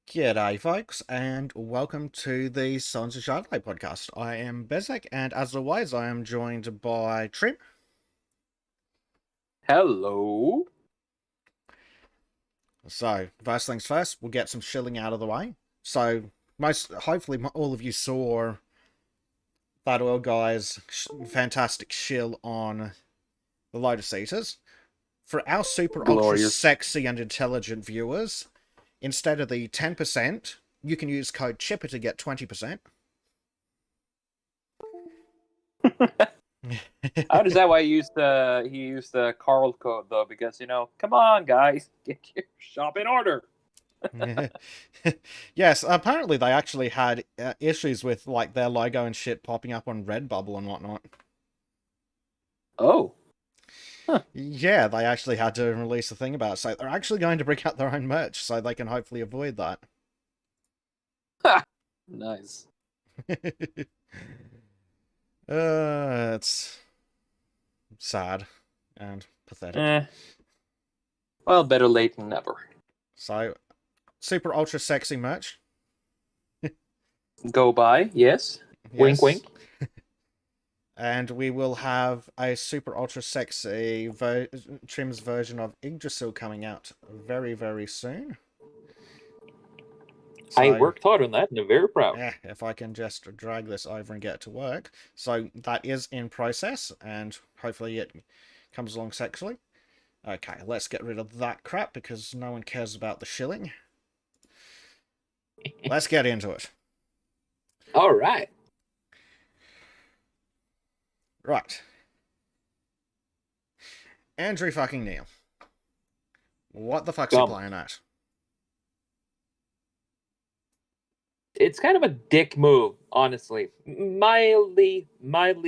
G'day, folks, and welcome to the Sultans of Shadilay podcast. I am Bezek, and as always, I am joined by Trim. Hello. So, first things first, we'll get some shilling out of the way. So, hopefully, all of you saw that oil guy's fantastic shill on the Lotus Eaters. For our super ultra Glorious. sexy and intelligent viewers, instead of the 10%, you can use code CHIPPER to get 20%. How does that why he used the Carl code though? Because come on guys, get your shop in order. Yes, apparently they actually had issues with like their logo and shit popping up on Redbubble and whatnot. Oh. Huh. Yeah, they actually had to release a thing about it, so they're actually going to bring out their own merch, so they can hopefully avoid that. Nice. It's sad and pathetic. Well, better late than never. So, super ultra sexy merch. Go by, yes. Wink, wink. And we will have a super ultra sexy Trim's version of Yggdrasil coming out very, very soon. So, I worked hard on that and I'm very proud. Yeah, if I can just drag this over and get it to work. So that is in process, and hopefully it comes along sexually. Okay, let's get rid of that crap because no one cares about the shilling. Let's get into it. All right. Right. Andrew fucking Neil. What the fuck's he playing at? It's kind of a dick move, honestly. Mildly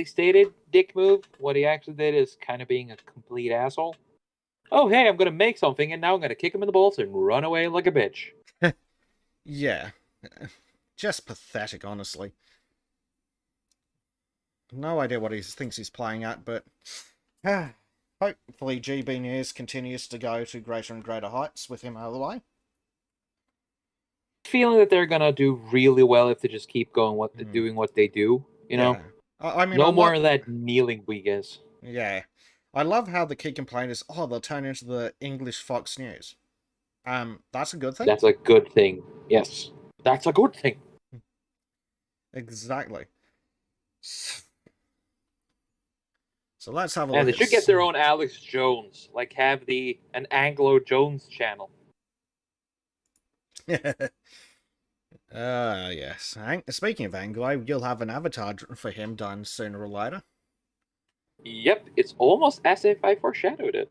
stated dick move. What he actually did is kind of being a complete asshole. Oh, hey, I'm going to make something, and now I'm going to kick him in the balls and run away like a bitch. Yeah. Just pathetic, honestly. No idea what he thinks he's playing at, but hopefully GB News continues to go to greater and greater heights with him out of the way. Feeling that they're gonna do really well if they just keep going doing what they do. You know, I mean, no more of that kneeling weakness. Yeah, I love how the key complaint is, oh, they'll turn into the English Fox News. That's a good thing. That's a good thing. Yes, that's a good thing. Exactly. So let's have a look. And they should get their own Alex Jones, like have an Anglo Jones channel. Yes. Speaking of Anglo, you'll have an avatar for him done sooner or later. Yep, it's almost as if I foreshadowed it.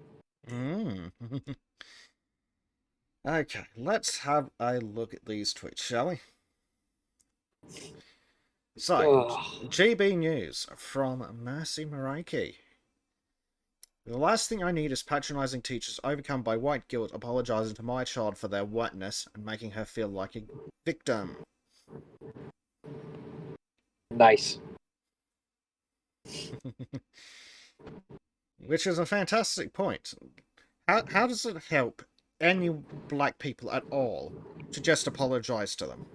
Okay, let's have a look at these tweets, shall we? So, GB News from Mercy Maraki. The last thing I need is patronizing teachers overcome by white guilt apologizing to my child for their whiteness and making her feel like a victim. Nice. Which is a fantastic point. How does it help any black people at all to just apologize to them?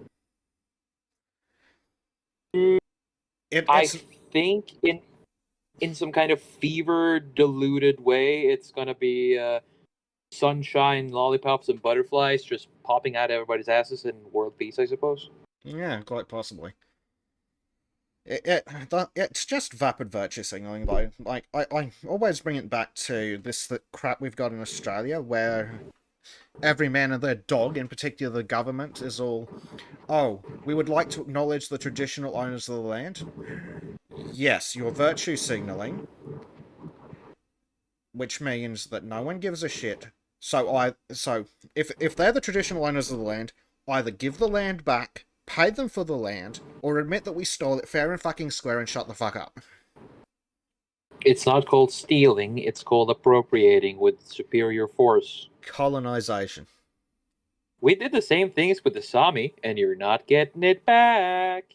I think in some kind of fever deluded way, it's gonna be sunshine, lollipops, and butterflies just popping out of everybody's asses in world peace, I suppose. Yeah, quite possibly. It's just vapid virtue signaling, though. Like, I always bring it back to the crap we've got in Australia, where every man and their dog, in particular the government, is all, oh, we would like to acknowledge the traditional owners of the land. Yes, you're virtue signaling, which means that no one gives a shit. So if they're the traditional owners of the land, either give the land back, pay them for the land, or admit that we stole it fair and fucking square and shut the fuck up. It's not called stealing, it's called appropriating with superior force. Colonization. We did the same things with the Sami, and you're not getting it back.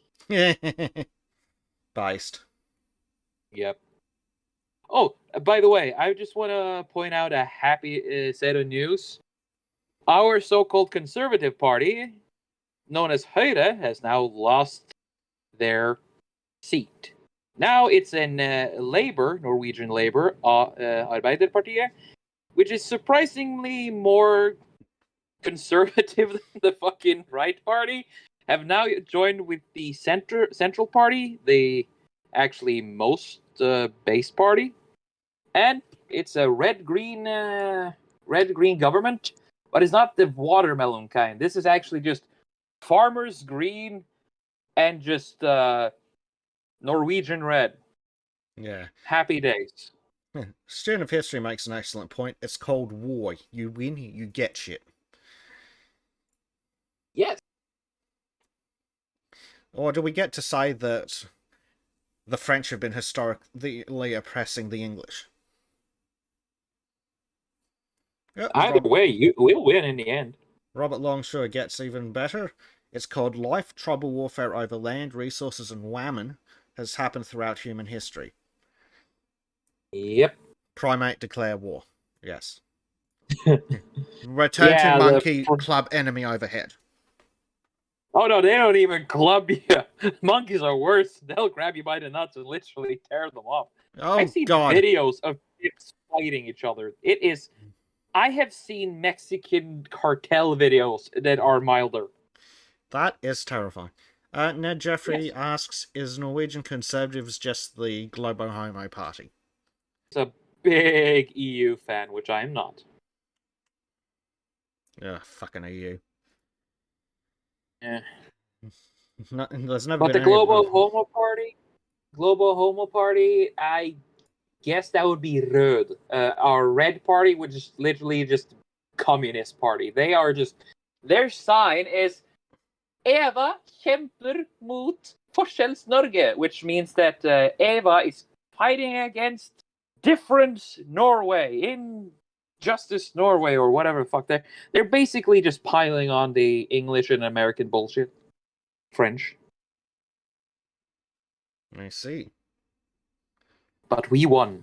Based. Yep. Oh, by the way, I just want to point out a happy set of news. Our so-called conservative party known as Høyre has now lost their seat. Now it's in Labour, Norwegian Labour, Arbeiderpartiet, which is surprisingly more conservative than the fucking right party, have now joined with the Central Party, the actually most base party, and it's a red-green government, but it's not the watermelon kind. This is actually just farmers green and just Norwegian red. Yeah. Happy days. Student of history makes an excellent point. It's called war. You win, you get shit. Yes. Or do we get to say that the French have been historically oppressing the English? Yep, Either way, we'll win in the end. Robert Longshore gets even better. It's called Life, Trouble, Warfare over Land, Resources, and Whammon has happened throughout human history. Yep. Primate declare war. Yes. Return to monkey club enemy overhead. Oh no, they don't even club you. Monkeys are worse. They'll grab you by the nuts and literally tear them off. Oh, I've seen God. videos of kids fighting each other. It is. I have seen Mexican cartel videos that are milder. That is terrifying. Ned Jeffrey asks, is Norwegian Conservatives just the Global Homo Party? It's a big EU fan, which I am not. Yeah, fucking EU. Yeah. There's never But been the Global Homo Party, I guess that would be Rød. Our Red Party would just literally just communist party. They are just, their sign is Eva kjemper mot Forskjells-Norge, which means that Eva is fighting against different Norway, Injustice Norway, or whatever the fuck. They're basically just piling on the English and American bullshit. French. I see. But we won.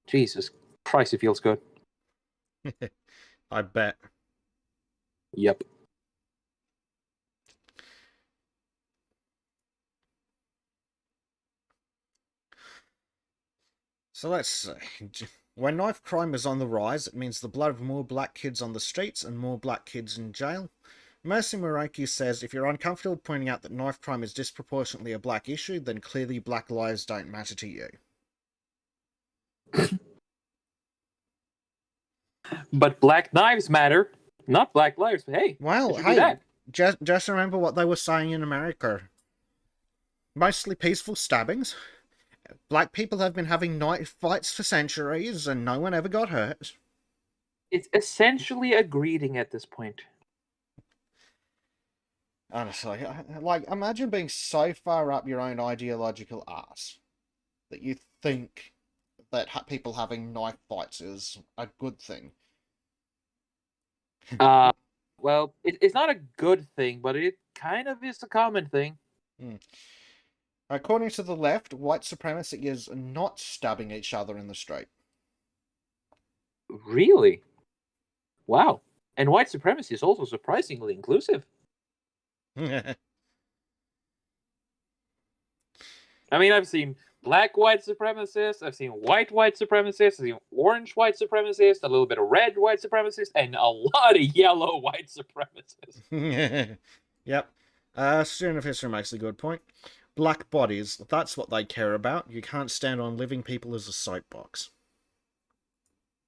Jesus Christ, it feels good. I bet. Yep. So let's see. When knife crime is on the rise, it means the blood of more black kids on the streets and more black kids in jail. Mercy Muraki says, if you're uncomfortable pointing out that knife crime is disproportionately a black issue, then clearly black lives don't matter to you. But black knives matter, not black lives. Hey, well, hey, just remember what they were saying in America. Mostly peaceful stabbings. Black people have been having knife fights for centuries, and no one ever got hurt. It's essentially a greeting at this point. Honestly, like, imagine being so far up your own ideological arse that you think that people having knife fights is a good thing. Well, it's not a good thing, but it kind of is a common thing. According to the left, white supremacy is not stabbing each other in the street. Really? Wow. And white supremacy is also surprisingly inclusive. I mean, I've seen black white supremacists, I've seen white supremacists, I've seen orange white supremacists, a little bit of red white supremacists, and a lot of yellow white supremacists. Yep. Student of history makes a good point. Black bodies, that's what they care about. You can't stand on living people as a soapbox.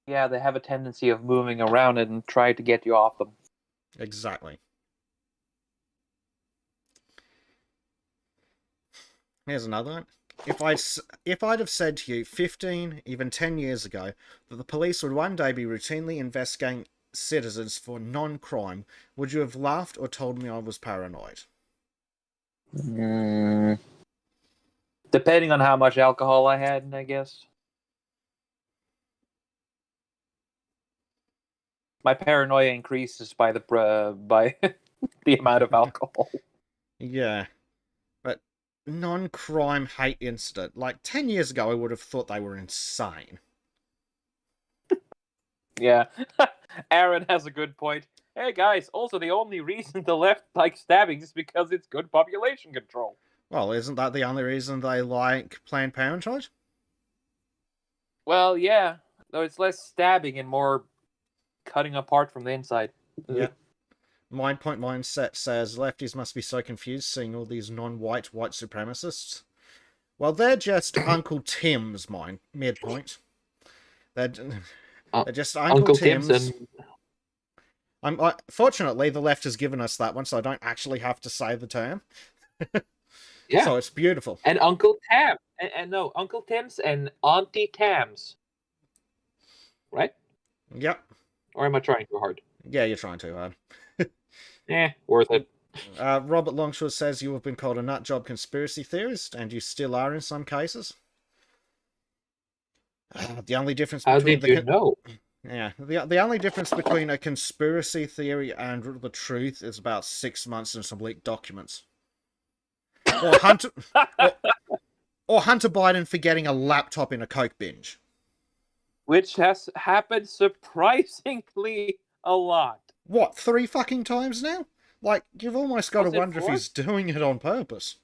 Yeah, they have a tendency of moving around and try to get you off them. Exactly. Here's another one. If I'd have said to you 15, even 10 years ago, that the police would one day be routinely investigating citizens for non-crime, would you have laughed or told me I was paranoid? Depending on how much alcohol I had, I guess. My paranoia increases by the amount of alcohol. Yeah. But non-crime hate incident. Like, 10 years ago, I would have thought they were insane. Yeah. Aaron has a good point. Hey guys, also the only reason the left likes stabbing is because it's good population control. Well, isn't that the only reason they like Planned Parenthood? Well, yeah, though it's less stabbing and more cutting apart from the inside. Yeah. Mind Point Mindset says lefties must be so confused seeing all these non-white white supremacists. Well, they're just Uncle Tim's midpoint. They're, they're just Uncle Tim's. Timson. Fortunately, the left has given us that one, so I don't actually have to say the term. Yeah. So it's beautiful. And Uncle Tam. And no, Uncle Tim's and Auntie Tam's. Right? Yep. Or am I trying too hard? Yeah, you're trying too hard. Worth it. Robert Longshore says you have been called a nutjob conspiracy theorist, and you still are in some cases. The only difference between How did you know? Yeah, the only difference between a conspiracy theory and the truth is about 6 months and some leaked documents. Or Hunter, or Hunter Biden forgetting a laptop in a coke binge. Which has happened surprisingly a lot. What, 3 fucking times now? Like, you've almost got to wonder if he's doing it on purpose.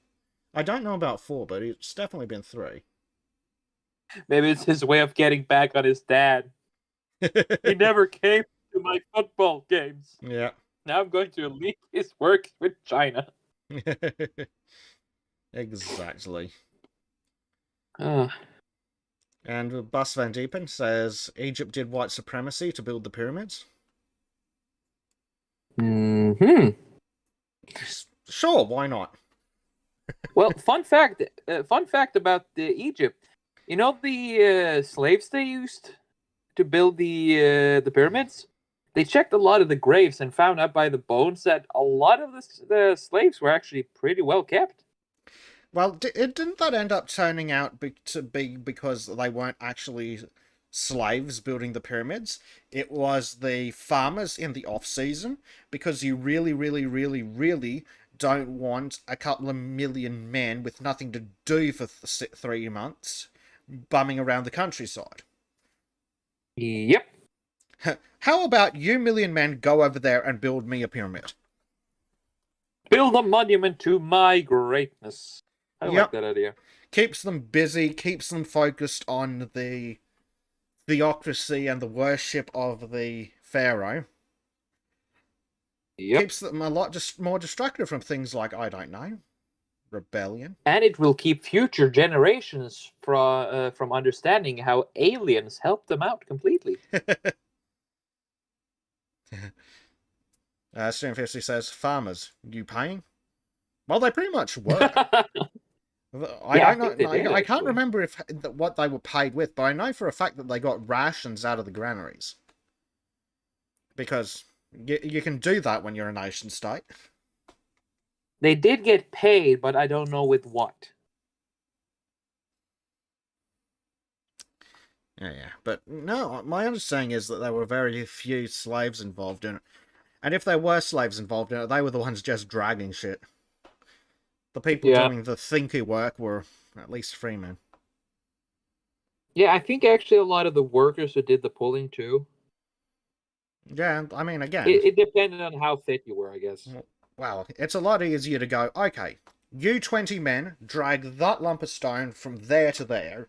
I don't know about 4, but it's definitely been 3. Maybe it's his way of getting back on his dad. He never came to my football games. Yeah. Now I'm going to leave his work with China. Exactly. Uh, And Bus Van Diepen says Egypt did white supremacy to build the pyramids. Sure, why not? Well, fun fact about Egypt. You know the slaves they used to build the pyramids? They checked a lot of the graves and found out by the bones that a lot of the slaves were actually pretty well kept. Well, didn't that end up turning out to be because they weren't actually slaves building the pyramids? It was the farmers in the off-season, because you really, really, really, really don't want a couple of million men with nothing to do for 3 months bumming around the countryside. Yep. How about you million men go over there and build me a pyramid? Build a monument to my greatness. I like that idea. Keeps them busy, keeps them focused on the theocracy and the worship of the pharaoh. Yep. Keeps them a lot more distracted from things like, I don't know, rebellion. And it will keep future generations from understanding how aliens helped them out completely. Stream50 says, farmers, you paying? Well, they pretty much were. I don't know. I can't remember what they were paid with, but I know for a fact that they got rations out of the granaries. Because you can do that when you're a nation state. They did get paid, but I don't know with what. Yeah. But no, my understanding is that there were very few slaves involved in it. And if there were slaves involved in it, they were the ones just dragging shit. The people doing the thinky work were at least freemen. Yeah, I think actually a lot of the workers who did the pulling too. Yeah, I mean, again... It depended on how fit you were, I guess. Well, it's a lot easier to go, okay, you 20 men drag that lump of stone from there to there,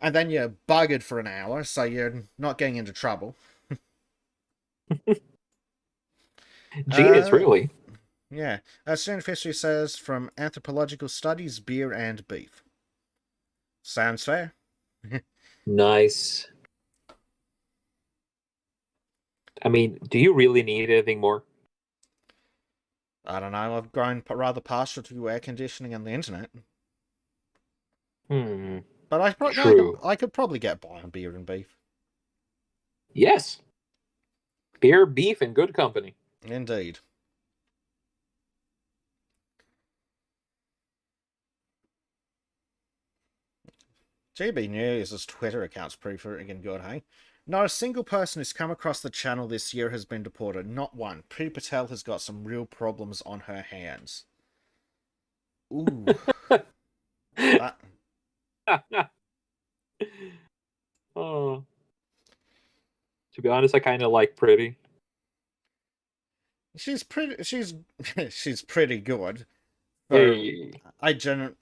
and then you're buggered for an hour, so you're not getting into trouble. Genius, really. Yeah. Student of History says, from anthropological studies, beer and beef. Sounds fair. Nice. I mean, do you really need anything more? I don't know, I've grown rather partial to air conditioning and the internet. But I could probably get by on beer and beef. Yes. Beer, beef, and good company. Indeed. GB News' Twitter account's pretty friggin' good, hey? Not a single person who's come across the channel this year has been deported. Not one. Priti Patel has got some real problems on her hands. Ooh. Oh. To be honest, I kind of like Pretty. She's pretty. She's pretty good. For Hey, I gen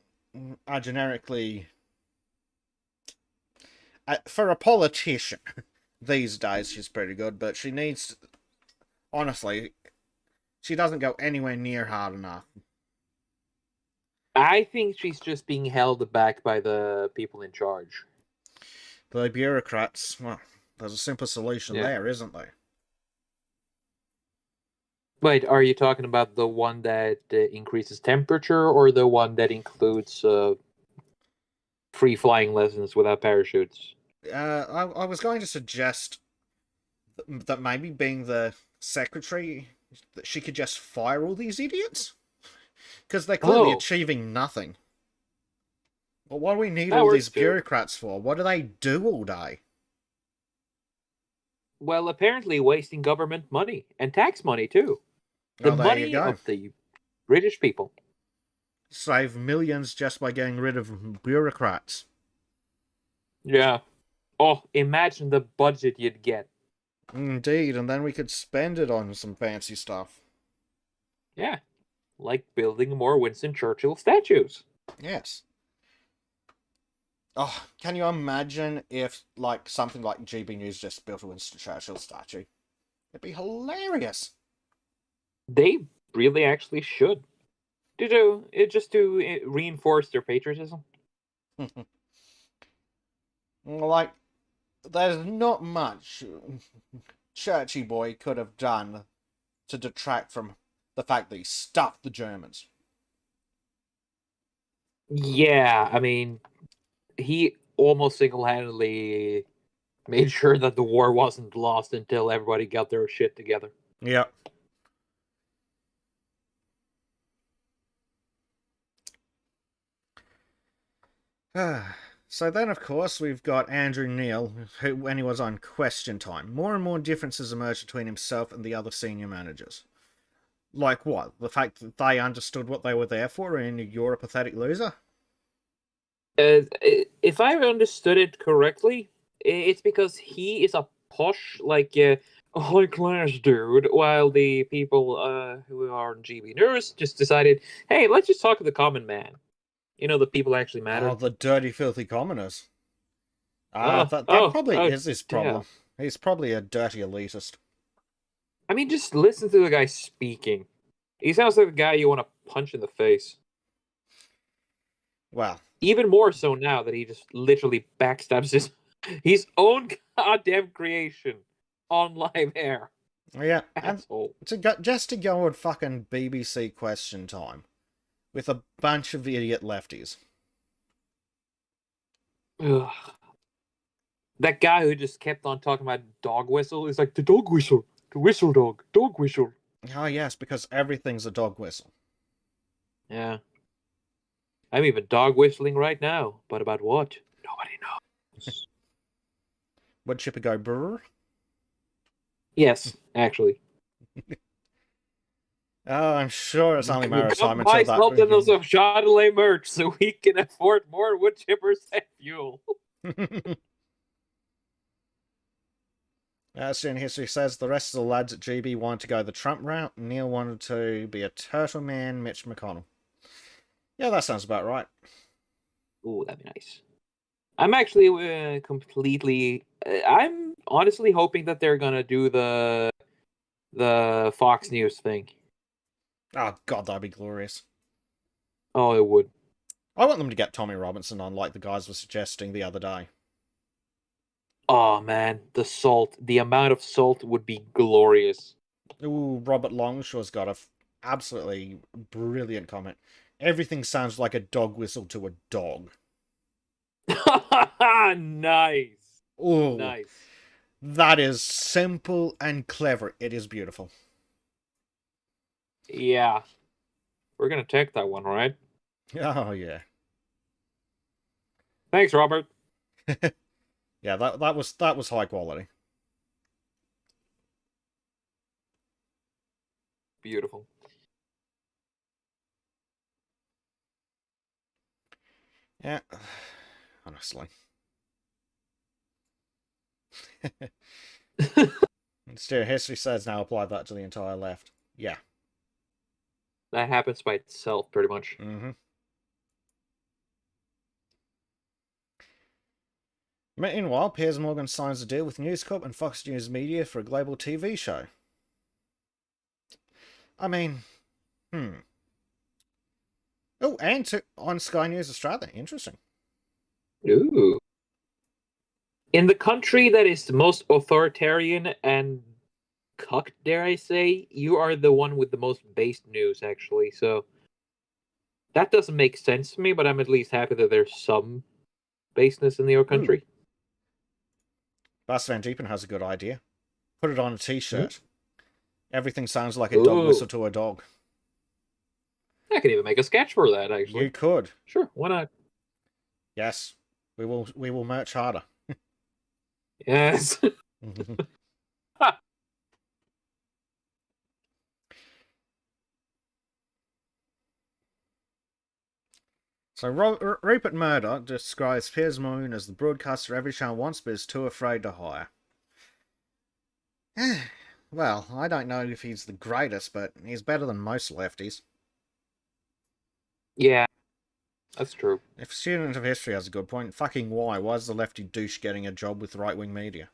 I generically for a politician these days she's pretty good, but she needs honestly she doesn't go anywhere near hard enough. I think she's just being held back by the people in charge. The bureaucrats, well, there's a simple solution Yeah. there, isn't there? Wait, are you talking about the one that increases temperature or the one that includes free flying lessons without parachutes? I was going to suggest that maybe being the secretary, that she could just fire all these idiots because they're clearly Oh, achieving nothing. Well, what do we need that all these works too. bureaucrats for? What do they do all day? Well, apparently wasting government money and tax money too. The Oh, there you money go. of the British people. Save millions just by getting rid of bureaucrats. Yeah. Oh, imagine the budget you'd get. Indeed, and then we could spend it on some fancy stuff. Yeah. Like building more Winston Churchill statues. Yes. Oh, can you imagine if, like, something like GB News just built a Winston Churchill statue? It'd be hilarious. They really actually should. To do it just to reinforce their patriotism. Like, there's not much Churchy Boy could have done to detract from the fact that he stuffed the Germans. Yeah, I mean, he almost single-handedly made sure that the war wasn't lost until everybody got their shit together. Yep. So then, of course, we've got Andrew Neil, who, when he was on Question Time, more and more differences emerged between himself and the other senior managers. Like what? The fact that they understood what they were there for and you're a pathetic loser? If I understood it correctly, it's because he is a posh, like, high class dude, while the people who are in GB News just decided, hey, let's just talk to the common man. You know, the people actually Oh, matter. the dirty, filthy commoners. Oh, That oh, probably oh, is his yeah. problem. He's probably a dirty elitist. I mean, just listen to the guy speaking. He sounds like the guy you want to punch in the face. Well, Even more so now that he just literally backstabs his own goddamn creation on live air. yeah, and Asshole. just to go on fucking BBC Question Time with a bunch of idiot lefties. Ugh. That guy who just kept on talking about dog whistle is like the dog whistle, the whistle dog whistle. Oh yes, because everything's a dog whistle. Yeah. I'm even dog whistling right now, but about what? Nobody knows. Would Chipper go brr? Yes, actually. Oh, I'm sure it's only a matter of Come time until buy that. Sultans of Shadilay merch so we can afford more wood chippers and fuel. Student history says the rest of the lads at GB wanted to go the Trump route. Neil wanted to be a turtle man, Mitch McConnell. Yeah, that sounds about right. Ooh, that'd be nice. I'm actually completely. I'm honestly hoping that they're gonna do the Fox News thing. Oh god, that'd be glorious. Oh, it would. I want them to get Tommy Robinson on, like the guys were suggesting the other day. Oh man, the salt. The amount of salt would be glorious. Ooh, Robert Longshaw's got a absolutely brilliant comment. Everything sounds like a dog whistle to a dog. Nice, Ooh, nice. that is simple and clever. It is beautiful. Yeah, we're gonna take that one, right? Oh yeah. Thanks, Robert. Yeah, that was high quality. Beautiful. Yeah, honestly. Student history says now apply that to the entire left. Yeah. That happens by itself, pretty much. Mm-hmm. Meanwhile, Piers Morgan signs a deal with News Corp and Fox News Media for a global TV show. I mean, Oh, and on Sky News Australia. Interesting. Ooh. In the country that is the most authoritarian and cucked, dare I say, you are the one with the most based news, actually. So that doesn't make sense to me, but I'm at least happy that there's some baseness in your country. Bas Van Diepen has a good idea. Put it on a t-shirt. Mm-hmm. Everything sounds like a dog whistle to a dog. I could even make a sketch for that, actually. You could. Sure, why not? Yes. We will merch harder. Yes. So Rupert Murdoch describes Piers Morgan as the broadcaster every channel wants but is too afraid to hire. Well, I don't know if he's the greatest, but he's better than most lefties. Yeah, that's true. If a student of history has a good point, fucking why? Why is the lefty douche getting a job with right-wing media?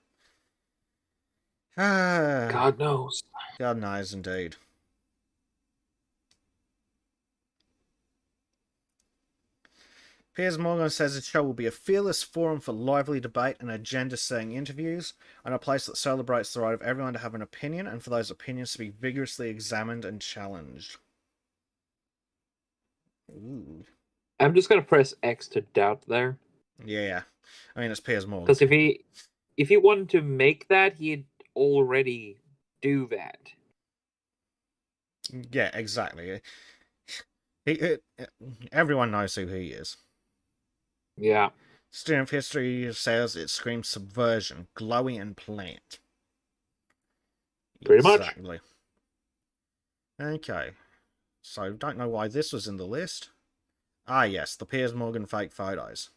God knows. God knows, indeed. Piers Morgan says the show will be a fearless forum for lively debate and agenda-setting interviews, and a place that celebrates the right of everyone to have an opinion, and for those opinions to be vigorously examined and challenged. Ooh. I'm just gonna press X to doubt there. Yeah. I mean, it's Piers Morgan. Because if he wanted to make that, he'd already do that. Yeah, exactly. Everyone knows who he is. Yeah. Student of history says it screams subversion, glowy and plant. Pretty much. Exactly. Okay. So, don't know why this was in the list. Ah, yes, the Piers Morgan fake photos.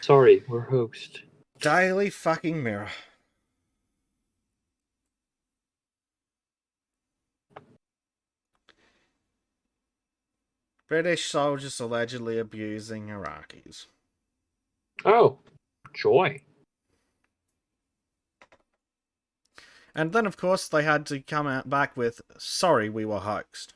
Sorry, we're host. Daily fucking Mirror. British soldiers allegedly abusing Iraqis. Oh, joy. And then, of course, they had to come out back with, sorry, we were hoaxed.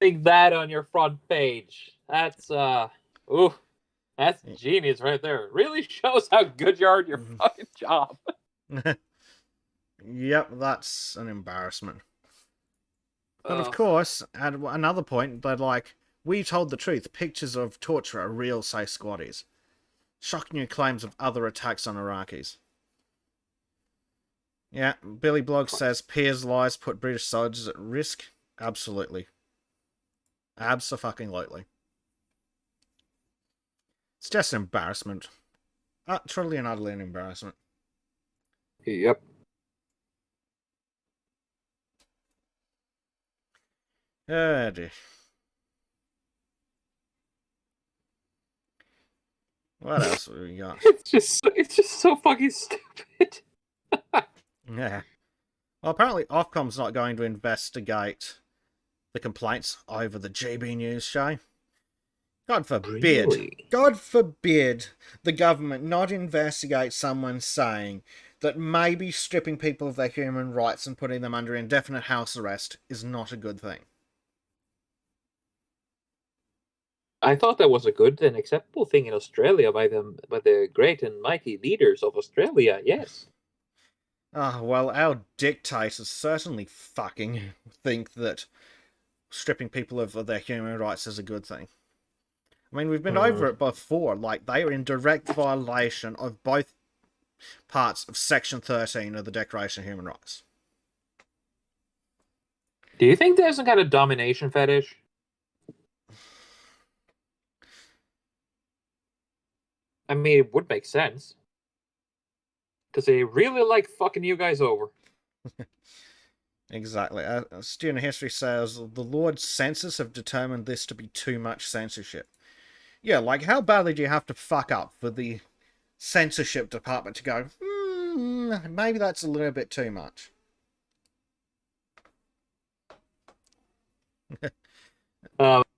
Think that on your front page. That's that's genius right there. It really shows how good you are at your fucking job. Yep, that's an embarrassment. But of course, at another point, they're like, we told the truth. Pictures of torture are real, say squatties. Shocking new claims of other attacks on Iraqis. Yeah, Billy Bloggs says Piers' lies put British soldiers at risk. Absolutely. Abso-fucking-lutely. It's just an embarrassment. Truly and utterly an embarrassment. Yep. Oh dear. What else have we got? It's just so fucking stupid. Yeah. Well, apparently Ofcom's not going to investigate the complaints over the GB News show. God forbid. Really? God forbid the government not investigate someone saying that maybe stripping people of their human rights and putting them under indefinite house arrest is not a good thing. I thought that was a good and acceptable thing in Australia by the great and mighty leaders of Australia, yes. Well, our dictators certainly fucking think that stripping people of their human rights is a good thing. I mean, we've been over it before. Like, they are in direct violation of both parts of Section 13 of the Declaration of Human Rights. Do you think there's some kind of domination fetish? I mean, it would make sense. Because they really like fucking you guys over. Exactly. Student history says the Lord censors have determined this to be too much censorship. Yeah, like, how badly do you have to fuck up for the censorship department to go, maybe that's a little bit too much?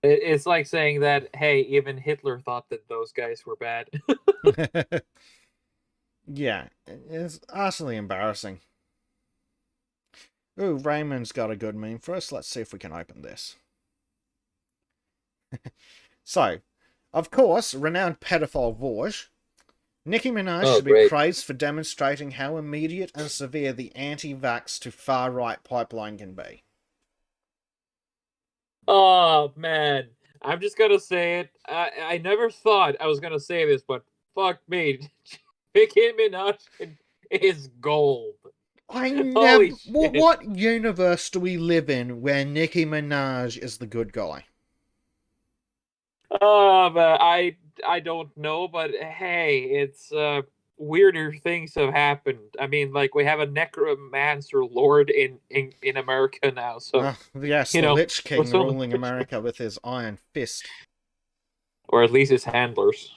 It's like saying that, hey, even Hitler thought that those guys were bad. Yeah, it's utterly embarrassing. Ooh, Raymond's got a good meme for us. Let's see if we can open this. So, of course, renowned pedophile Vorge, Nicki Minaj should be great. praised for demonstrating how immediate and severe the anti-vax to far-right pipeline can be. Oh, man. I'm just going to say it. I never thought I was going to say this, but fuck me. Nicki Minaj is gold. I never. Holy Well, shit. what universe do we live in where Nicki Minaj is the good guy? But I don't know, but hey, it's weirder things have happened. I mean, like we have a necromancer lord in America now, so Yes, you the know, Lich we're King so ruling America with his iron fist. or at least his handlers.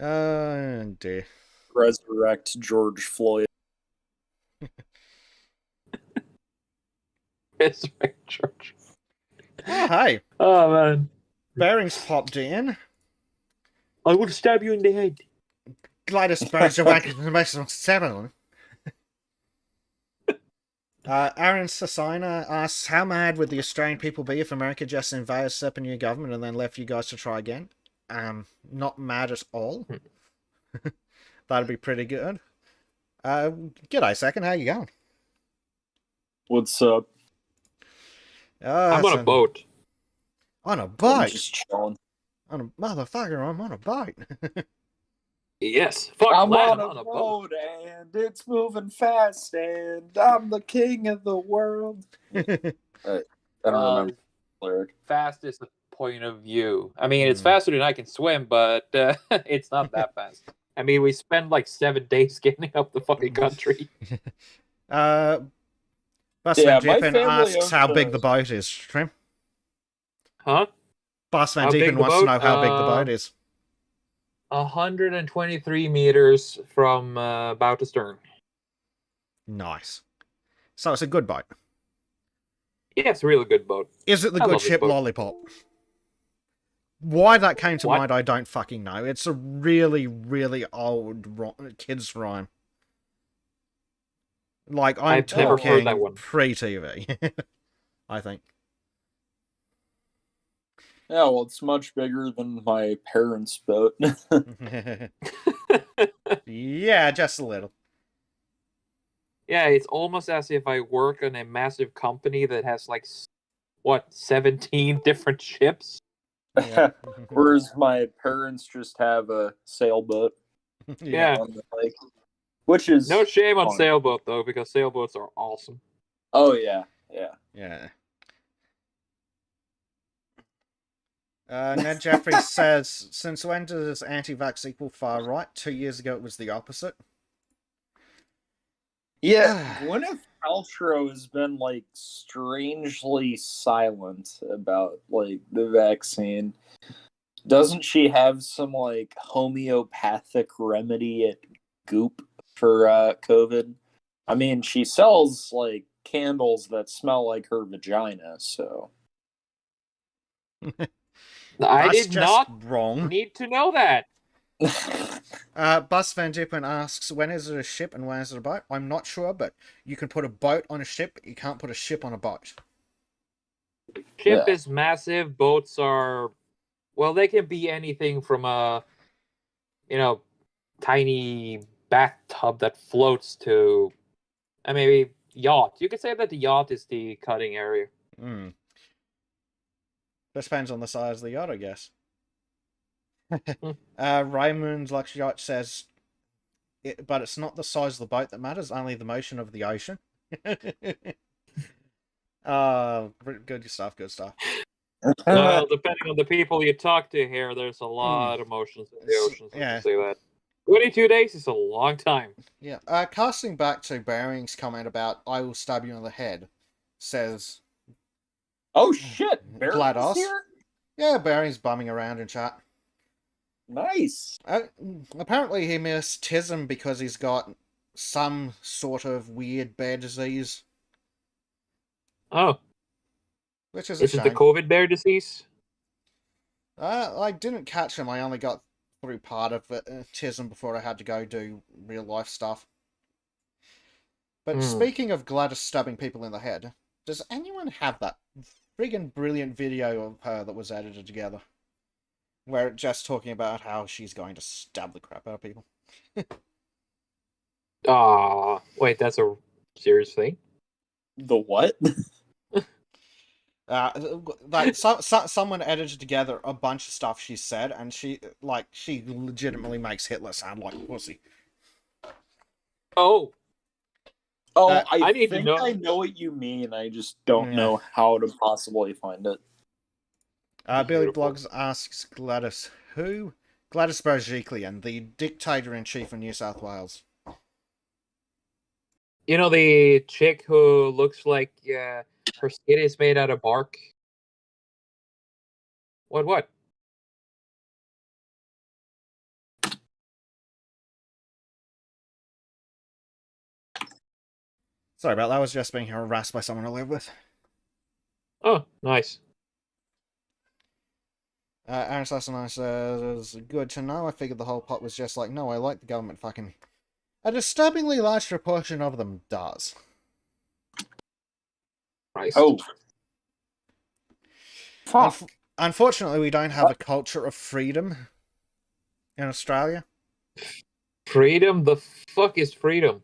Oh dear. Resurrect George Floyd. It's right, George. Oh, hey. Oh man, Bearings popped in. I will stab you in the head. Gladys Burns awakened the National 7. Aaron Sassina asks, how mad would the Australian people be if America just invaded, set up a new government, and then left you guys to try again? Not mad at all. That'd be pretty good. G'day, Second. How you going? What's up? I'm on a boat. On a I'm boat? just chilling. On a motherfucker, I'm on a boat. Yes, fuck I'm land on a boat and it's moving fast and I'm the king of the world. I don't remember the lyric. Fast is the point of view. I mean, it's faster than I can swim, but it's not that fast. I mean, we spend like 7 days getting up the fucking country. Bus Yeah, Van my Diepen family asks how owns big the boat is, Trim. Huh? Bus Van How big Diepen the wants to boat? know how big the boat is. 123 meters from bow to stern. Nice. So it's a good boat. Yeah, it's a really good boat. Is it the I good love this ship boat. Lollipop? Why that came to What? mind, I don't fucking know. It's a really, really old kids rhyme. Like, I'm I've never heard that talking one. pre-TV, I think. Yeah, well, it's much bigger than my parents' boat. Yeah, just a little. Yeah, it's almost as if I work on a massive company that has like, what, 17 different ships? Yeah. Whereas my parents just have a sailboat Yeah. on the lake. Which is No shame on fun. sailboat, though, because sailboats are awesome. Oh, yeah, yeah. Yeah. Ned Jeffries says, since when does anti-vax equal far right? 2 years ago it was the opposite. Yeah, Gwyneth Paltrow has been like strangely silent about like the vaccine. Doesn't she have some like homeopathic remedy at Goop for COVID? I mean, she sells like candles that smell like her vagina, so I That's did just not wrong. need to know that. Bus Van Dippen asks, when is it a ship and when is it a boat? I'm not sure, but you can put a boat on a ship, but you can't put a ship on a boat. Ship Yeah. is massive. Boats are, well, they can be anything from a, tiny bathtub that floats to, maybe yacht. You could say that the yacht is the cutting area. This depends on the size of the yacht, I guess. Raymond Luxury Yacht says, but it's not the size of the boat that matters, only the motion of the ocean. Good stuff, good stuff. Well, depending on the people you talk to here, there's a lot of motions in the ocean, so Yeah. to say that. 22 days is a long time. Yeah. Casting back to Baring's comment about "I will stab you in the head," says Oh shit, Baron's GLaDOS. here? Yeah, Baring's bumming around in chat. Nice. Apparently he missed Tism because he's got some sort of weird bear disease, Oh, which is a is it the shame. COVID bear disease? I didn't catch him. I only got through part of it, Tism before I had to go do real life stuff. But speaking of GLaDOS stabbing people in the head, does anyone have that friggin' brilliant video of her that was edited together? Where it's just talking about how she's going to stab the crap out of people. Wait, that's a serious thing? The what? Like someone edited together a bunch of stuff she said, and she legitimately makes Hitler sound like a pussy. Oh, I need to think know. I know what you mean. I just don't know how to possibly find it. Billy Blogs asks GLaDOS, who? GLaDOS Berejiklian, the dictator-in-chief of New South Wales. You know the chick who looks like her skin is made out of bark? What? Sorry about that, I was just being harassed by someone I live with. Oh, nice. Aaron Sassanai says, good to know. I figured the whole plot was just like, no, I like the government fucking... A disturbingly large proportion of them does. Christ. Oh. Fuck. Unfortunately, we don't have a culture of freedom in Australia. Freedom? The fuck is freedom?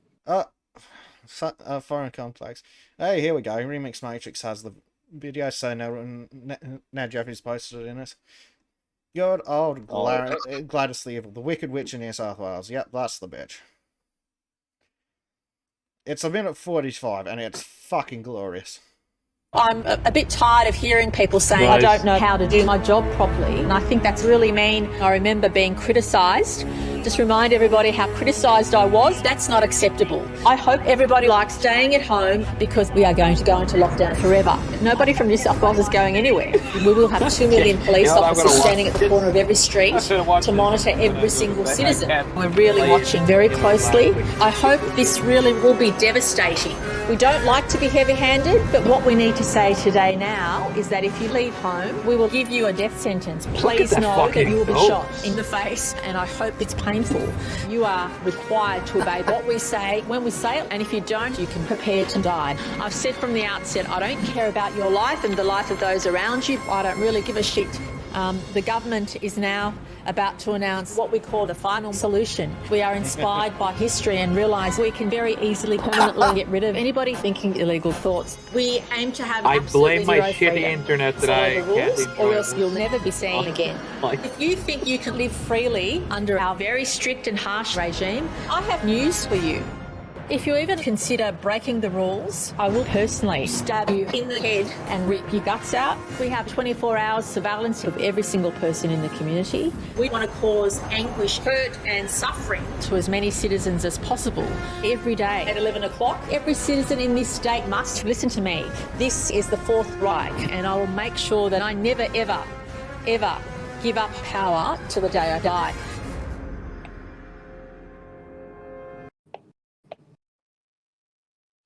Foreign complex. Hey, here we go. Remix Matrix has the video, so now Jeffy's posted it in it. Good old GLaDOS the Evil, the Wicked Witch in New South Wales. Yep, that's the bitch. It's a minute 45, and it's fucking glorious. I'm a bit tired of hearing people saying I don't know how to do my job properly, and I think that's really mean. I remember being criticised. Just remind everybody how criticised I was. That's not acceptable. I hope everybody likes staying at home because we are going to go into lockdown forever. Nobody from New South Wales is going anywhere. We will have 2 million police officers standing at the corner of every street to monitor every single citizen. We're really watching very closely. I hope this really will be devastating. We don't like to be heavy-handed, but what we need to say today now is that if you leave home, we will give you a death sentence. Please know that you will be shot in the face, and I hope it's painful. You are required to obey what we say when we say it, and if you don't, you can prepare to die. I've said from the outset, I don't care about your life and the life of those around you. I don't really give a shit. The government is now about to announce what we call the final solution. We are inspired by history and realise we can very easily permanently get rid of anybody thinking illegal thoughts. We aim to have I blame my zero shitty freedom. internet that Follow I the rules, can't enjoy. or else you'll never be seen again. Like- If you think you can live freely under our very strict and harsh regime, I have news for you. If you even consider breaking the rules, I will personally stab you in the head and rip your guts out. We have 24 hours surveillance of every single person in the community. We want to cause anguish, hurt and suffering to as many citizens as possible. Every day at 11 o'clock, every citizen in this state must listen to me. This is the Fourth Reich, and I will make sure that I never, ever, ever give up power till the day I die.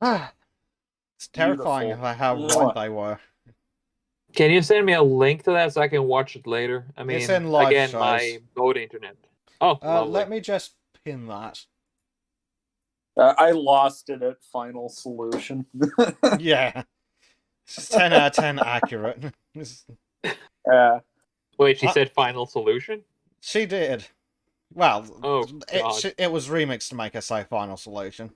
It's terrifying Beautiful. how right they were. Can you send me a link to that so I can watch it later? I mean, It's in live again, shows. my boat internet. Oh, lovely. Let me just pin that. I lost it at Final Solution. Yeah. It's 10 out of 10 accurate. Wait, she said final solution? She did. Well, Oh, God. it was remixed to make her say final solution.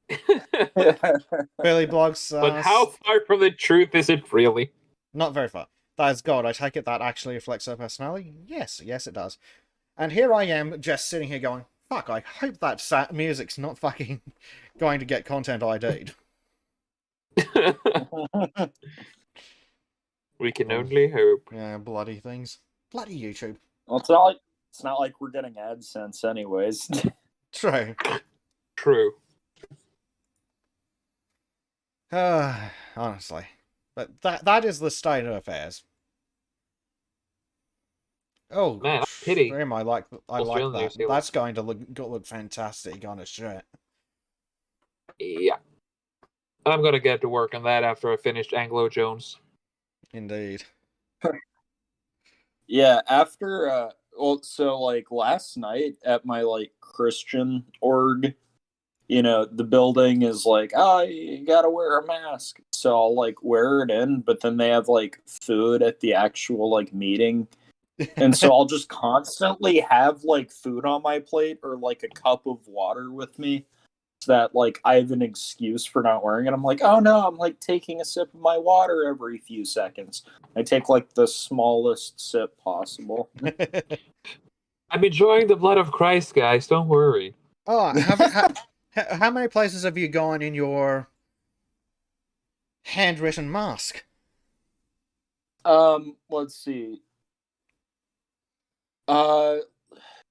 Billy Blogs. But how far from the truth is it really? Not very far. That is God. I take it that actually reflects her personality? Yes, it does. And here I am, just sitting here going, fuck, I hope that music's not fucking going to get content ID'd. We can only hope. Yeah, bloody things. Bloody YouTube. Well, It's not like we're getting AdSense anyways. True. True. Honestly. But that is the state of affairs. Oh, Man, pity. Grim, I like Australian New that. Zealand. That's going to look fantastic on a shirt. Yeah. I'm gonna get to work on that after I finish Anglo Jones. Indeed. Yeah, after so like last night at my like Christian org, the building is like, oh, you gotta wear a mask. So I'll like wear it in, but then they have like food at the actual like meeting. And so I'll just constantly have like food on my plate or like a cup of water with me so that like I have an excuse for not wearing it. I'm like, oh no, I'm like taking a sip of my water every few seconds. I take like the smallest sip possible. I'm enjoying the blood of Christ, guys. Don't worry. Oh, how many places have you gone in your handwritten mask? Let's see.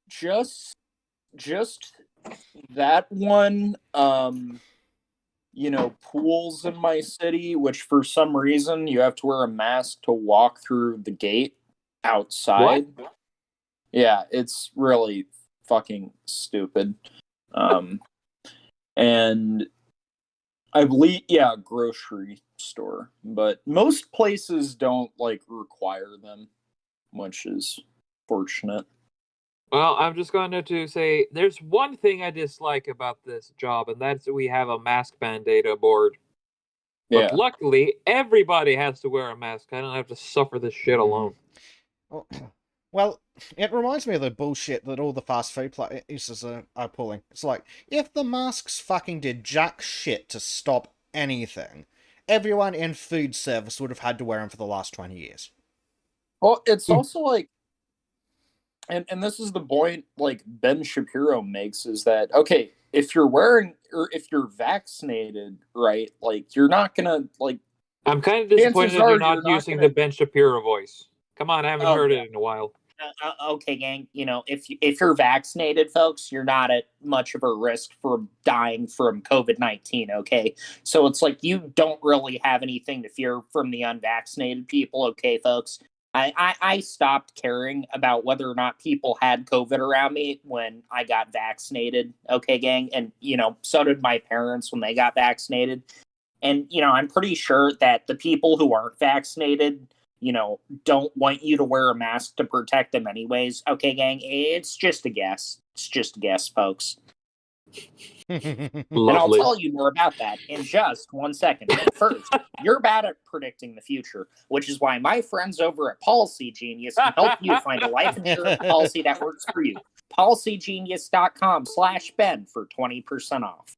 Just that one. Pools in my city, which for some reason you have to wear a mask to walk through the gate outside. What? Yeah, it's really fucking stupid. And I believe, grocery store, but most places don't like require them, which is fortunate. Well, I'm just going to say there's one thing I dislike about this job, and that's that we have a mask mandate aboard. But luckily, everybody has to wear a mask. I don't have to suffer this shit alone. Well, it reminds me of the bullshit that all the fast food places are pulling. It's like, if the masks fucking did jack shit to stop anything, everyone in food service would have had to wear them for the last 20 years. Well, it's also like, and this is the point like Ben Shapiro makes, is that, okay, if you're wearing, or if you're vaccinated, right, like, you're not gonna, like... I'm kind of disappointed that you're not using the Ben Shapiro voice. Come on, I haven't heard it in a while. Okay, gang. If you're vaccinated, folks, you're not at much of a risk for dying from COVID-19. Okay, so it's like you don't really have anything to fear from the unvaccinated people. Okay, folks. I stopped caring about whether or not people had COVID around me when I got vaccinated. Okay, gang, and so did my parents when they got vaccinated. And I'm pretty sure that the people who aren't vaccinated, don't want you to wear a mask to protect them anyways. Okay, gang, it's just a guess. It's just a guess, folks. And I'll tell you more about that in just 1 second. But first, you're bad at predicting the future, which is why my friends over at Policy Genius can help you find a life insurance policy that works for you. PolicyGenius.com/Ben for 20% off.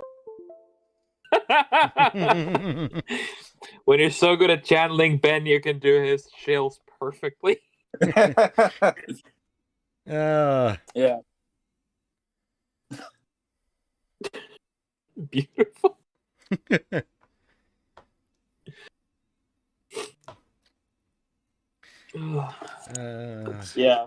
When you're so good at channeling Ben, you can do his shills perfectly. Yeah. Beautiful. Yeah.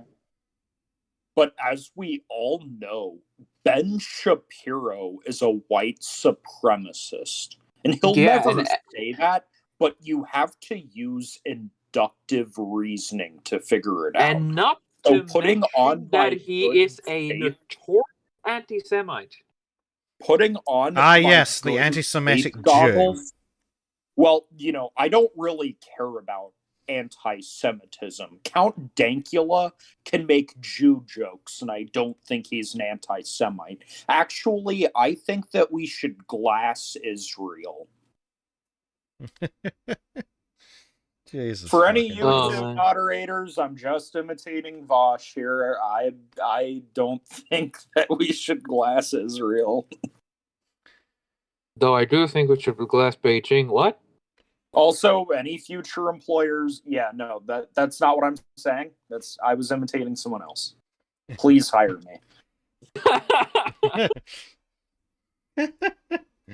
But as we all know, Ben Shapiro is a white supremacist. And he'll never say that, but you have to use inductive reasoning to figure it out. And not so to putting on that he is a notorious anti-Semite. Putting on yes, the anti-Semitic Jew. Well, I don't really care about anti-Semitism. Count Dankula can make Jew jokes, and I don't think he's an anti-Semite. Actually, I think that we should glass Israel. Jesus. For any YouTube moderators, I'm just imitating Vosh here. I don't think that we should glass Israel. Though I do think we should glass Beijing. What? Also, any future employers, that's not what I'm saying. I was imitating someone else. Please hire me.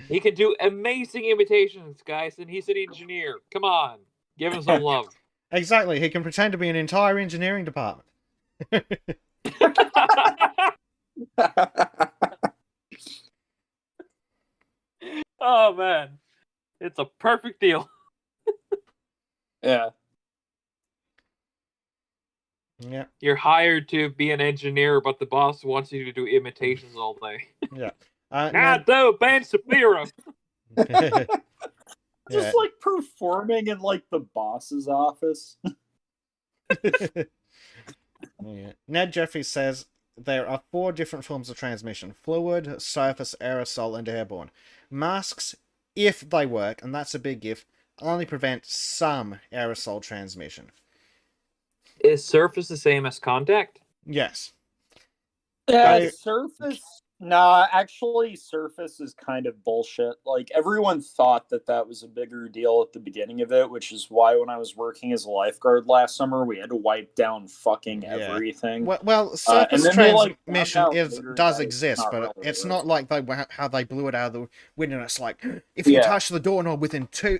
He can do amazing imitations, guys, and he's an engineer. Come on, give him some love. Exactly, he can pretend to be an entire engineering department. Oh man, it's a perfect deal. Yeah. Yeah. You're hired to be an engineer, but the boss wants you to do imitations all day. Yeah. Now do Ben Shapiro. Just like performing in like the boss's office. Yeah. Ned Jeffrey says there are 4 different forms of transmission: fluid, surface, aerosol, and airborne. Masks, if they work, and that's a big if, only prevent some aerosol transmission. Is surface the same as contact? Yes. Yeah, surface. Nah, actually, surface is kind of bullshit. Like, everyone thought that that was a bigger deal at the beginning of it, which is why when I was working as a lifeguard last summer, we had to wipe down fucking everything. Well, surface transmission does that exist, not but really it's work. not like how they blew it out of the window. It's like, if you touch the doorknob within two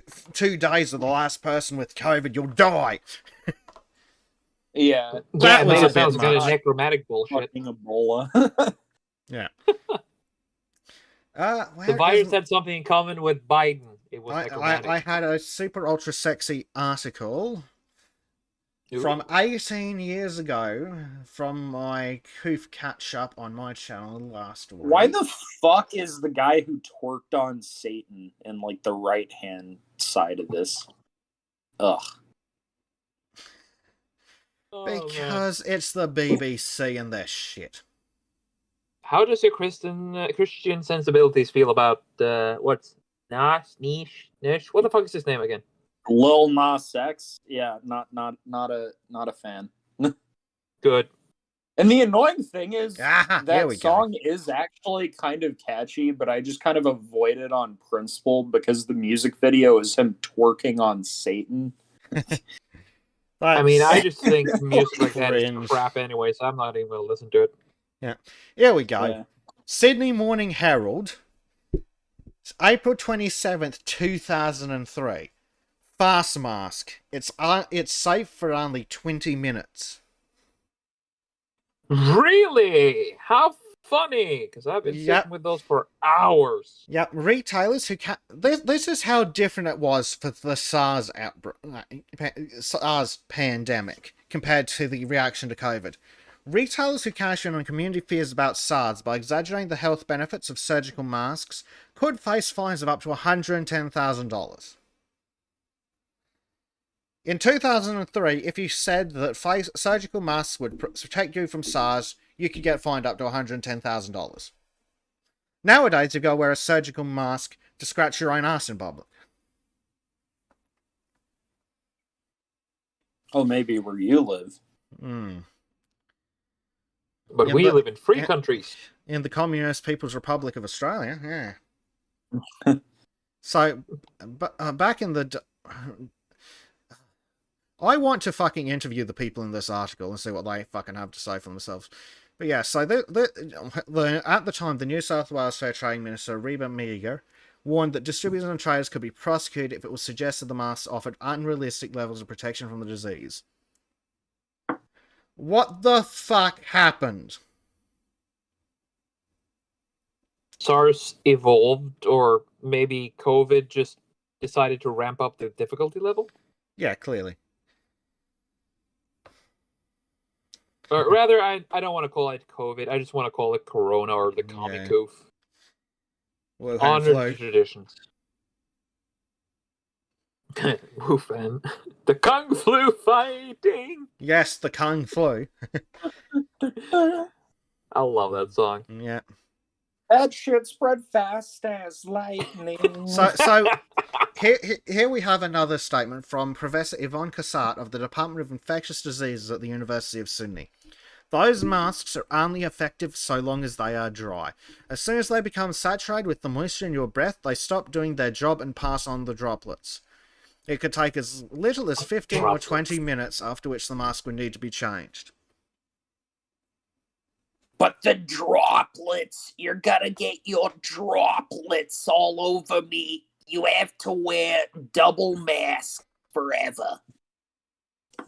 days of the last person with COVID, you'll die. Yeah. That was a sounds bit kind of much. necromantic bullshit. Fucking Ebola. Yeah. The virus had something in common with Biden. It was necromantic. I had a super ultra sexy article Ooh. from 18 years ago from my Coof catch up on my channel last week. Why the fuck is the guy who twerked on Satan in like the right hand side of this? Ugh. Because it's the BBC and their shit. How does your Christian sensibilities feel about what's Niche? What the fuck is his name again? Lil Nas X? Yeah, not a fan. Good. And the annoying thing is that we song is actually kind of catchy, but I just kind of avoid it on principle because the music video is him twerking on Satan. I mean, I just think music like that is crap anyway, so I'm not even going to listen to it. Yeah. Here we go. Yeah. Sydney Morning Herald. It's April 27th, 2003. Fast mask. It's safe for only 20 minutes. Really? How funny? Because I've been sitting with those for hours. Yep, retailers who this is how different it was for the SARS pandemic compared to the reaction to COVID. Retailers who cash in on community fears about SARS by exaggerating the health benefits of surgical masks could face fines of up to $110,000. In 2003, if you said that surgical masks would protect you from SARS, you could get fined up to $110,000. Nowadays, you go wear a surgical mask to scratch your own ass in public. Oh, maybe where you live. But we live in free countries. In the Communist People's Republic of Australia, yeah. So, back in the... I want to fucking interview the people in this article and see what they fucking have to say for themselves. But yeah, so at the time, the New South Wales Fair Trading Minister, Reba Meager, warned that distributors and traders could be prosecuted if it was suggested the masks offered unrealistic levels of protection from the disease. What the fuck happened? SARS evolved, or maybe COVID just decided to ramp up the difficulty level? Yeah, clearly. Or rather, I don't want to call it COVID. I just want to call it Corona or the commie coof. Honor the traditions. Wuhan. The Kung Flu fighting! Yes, the Kung Flu. I love that song. Yeah. That shit spread fast as lightning. So here we have another statement from Professor Yvonne Cassat of the Department of Infectious Diseases at the University of Sydney. Those masks are only effective so long as they are dry. As soon as they become saturated with the moisture in your breath, they stop doing their job and pass on the droplets. It could take as little as 15 or 20 minutes, after which the mask would need to be changed. But the droplets, you're gonna get your droplets all over me. You have to wear double mask forever.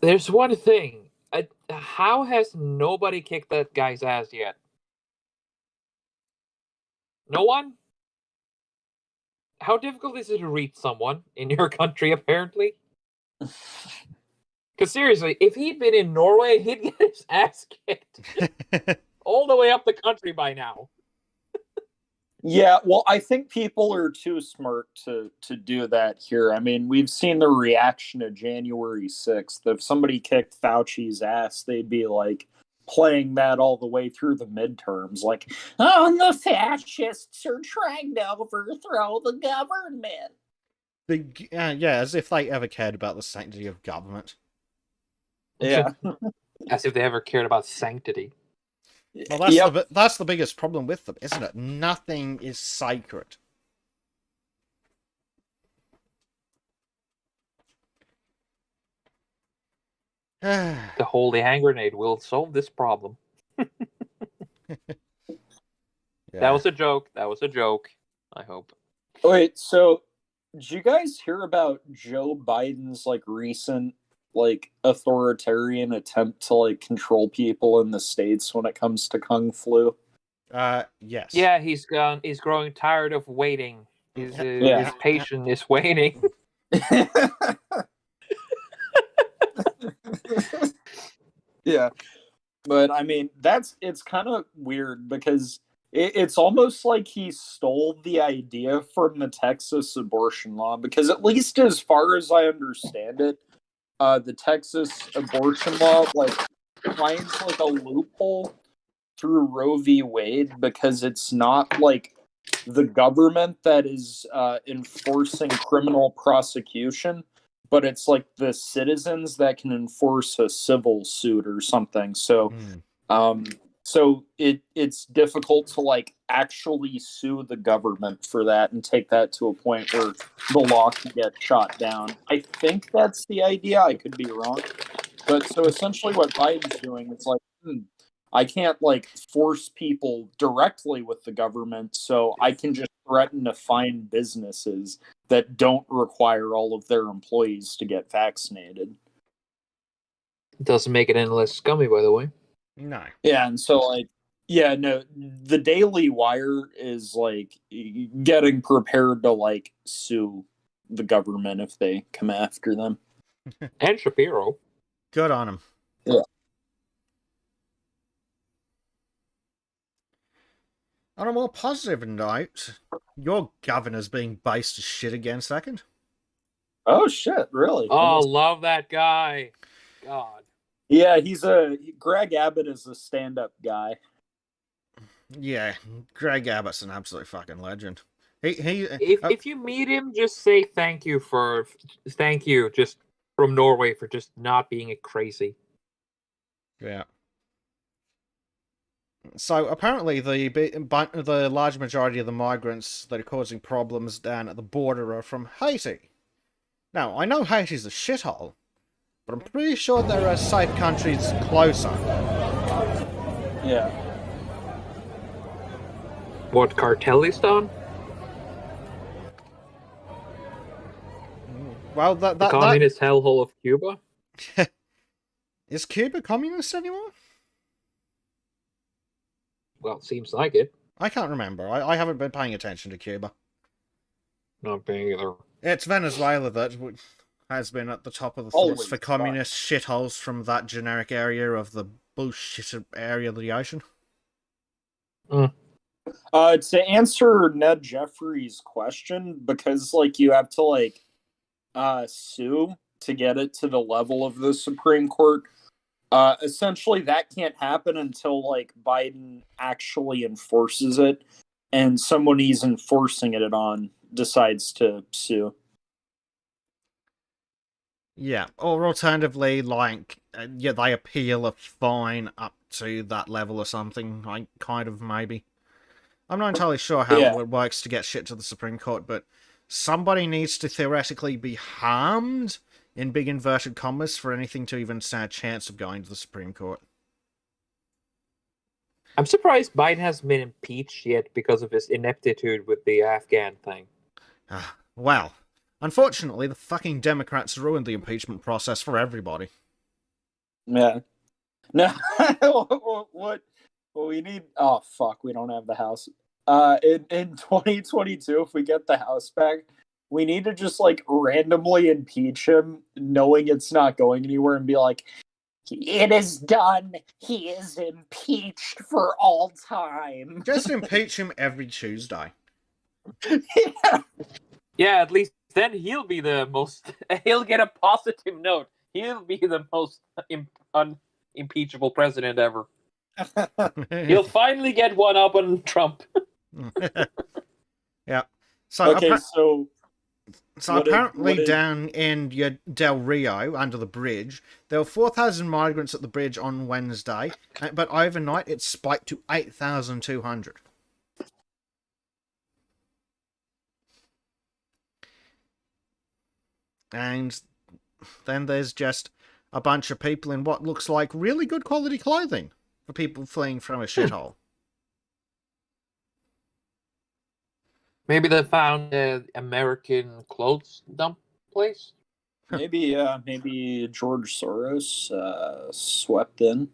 There's one thing. how has nobody kicked that guy's ass yet? No one? How difficult is it to reach someone in your country, apparently? Because seriously, if he'd been in Norway, he'd get his ass kicked all the way up the country by now. Yeah, well, I think people are too smart to do that here. I mean, we've seen the reaction to January 6th. If somebody kicked Fauci's ass, they'd be like playing that all the way through the midterms. Like, oh, the fascists are trying to overthrow the government. Yeah, as if they ever cared about the sanctity of government. Yeah. As if they ever cared about sanctity. Well, that's the biggest problem with them, isn't it? Nothing is sacred. The holy hand grenade will solve this problem. Yeah. That was a joke. That was a joke. I hope. Wait, so did you guys hear about Joe Biden's like recent like authoritarian attempt to like control people in the States when it comes to Kung Flu? Yes. Yeah, he's growing tired of waiting. His patient is waiting. Yeah. But I mean, it's kind of weird because it's almost like he stole the idea from the Texas abortion law, because at least as far as I understand it, the Texas abortion law like finds like a loophole through Roe v. Wade, because it's not like the government that is enforcing criminal prosecution, but it's like the citizens that can enforce a civil suit or something. So, so it's difficult to like actually sue the government for that and take that to a point where the law can get shot down. I think that's the idea. I could be wrong. But so essentially what Biden's doing is like, I can't like force people directly with the government, so I can just threaten to fine businesses that don't require all of their employees to get vaccinated. Doesn't make it any less scummy, by the way. No. Yeah, and so like, yeah, no, the Daily Wire is like getting prepared to like sue the government if they come after them. And Shapiro. Good on him. Yeah. On a more positive note, your governor's being based as shit again, second. Oh shit, really? Oh, love that guy. God. Yeah, Greg Abbott is a stand-up guy. Yeah, Greg Abbott's an absolute fucking legend. If you meet him, just say thank you just from Norway for just not being crazy. Yeah. So apparently the large majority of the migrants that are causing problems down at the border are from Haiti. Now, I know Haiti's a shithole, but I'm pretty sure there are safe countries closer. Yeah. What, Cartelistan? Well, the communist hellhole of Cuba? Is Cuba communist anymore? Well, it seems like it. I can't remember. I haven't been paying attention to Cuba. Not me either. It's Venezuela that has been at the top of the thoughts for communist shitholes from that generic area of the bullshit area of the ocean. To answer Ned Jeffrey's question, because like you have to like sue to get it to the level of the Supreme Court. Essentially, that can't happen until like Biden actually enforces it, and someone he's enforcing it on decides to sue. Yeah, or alternatively, like, they appeal a fine up to that level or something, like, kind of, maybe. I'm not entirely sure how it works to get shit to the Supreme Court, but somebody needs to theoretically be harmed, in big inverted commas, for anything to even stand a chance of going to the Supreme Court. I'm surprised Biden hasn't been impeached yet because of his ineptitude with the Afghan thing. Well, unfortunately, the fucking Democrats ruined the impeachment process for everybody. Yeah. No, what we need? Oh fuck, we don't have the house. In 2022, if we get the house back, we need to just like randomly impeach him, knowing it's not going anywhere, and be like, "It is done. He is impeached for all time." Just impeach him every Tuesday. Yeah. Yeah, at least then he'll be the most. He'll get a positive note. He'll be the most unimpeachable president ever. He'll finally get one up on Trump. Yeah. So Okay, so apparently down in Del Rio, under the bridge, there were 4,000 migrants at the bridge on Wednesday, but overnight it spiked to 8,200. And then there's just a bunch of people in what looks like really good quality clothing for people fleeing from a shithole. Maybe they found the American clothes dump place. maybe George Soros swept in.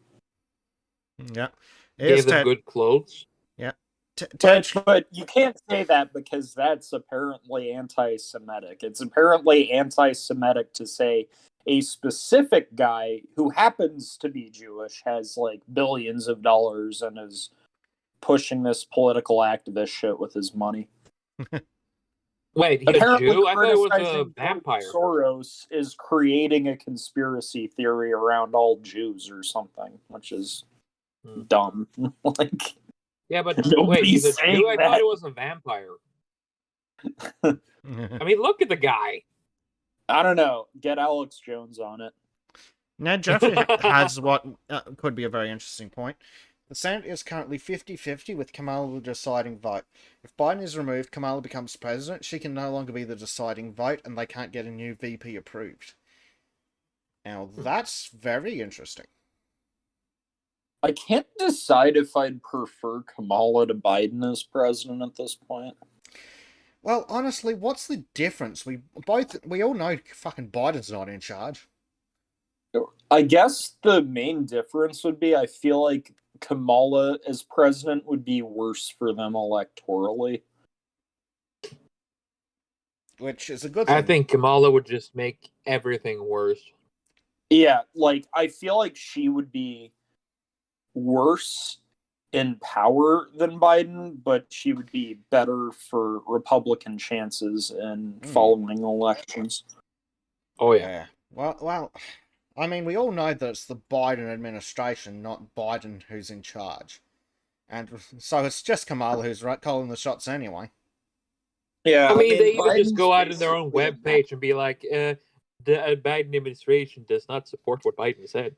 Yeah. Gave them good clothes. Yeah. But you can't say that because that's apparently anti-Semitic. It's apparently anti-Semitic to say a specific guy who happens to be Jewish has like billions of dollars and is pushing this political activist shit with his money. Wait, he's a Jew? I thought it was a vampire. Soros is creating a conspiracy theory around all Jews or something, which is dumb. Like, yeah, but wait, he's a Jew? I thought it was a vampire. I mean, look at the guy. I don't know. Get Alex Jones on it. Now, Jeffrey has what could be a very interesting point. The Senate is currently 50-50 with Kamala the deciding vote. If Biden is removed, Kamala becomes president. She can no longer be the deciding vote, and they can't get a new VP approved. Now, that's very interesting. I can't decide if I'd prefer Kamala to Biden as president at this point. Well, honestly, what's the difference? We all know fucking Biden's not in charge. I guess the main difference would be I feel like Kamala as president would be worse for them electorally. Which is a good thing. I think Kamala would just make everything worse. Yeah, like, I feel like she would be worse in power than Biden, but she would be better for Republican chances in following elections. Oh, yeah. Well, I mean, we all know that it's the Biden administration, not Biden who's in charge. And so it's just Kamala who's calling the shots anyway. Yeah, I mean, they even Biden's just go out on their own basically webpage and be like, the Biden administration does not support what Biden said.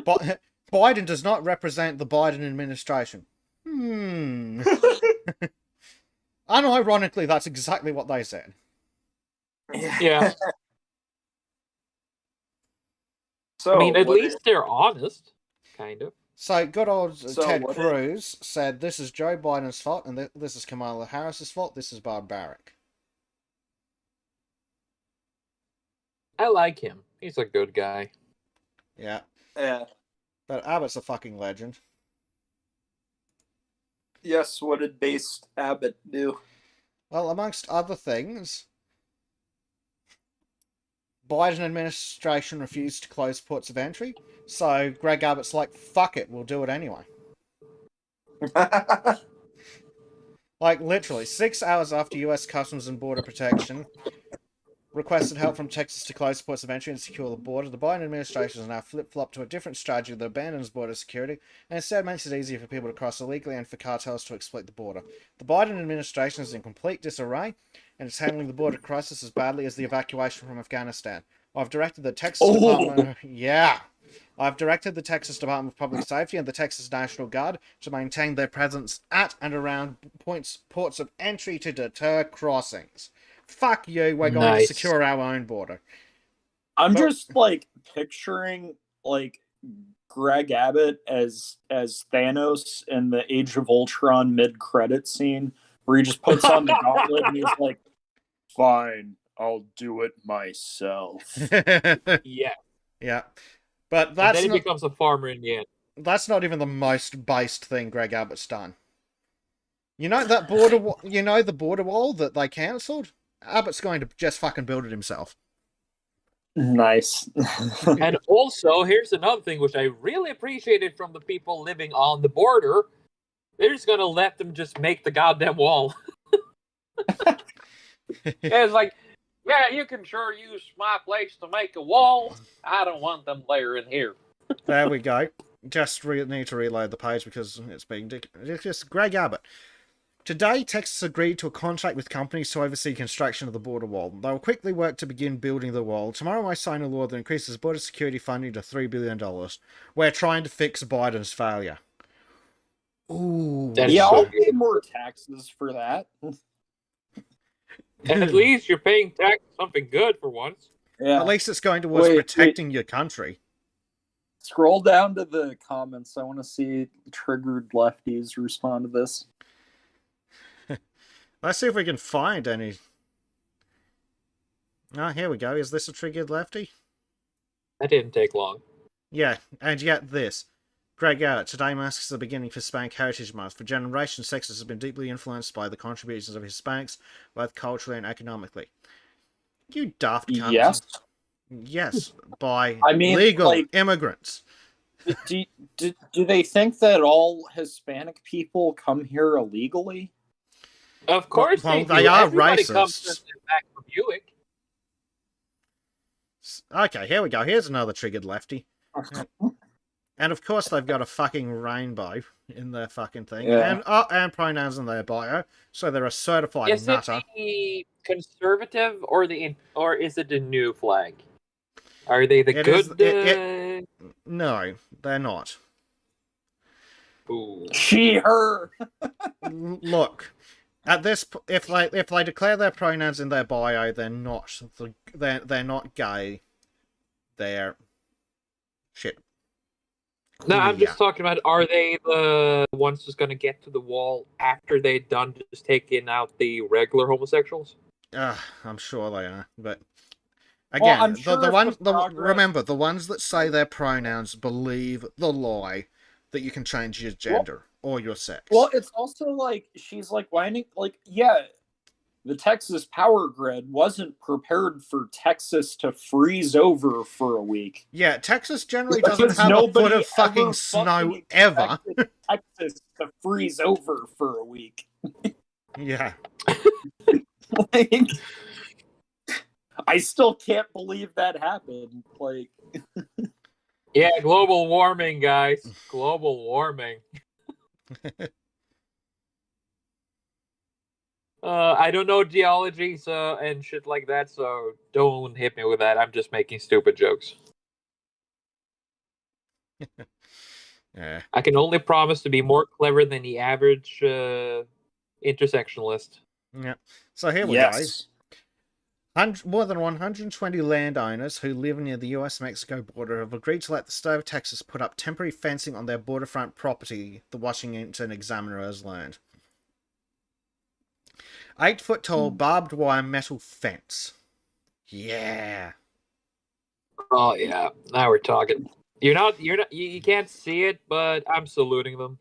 But Biden does not represent the Biden administration. Unironically, that's exactly what they said. Yeah. So, I mean, at least they're honest, kind of. So, good old Ted what Cruz said, this is Joe Biden's fault, and this is Kamala Harris's fault. This is barbaric. I like him. He's a good guy. Yeah. Yeah. But Abbott's a fucking legend. Yes, what did Based Abbott do? Well, amongst other things, Biden administration refused to close ports of entry, so Greg Abbott's like, fuck it, we'll do it anyway. Like, literally, 6 hours after US Customs and Border Protection requested help from Texas to close ports of entry and secure the border, the Biden administration has now flip-flopped to a different strategy that abandons border security and instead makes it easier for people to cross illegally and for cartels to exploit the border. The Biden administration is in complete disarray and is handling the border crisis as badly as the evacuation from Afghanistan. I've directed the Texas Department... Yeah! I've directed the Texas Department of Public Safety and the Texas National Guard to maintain their presence at and around ports of entry to deter crossings. Fuck you, we're going to secure our own border. I'm just, like, picturing, like, Greg Abbott as Thanos in the Age of Ultron mid-credit scene, where he just puts on the gauntlet and he's like, fine, I'll do it myself. Yeah. Yeah. But that's and then he becomes a farmer in the end. that's not even the most based thing Greg Abbott's done. You know that the border wall that they cancelled? Abbott's going to just fucking build it himself. Nice. And also, here's another thing which I really appreciated from the people living on the border. They're just gonna let them just make the goddamn wall. Yeah, it's like, yeah, you can sure use my place to make a wall. I don't want them layering here. There we go. Just need to reload the page because it's being ridiculous. Greg Abbott. Today, Texas agreed to a contract with companies to oversee construction of the border wall. They will quickly work to begin building the wall. Tomorrow, I sign a law that increases border security funding to $3 billion. We're trying to fix Biden's failure. Ooh. Yeah, I'll pay more taxes for that. At least you're paying tax something good for once. Yeah. At least it's going towards protecting your country. Scroll down to the comments. I want to see triggered lefties respond to this. Let's see if we can find any. Oh, here we go. Is this a triggered lefty? That didn't take long. Yeah, and yet this. Greg Abbott, today marks the beginning for Hispanic Heritage Month. For generations, Texas has been deeply influenced by the contributions of Hispanics, both culturally and economically. You daft cunt. Yes. Yes, by legal immigrants. Do they think that all Hispanic people come here illegally? Of course well, they are Everybody racist. Comes back from Buick. Okay, here we go. Here's another triggered lefty. And of course they've got a fucking rainbow in their fucking thing. Yeah. And pronouns in their bio. So they're a certified Is nutter. it the conservative or is it the new flag? Are they the good? No, they're not. Ooh. She, her. Look, at this, if they declare their pronouns in their bio, they're not gay. They're shit. No, I'm just talking about, are they the ones just going to get to the wall after they're done just taking out the regular homosexuals? I'm sure they are, but again, I'm sure remember, the ones that say their pronouns believe the lie that you can change your gender or your sex. Well, it's also like, she's like whining, like, yeah, the Texas power grid wasn't prepared for Texas to freeze over for a week. Yeah, Texas generally doesn't have a foot of fucking snow ever. Texas to freeze over for a week. Yeah. Like, I still can't believe that happened. Like, yeah, global warming, guys. Global warming. I don't know geology and shit like that, so don't hit me with that. I'm just making stupid jokes. Yeah. I can only promise to be more clever than the average intersectionalist. Yeah. So here we go. More than 120 landowners who live near the US-Mexico border have agreed to let the state of Texas put up temporary fencing on their borderfront property, the Washington Examiner has learned. 8-foot-tall barbed wire metal fence. Yeah. Oh yeah, now we're talking. You can't see it, but I'm saluting them.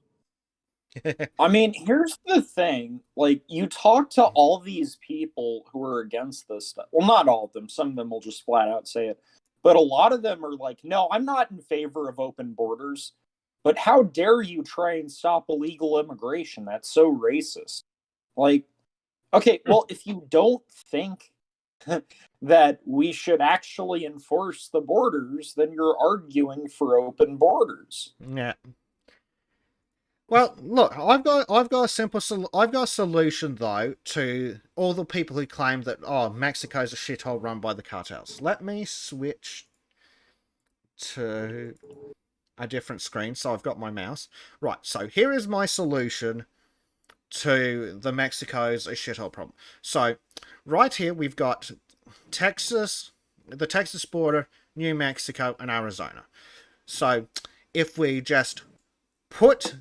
I mean, here's the thing. Like, you talk to all these people who are against this stuff. Well, not all of them. Some of them will just flat out say it. But a lot of them are like, no, I'm not in favor of open borders. But how dare you try and stop illegal immigration? That's so racist. Like, okay, well, if you don't think that we should actually enforce the borders, then you're arguing for open borders. Yeah. Well, look, I've got a solution though to all the people who claim that Mexico's a shithole run by the cartels. Let me switch to a different screen so I've got my mouse. Right, so here is my solution to the Mexico's a shithole problem. So right here we've got Texas, the Texas border, New Mexico, and Arizona. So if we just put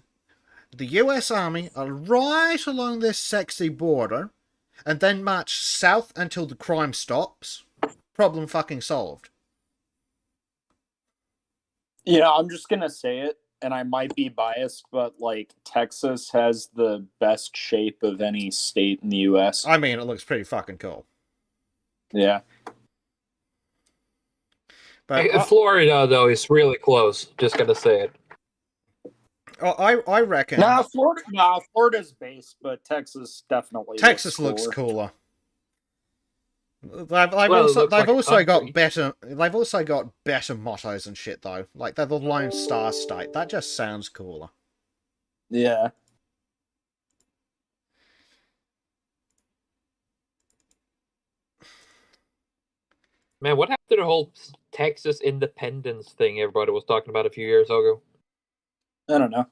the US Army right along this sexy border and then march south until the crime stops, problem fucking solved. Yeah, I'm just gonna say it. and I might be biased, but like Texas has the best shape of any state in the U.S. I mean, it looks pretty fucking cool. Yeah. But Florida, though, is really close. Just gonna say it. I reckon. Florida's based, but Texas definitely. Texas looks cooler. They've also got better mottos and shit though. Like they're the Lone Star State. That just sounds cooler. Yeah. Man, what happened to the whole Texas independence thing everybody was talking about a few years ago? I don't know.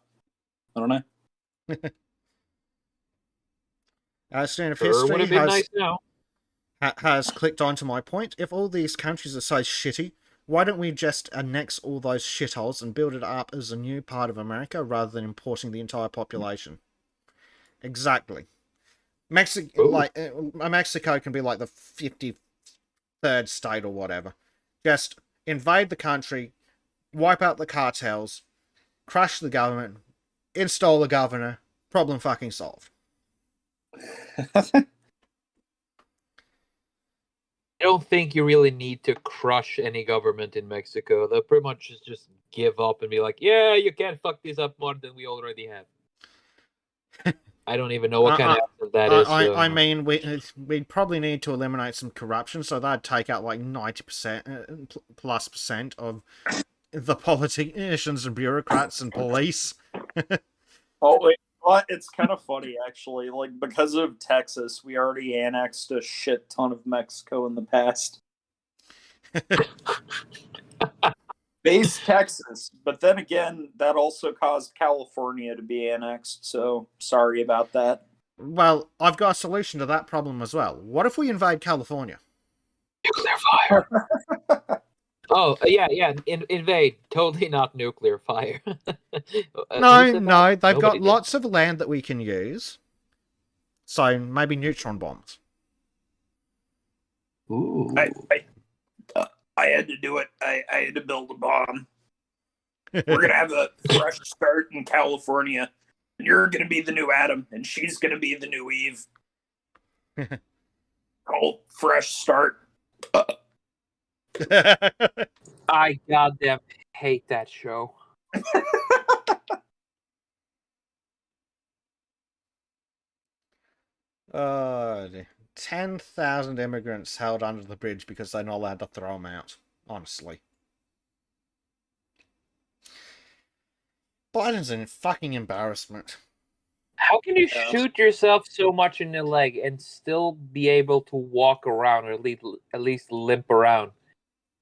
Student of Sure history would have been nice now. Has clicked onto my point. If all these countries are so shitty, why don't we just annex all those shitholes and build it up as a new part of America rather than importing the entire population? Exactly. Mexico can be like the 53rd state or whatever. Just invade the country, wipe out the cartels, crush the government, install a governor, problem fucking solved. I don't think you really need to crush any government in Mexico. They'll pretty much just give up and be like, yeah, you can't fuck this up more than we already have. I don't even know what kind of accent that is. I mean, we'd probably need to eliminate some corruption, so that'd take out like 90% plus percent of the politicians and bureaucrats and police. Oh, wait. Well, it's kind of funny, actually. Like, because of Texas, we already annexed a shit ton of Mexico in the past. Base Texas. But then again, that also caused California to be annexed, so sorry about that. Well, I've got a solution to that problem as well. What if we invade California? Nuclear fire. Oh, yeah, invade. Totally not nuclear fire. No, they've got lots of land that we can use. So, maybe neutron bombs. Ooh. I had to do it. I had to build a bomb. We're going to have a fresh start in California. And you're going to be the new Adam, and she's going to be the new Eve. Fresh start. I goddamn hate that show. Oh, 10,000 immigrants held under the bridge because they're not allowed to throw them out. Honestly. Biden's an fucking embarrassment. How can you shoot yourself so much in the leg and still be able to walk around or at least limp around?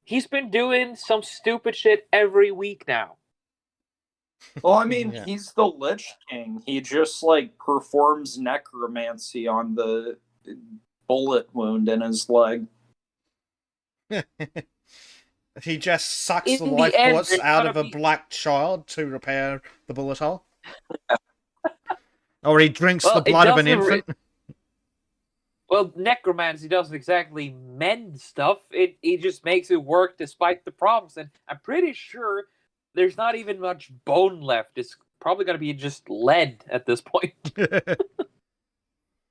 He's been doing some stupid shit every week now. Well, I mean, he's the Lich King. He just, like, performs necromancy on the bullet wound in his leg. He just sucks the life force out of a black child to repair the bullet hole. Or he drinks the blood of an infant. Well, necromancy doesn't exactly mend stuff. It just makes it work despite the problems. And I'm pretty sure there's not even much bone left. It's probably going to be just lead at this point.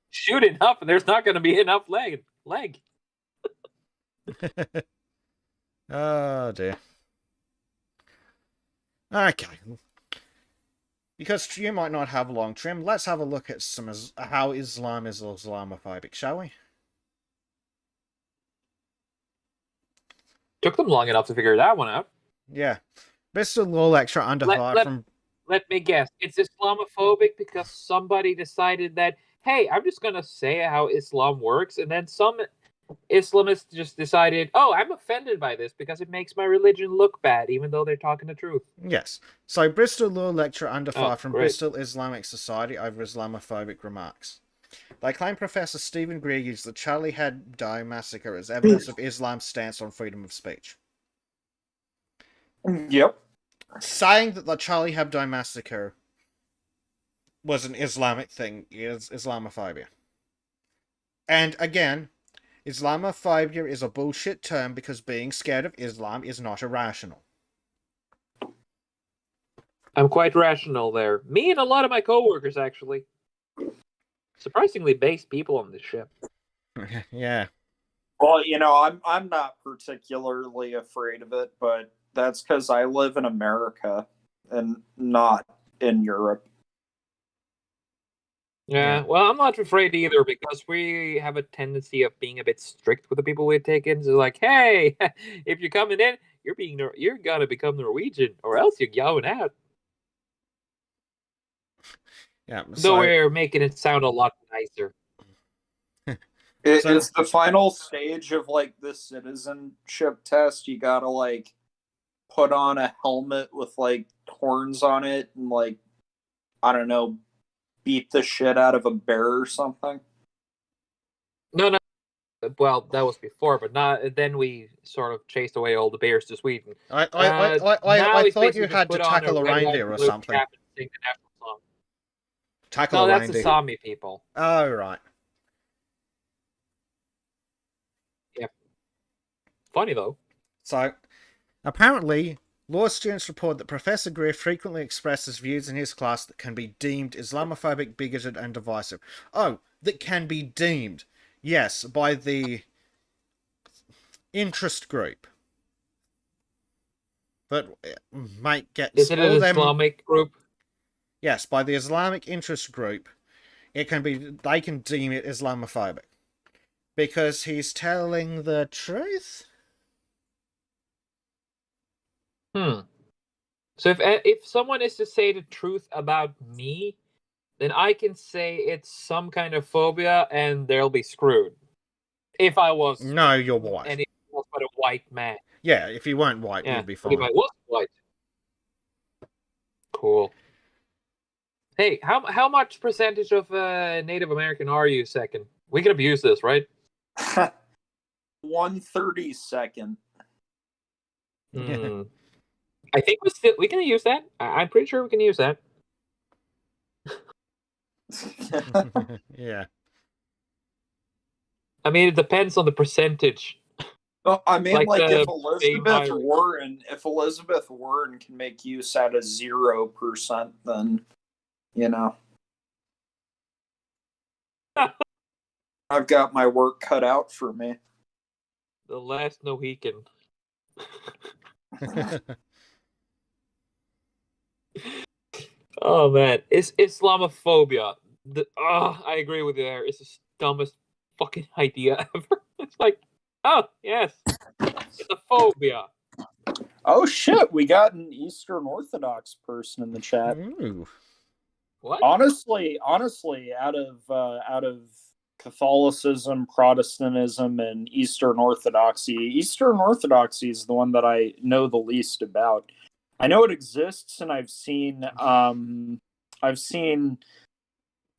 Shoot enough, and there's not going to be enough leg. Oh, dear. Okay. Because you might not have a long trim, let's have a look at how Islam is Islamophobic, shall we? Took them long enough to figure that one out. Yeah. Bristol Law Lecturer under fire. Let me guess. It's Islamophobic because somebody decided that, hey, I'm just going to say how Islam works, and then some Islamists just decided, oh, I'm offended by this because it makes my religion look bad, even though they're talking the truth. Yes. So, Bristol Law Lecturer under fire from Bristol Islamic Society over Islamophobic remarks. They claim Professor Stephen Greer used the Charlie Hebdo massacre as evidence of Islam's stance on freedom of speech. Yep. Saying that the Charlie Hebdo massacre was an Islamic thing is Islamophobia. And again, Islamophobia is a bullshit term because being scared of Islam is not irrational. I'm quite rational there. Me and a lot of my coworkers, actually. Surprisingly based people on this ship. Yeah. Well, I'm not particularly afraid of it, but that's because I live in America and not in Europe. Yeah, well, I'm not afraid either because we have a tendency of being a bit strict with the people we take in. So like, hey, if you're coming in, you're gonna become Norwegian, or else you're going out. Yeah. Though we're making it sound a lot nicer. It's the final stage of like the citizenship test. You gotta like put on a helmet with like horns on it and like, I don't know, beat the shit out of a bear or something. No. Well, that was before, but not. Then we sort of chased away all the bears to Sweden. I Now thought you had to tackle a reindeer or something. Tackle No, a that's reindeer. the Sami people. Oh, right. Yeah. Funny, though. So, apparently, law students report that Professor Greer frequently expresses views in his class that can be deemed Islamophobic, bigoted, and divisive. Oh, that can be deemed. Yes, by the interest group. But might get Is it an Islamic group? Yes, by the Islamic interest group, they can deem it Islamophobic because he's telling the truth. So if someone is to say the truth about me, then I can say it's some kind of phobia, and they'll be screwed. If I was you're white, and it was but a white man. Yeah, if you weren't white, you'd be fine. If I was white, cool. Hey, how much percentage of Native American are you, second? We can abuse this, right? 1/32. I think we can use that. I'm pretty sure we can use that. Yeah. I mean, it depends on the percentage. Well, I mean, like if Elizabeth Warren can make use out of 0%, then I've got my work cut out for me. The last Mohican. Oh man, it's Islamophobia. I agree with you there. It's the dumbest fucking idea ever. It's like, oh yes, it's a phobia. Oh shit, we got an Eastern Orthodox person in the chat. Ooh. What? Honestly, out of Catholicism, Protestantism, and Eastern Orthodoxy is the one that I know the least about. I know it exists, and I've seen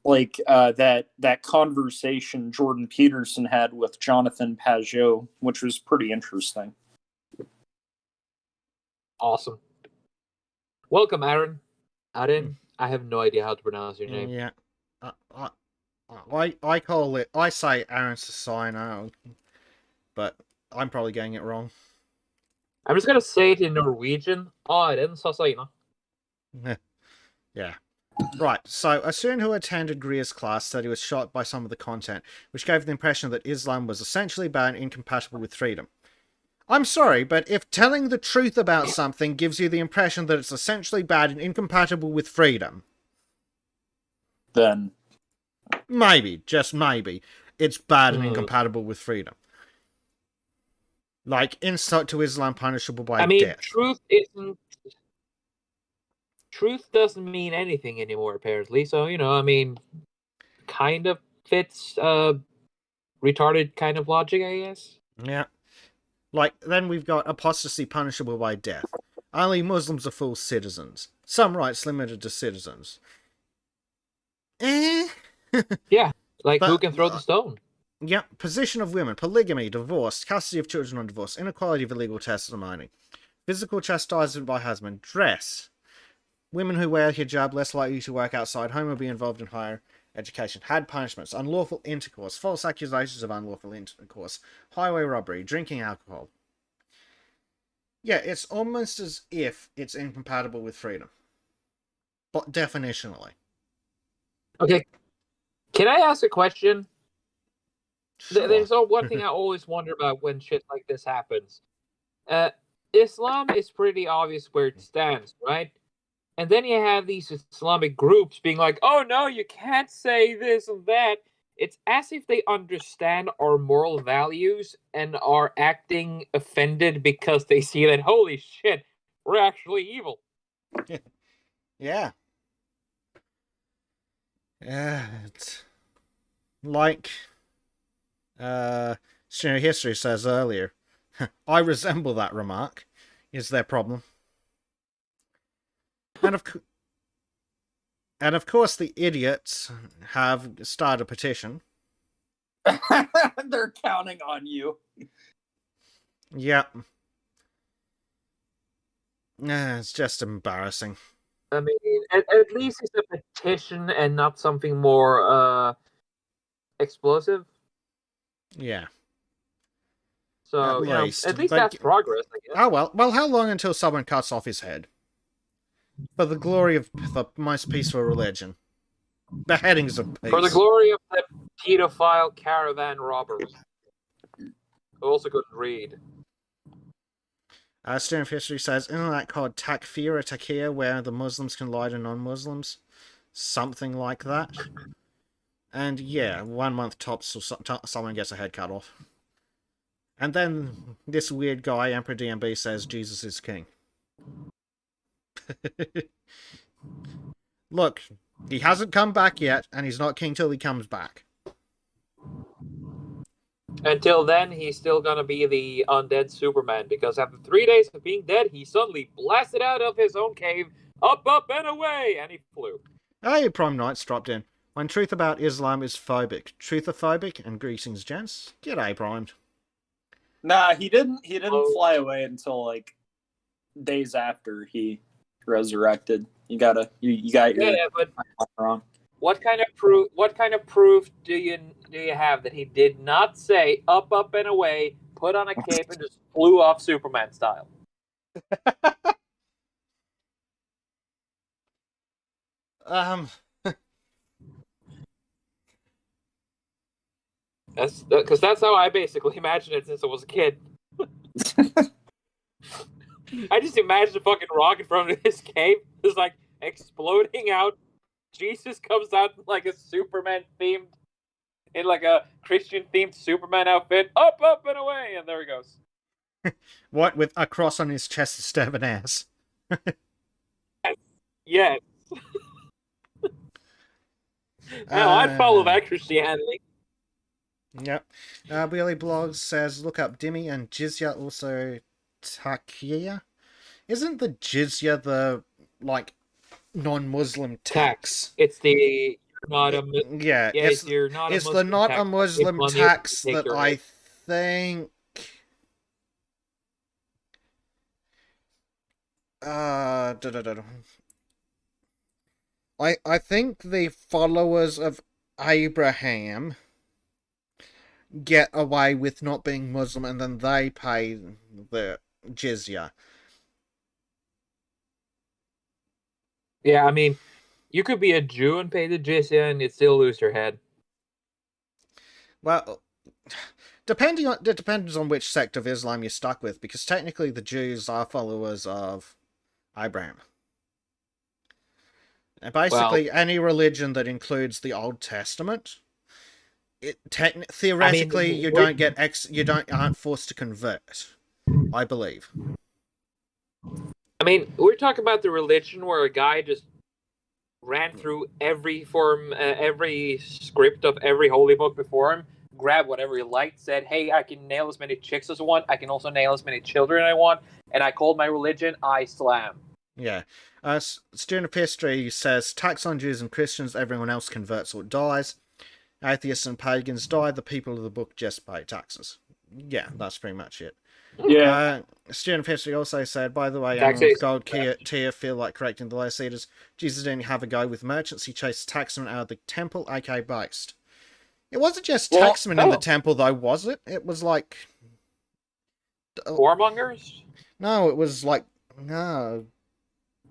like that conversation Jordan Peterson had with Jonathan Pajot, which was pretty interesting. Awesome. Welcome, Aaron. Aaron, I have no idea how to pronounce your name. Yeah. I say Aaron Sasino, but I'm probably getting it wrong. I'm just gonna say it in Norwegian. Aren Sasina. Yeah. Right, so a student who attended Greer's class said he was shocked by some of the content, which gave the impression that Islam was essentially bad and incompatible with freedom. I'm sorry, but if telling the truth about something gives you the impression that it's essentially bad and incompatible with freedom, then maybe, just maybe, it's bad and incompatible with freedom. Like, insult to Islam punishable by death. Truth doesn't mean anything anymore, apparently. So, kind of fits retarded kind of logic, I guess. Yeah. Like, then we've got apostasy punishable by death. Only Muslims are full citizens. Some rights limited to citizens. Yeah, like who can throw the stone? Yeah, position of women, polygamy, divorce, custody of children on divorce, inequality of illegal testimony, physical chastisement by husband, dress. Women who wear hijab less likely to work outside home or be involved in higher education. Had punishments, unlawful intercourse, false accusations of unlawful intercourse, highway robbery, drinking alcohol. Yeah, it's almost as if it's incompatible with freedom. but definitionally. Okay. Can I ask a question? Sure. There's one thing I always wonder about when shit like this happens. Islam is pretty obvious where it stands, right? And then you have these Islamic groups being like, oh no, you can't say this and that. It's as if they understand our moral values and are acting offended because they see that, holy shit, we're actually evil. Yeah. Yeah, it's like Student History says earlier. I resemble that remark. Is their problem. And of course the idiots have started a petition. They're counting on you. Yep. It's just embarrassing. I mean, at least it's a petition and not something more explosive. Yeah. So, At least. at least But- that's progress, I guess. Oh well. Well, how long until someone cuts off his head? For the glory of the most peaceful religion. Beheadings of peace. For the glory of the pedophile caravan robbers. Who also couldn't read. Student of History says, isn't that called takfir or takia, where the Muslims can lie to non-Muslims? Something like that. And yeah, 1 month tops, so someone gets a head cut off. And then this weird guy, Emperor DMB, says Jesus is king. Look, he hasn't come back yet, and he's not king till he comes back. Until then, he's still gonna be the undead Superman, because after 3 days of being dead, he suddenly blasted out of his own cave, up, and away, and he flew. Hey, Prime Knights dropped in. When truth about Islam is phobic. Truthophobic, and greetings, gents. G'day, Primed. Nah, he didn't Oh. fly away until like days after he resurrected. You got your Yeah, but wrong. what kind of proof? What kind of proof do you have that he did not say up, and away, put on a cape, and just flew off Superman style? That's because that's how I basically imagined it since I was a kid. I just imagined a fucking rocket from his cave is like exploding out. Jesus comes out in like a Superman themed, in like a Christian themed Superman outfit, up, and away, and there he goes. What, with a cross on his chest instead of an ass? Yes. Now I'd follow that Christianity. Yep. Billy Blogs says, look up Dimmy and Jizya, also Takia. Isn't the Jizya the, like, non-Muslim tax? It's the not a Yeah, it's you're not it's a the Muslim not tax. a Muslim It's tax money that taker. I think... I think the followers of Abraham get away with not being Muslim, and then they pay the jizya. Yeah, I mean, you could be a Jew and pay the jizya and you'd still lose your head. Well, it depends on which sect of Islam you're stuck with, because technically the Jews are followers of Abraham. And basically, any religion that includes the Old Testament, theoretically, you aren't forced to convert. I believe. I mean, we're talking about the religion where a guy just ran through every script of every holy book before him, grabbed whatever he liked, said, hey, I can nail as many chicks as I want, I can also nail as many children I want, and I called my religion Islam. Yeah. Student of History says, tax on Jews and Christians, everyone else converts or dies. Atheists and pagans die, the people of the book just pay taxes. Yeah, that's pretty much it. Yeah. Student of History also said, by the way, Taxes. Animal of Gold tier feel like correcting the low seeders. Jesus didn't have a go with merchants, he chased taxmen out of the temple, aka based. It wasn't just taxmen in the temple, though, was it? It was like... Warmongers? No, it was like... No.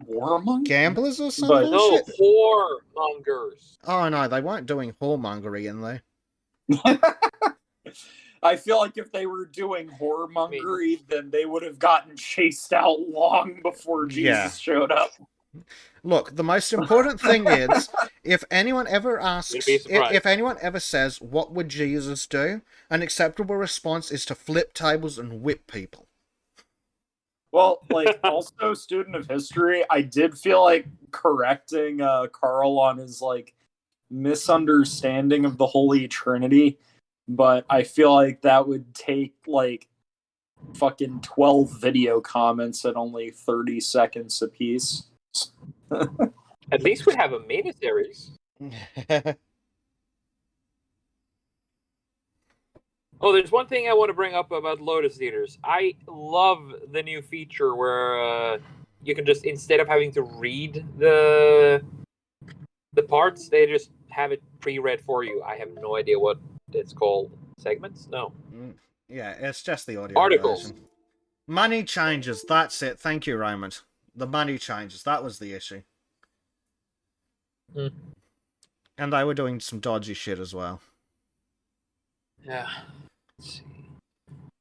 warmongering. Gamblers or some But- No, bullshit? whoremongers. Oh no, they weren't doing whoremongery in there. I feel like if they were doing whoremongery, then they would have gotten chased out long before Jesus Yeah. showed up. Look, the most important thing is, if anyone ever asks, You'd be surprised. if anyone ever says, what would Jesus do? An acceptable response is to flip tables and whip people. Well, like, also, student of history, I did feel like correcting Carl on his, like, misunderstanding of the Holy Trinity, but I feel like that would take, like, fucking 12 video comments at only 30 seconds apiece. At least we have a miniseries. Oh, there's one thing I want to bring up about Lotus Theaters. I love the new feature where you can just, instead of having to read the parts, they just have it pre-read for you. I have no idea what it's called. Segments? No. Yeah, it's just the audio Articles. version. Money changes, that's it. Thank you, Raymond. The money changes, that was the issue. Mm. And they were doing some dodgy shit as well. Yeah. Let's see.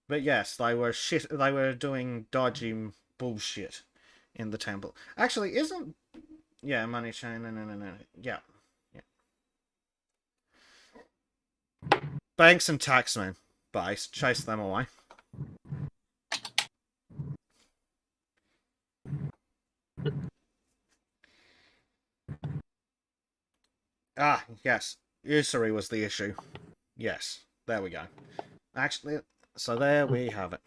But yes, they were doing dodgy bullshit in the temple. Actually, isn't... Yeah, money chain, no. Yeah. Banks and taxmen. Base, chase them away. Ah, yes. Usury was the issue. Yes, there we go. Actually, so there we have it.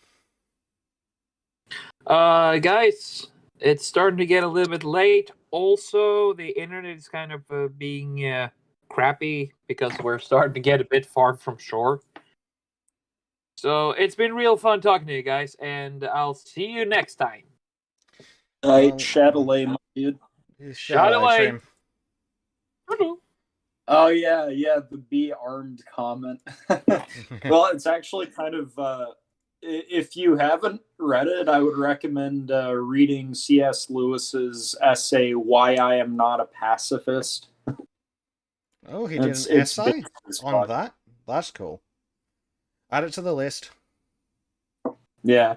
Guys, it's starting to get a little bit late. Also, the internet is kind of being crappy because we're starting to get a bit far from shore. So it's been real fun talking to you guys, and I'll see you next time. Alright, Shadilay, my dude. Shadilay. Hello. Oh, yeah, the be armed comment. Well, it's actually kind of, if you haven't read it, I would recommend reading C.S. Lewis's essay, Why I Am Not a Pacifist. Oh, he did It's an essay big as on fuck. that? That's cool. Add it to the list. Yeah.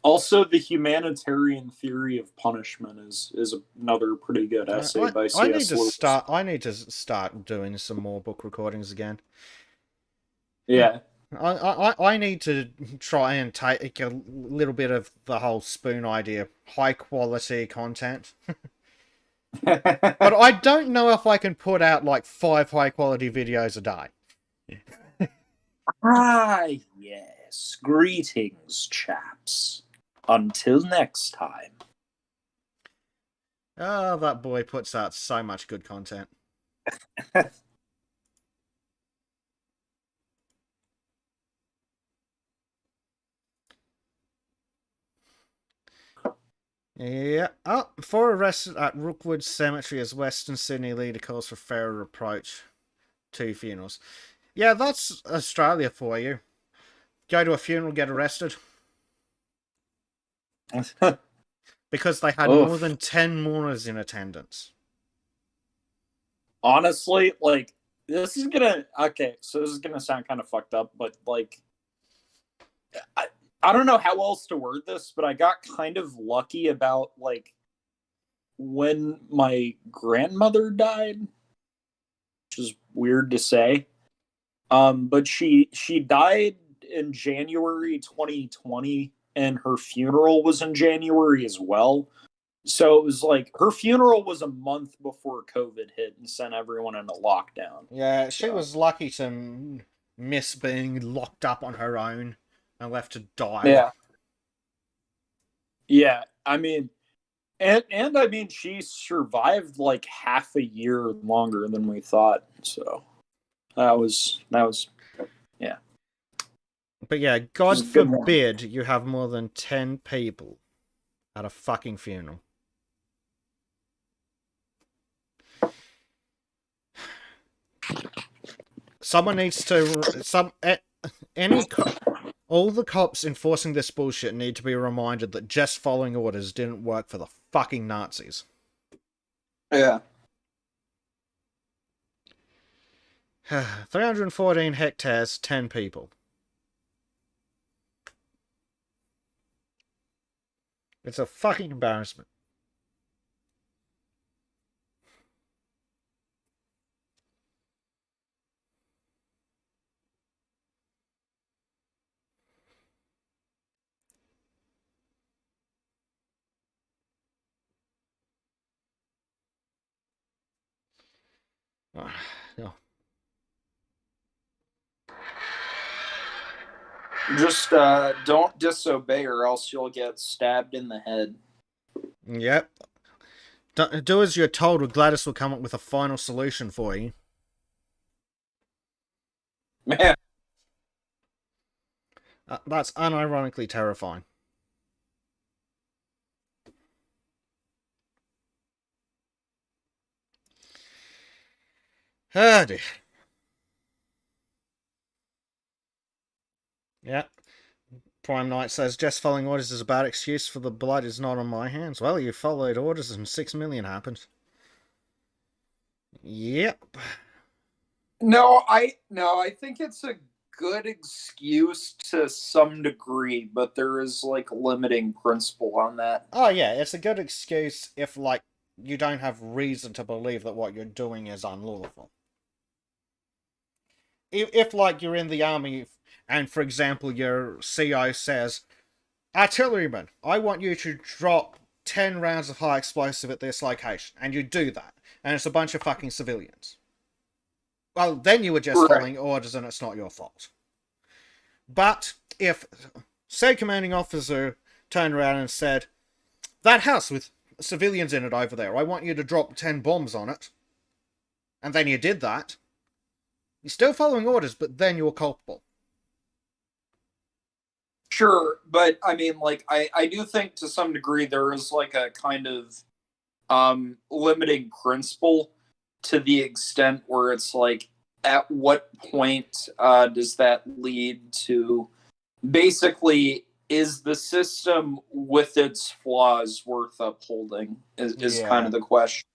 Also, the humanitarian theory of punishment is another pretty good essay by C.S. Lewis. I need to start doing some more book recordings again. Yeah. I need to try and take a little bit of the whole spoon idea, high quality content. But I don't know if I can put out like 5 high quality videos a day. Ah, yes. Greetings, chaps. Until next time. Oh, that boy puts out so much good content. Yeah. Oh, 4 arrested at Rookwood Cemetery as Western Sydney leader calls for fairer approach. 2 funerals. Yeah, that's Australia for you. Go to a funeral, get arrested. Because they had Oof. more than 10 mourners in attendance. Honestly, like, this is gonna sound kind of fucked up, but like, I don't know how else to word this, but I got kind of lucky about like when my grandmother died, which is weird to say. But she died in January 2020, and her funeral was in January as well. So it was like her funeral was a month before COVID hit and sent everyone into lockdown. Yeah, she So- was lucky to miss being locked up on her own and left to die. Yeah. Yeah, I mean, and I mean, she survived like half a year longer than we thought. So that was yeah. But yeah, God It's a good one. forbid you have more than 10 people at a fucking funeral. Someone needs to any All the cops enforcing this bullshit need to be reminded that just following orders didn't work for the fucking Nazis. Yeah. 314 hectares, 10 people. It's a fucking embarrassment. Yeah. Just don't disobey or else you'll get stabbed in the head. Yep. Do as you're told, or Gladys will come up with a final solution for you. Man. That's unironically terrifying. Ah, dear. Yeah. Prime Knight says, just following orders is a bad excuse for the blood is not on my hands. Well, you followed orders and 6 million happened. Yep. No, I think it's a good excuse to some degree, but there is like a limiting principle on that. Oh yeah, it's a good excuse if, like, you don't have reason to believe that what you're doing is unlawful. If like, you're in the army and, for example, your CO says, artilleryman, I want you to drop 10 rounds of high explosive at this location, and you do that, and it's a bunch of fucking civilians. Well, then you were just following orders and it's not your fault. But if said commanding officer turned around and said, that house with civilians in it over there, I want you to drop 10 bombs on it, and then you did that, you're still following orders, but then you're culpable. Sure, but I mean, like, I do think to some degree there is like a kind of limiting principle to the extent where it's like, at what point does that lead to basically, is the system with its flaws worth upholding is kind of the question.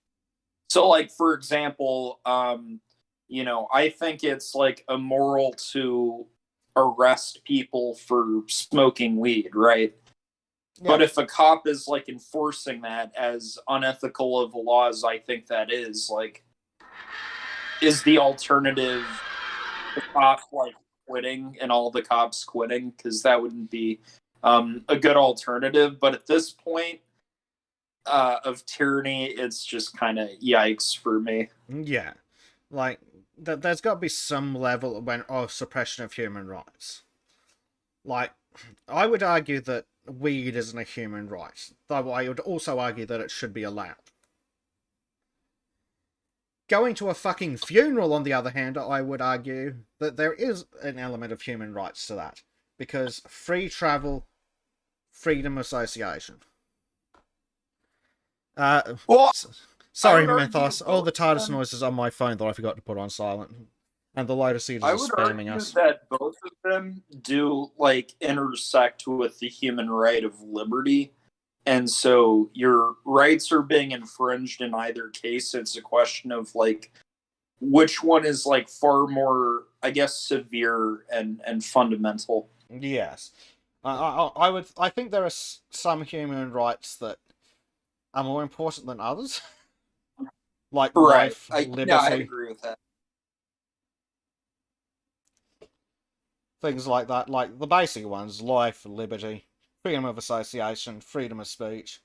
So, like, for example, I think it's like immoral to arrest people for smoking weed, right? Yeah. But if a cop is like enforcing that as unethical of a law as I think that is, like, is the alternative the cop like quitting and all the cops quitting? Because that wouldn't be a good alternative. But at this point of tyranny, it's just kind of yikes for me. Yeah, like there's got to be some level of suppression of human rights. Like, I would argue that weed isn't a human right, though I would also argue that it should be allowed. Going to a fucking funeral, on the other hand, I would argue that there is an element of human rights to that. Because free travel, freedom of association. Sorry, Mythos. All the TARDIS noises on my phone that I forgot to put on silent. And the Lotus Eaters are spamming us. I would argue that both of them do, like, intersect with the human right of liberty. And so your rights are being infringed in either case. It's a question of, like, which one is, like, far more, I guess, severe and fundamental. Yes. I think there are some human rights that are more important than others. Like life, liberty. Yeah, I agree with that. Things like that, like the basic ones: life, liberty, freedom of association, freedom of speech.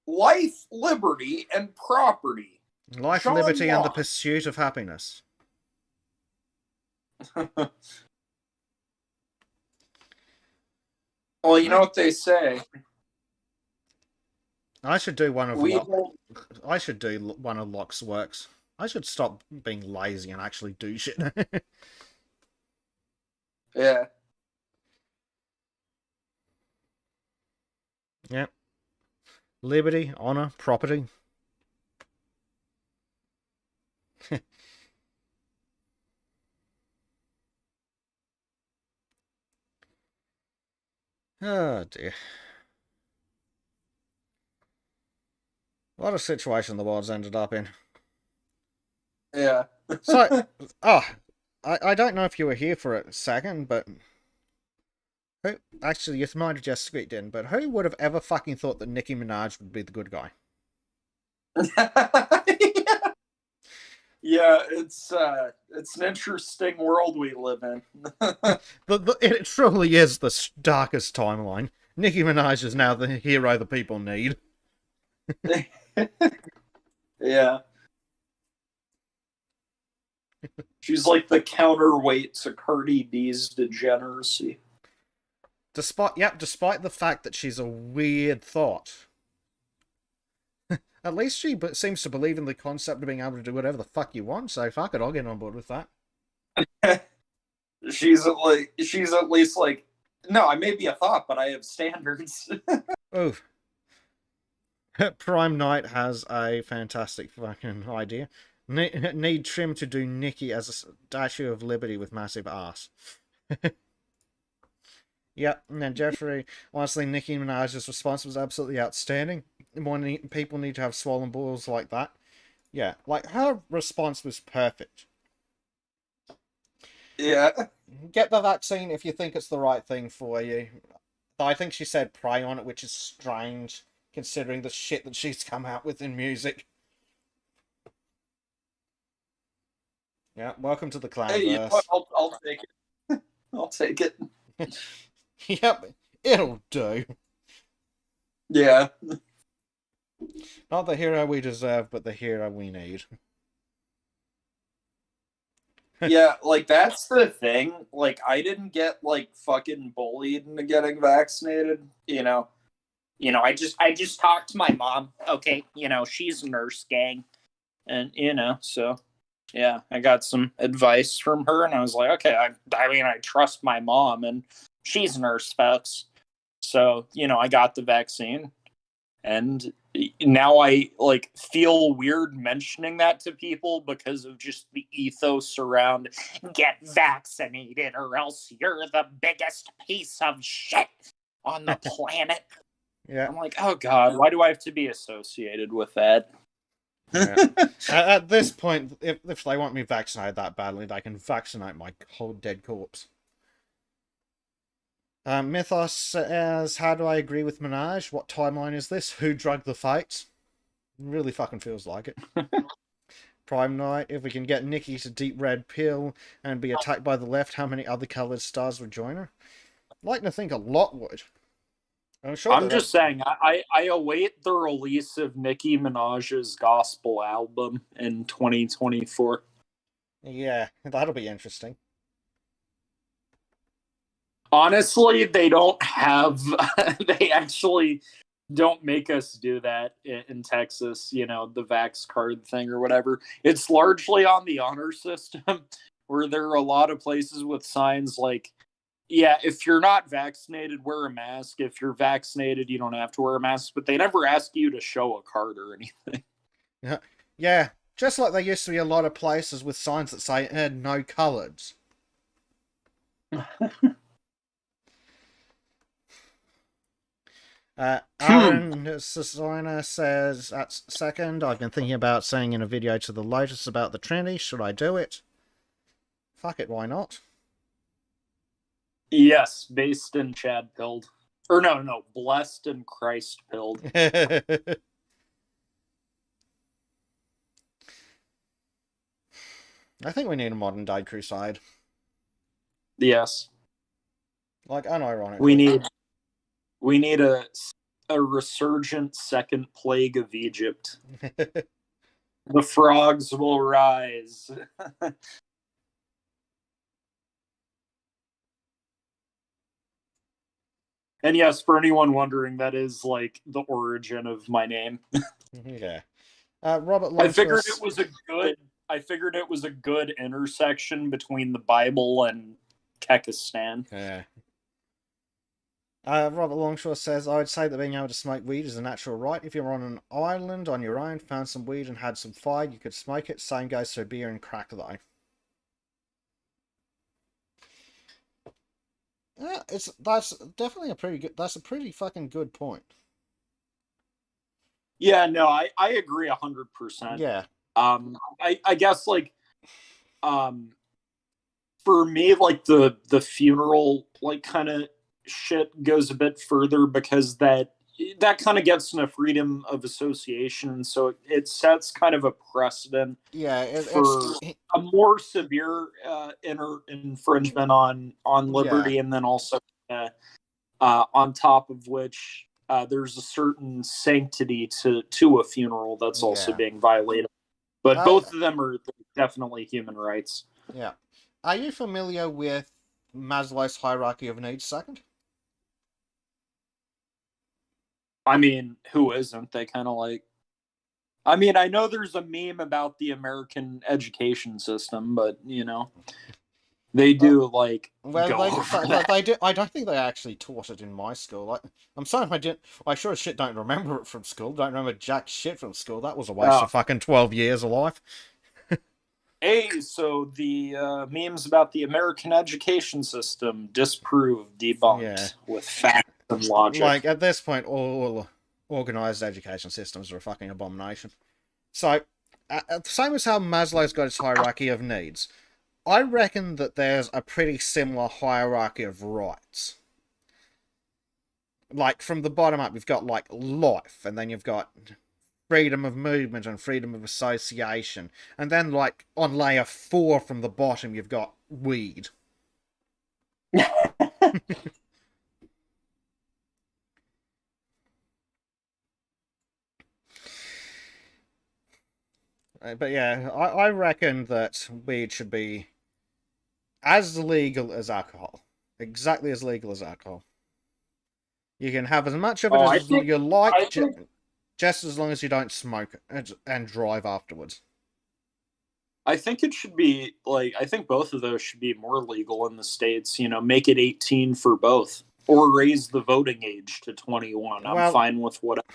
Life, liberty, and property. Life, liberty, and the pursuit of happiness. Well, you know what they say. I should do one of Locke's works. I should stop being lazy and actually do shit. Yeah. Yep. Liberty, honor, property. Oh dear. What a situation the world's ended up in. Yeah. So, I don't know if you were here for a second, but who, actually, you might have just squeaked in, but who would have ever fucking thought that Nicki Minaj would be the good guy? Yeah, it's an interesting world we live in. It truly is the darkest timeline. Nicki Minaj is now the hero the people need. Yeah. She's like the counterweight to Cardi B's degeneracy. Despite the fact that she's a weird thought. At least she seems to believe in the concept of being able to do whatever the fuck you want, so fuck it, I'll get on board with that. She's at least like, no, I may be a thought, but I have standards. Oof. Prime Knight has a fantastic fucking idea. Need Trim to do Nikki as a Statue of Liberty with massive ass. Yep, and then Jeffrey, honestly, Nicki Minaj's response was absolutely outstanding. More people need to have swollen balls like that. Yeah, like, her response was perfect. Yeah. Get the vaccine if you think it's the right thing for you. I think she said pray on it, which is strange, considering the shit that she's come out with in music. Yeah, welcome to the clownverse. Hey, you know what? I'll take it. I'll take it. Yep, it'll do. Yeah. Not the hero we deserve, but the hero we need. Yeah, like that's the thing. Like I didn't get like fucking bullied into getting vaccinated, you know. I just talked to my mom. Okay, she's a nurse, gang, and so yeah, I got some advice from her, and I was like, okay, I mean, I trust my mom, and she's a nurse, folks. So I got the vaccine, and now I like feel weird mentioning that to people because of just the ethos around get vaccinated or else you're the biggest piece of shit on the planet. Yeah. I'm like, oh god, why do I have to be associated with that? Yeah. At this point, if they want me vaccinated that badly, they can vaccinate my whole dead corpse. Mythos says, how do I agree with Minaj? What timeline is this? Who drugged the fights? Really fucking feels like it. Prime Knight, if we can get Nikki to deep red pill and be attacked by the left, how many other coloured stars would join her? I'd like to think a lot would. I'm just saying, I await the release of Nicki Minaj's gospel album in 2024. Yeah, that'll be interesting. Honestly, they don't have... they actually don't make us do that in Texas, the Vax card thing or whatever. It's largely on the honor system, where there are a lot of places with signs like, yeah, if you're not vaccinated, wear a mask. If you're vaccinated, you don't have to wear a mask. But they never ask you to show a card or anything. Yeah, just like there used to be a lot of places with signs that say no colours. Aaron Designer says, at second, I've been thinking about saying in a video to the Lotus about the Trinity. Should I do it? Fuck it, why not? Yes, based in Chad Pilled. Or no, blessed in Christ Pilled. I think we need a modern day crusade. Yes. Like, unironically. We need a resurgent second plague of Egypt. The frogs will rise. And yes, for anyone wondering, that is like the origin of my name. Yeah. Robert I figured it was a good intersection between the Bible and Kekistan. Yeah. Robert Longshore says, I would say that being able to smoke weed is a natural right. If you're on an island on your own, found some weed and had some fire, you could smoke it. Same goes for beer and crack, though. Yeah, that's definitely that's a pretty fucking good point. Yeah, no, I agree 100%. Yeah. I guess like um for me, like the funeral like kind of shit goes a bit further because that kind of gets into freedom of association, so it sets kind of a precedent Yeah, for a more severe infringement on yeah, liberty, and then also on top of which there's a certain sanctity to a funeral that's also yeah. being violated. But I both of them are definitely human rights. Yeah. Are you familiar with Maslow's hierarchy of needs, second? I mean, who isn't? They kind of like. I mean, I know there's a meme about the American education system, but they do like Well, go over that. they do. I don't think they actually taught it in my school. I'm sorry if I didn't. I sure as shit don't remember it from school. Don't remember jack shit from school. That was a waste of fucking 12 years of life. Hey, so the memes about the American education system disproved, debunked with facts and logic. Like, at this point, all organized education systems are a fucking abomination. So, same as how Maslow's got his hierarchy of needs, I reckon that there's a pretty similar hierarchy of rights. Like, from the bottom up, you've got, like, life, and then you've got freedom of movement and freedom of association. And then, like, on layer 4 from the bottom, you've got weed. But yeah, I reckon that weed should be as legal as alcohol. Exactly as legal as alcohol. You can have as much of it as you like, just as long as you don't smoke and drive afterwards. I think it should be like, I think both of those should be more legal in the States, make it 18 for both. Or raise the voting age to 21. I'm fine with whatever.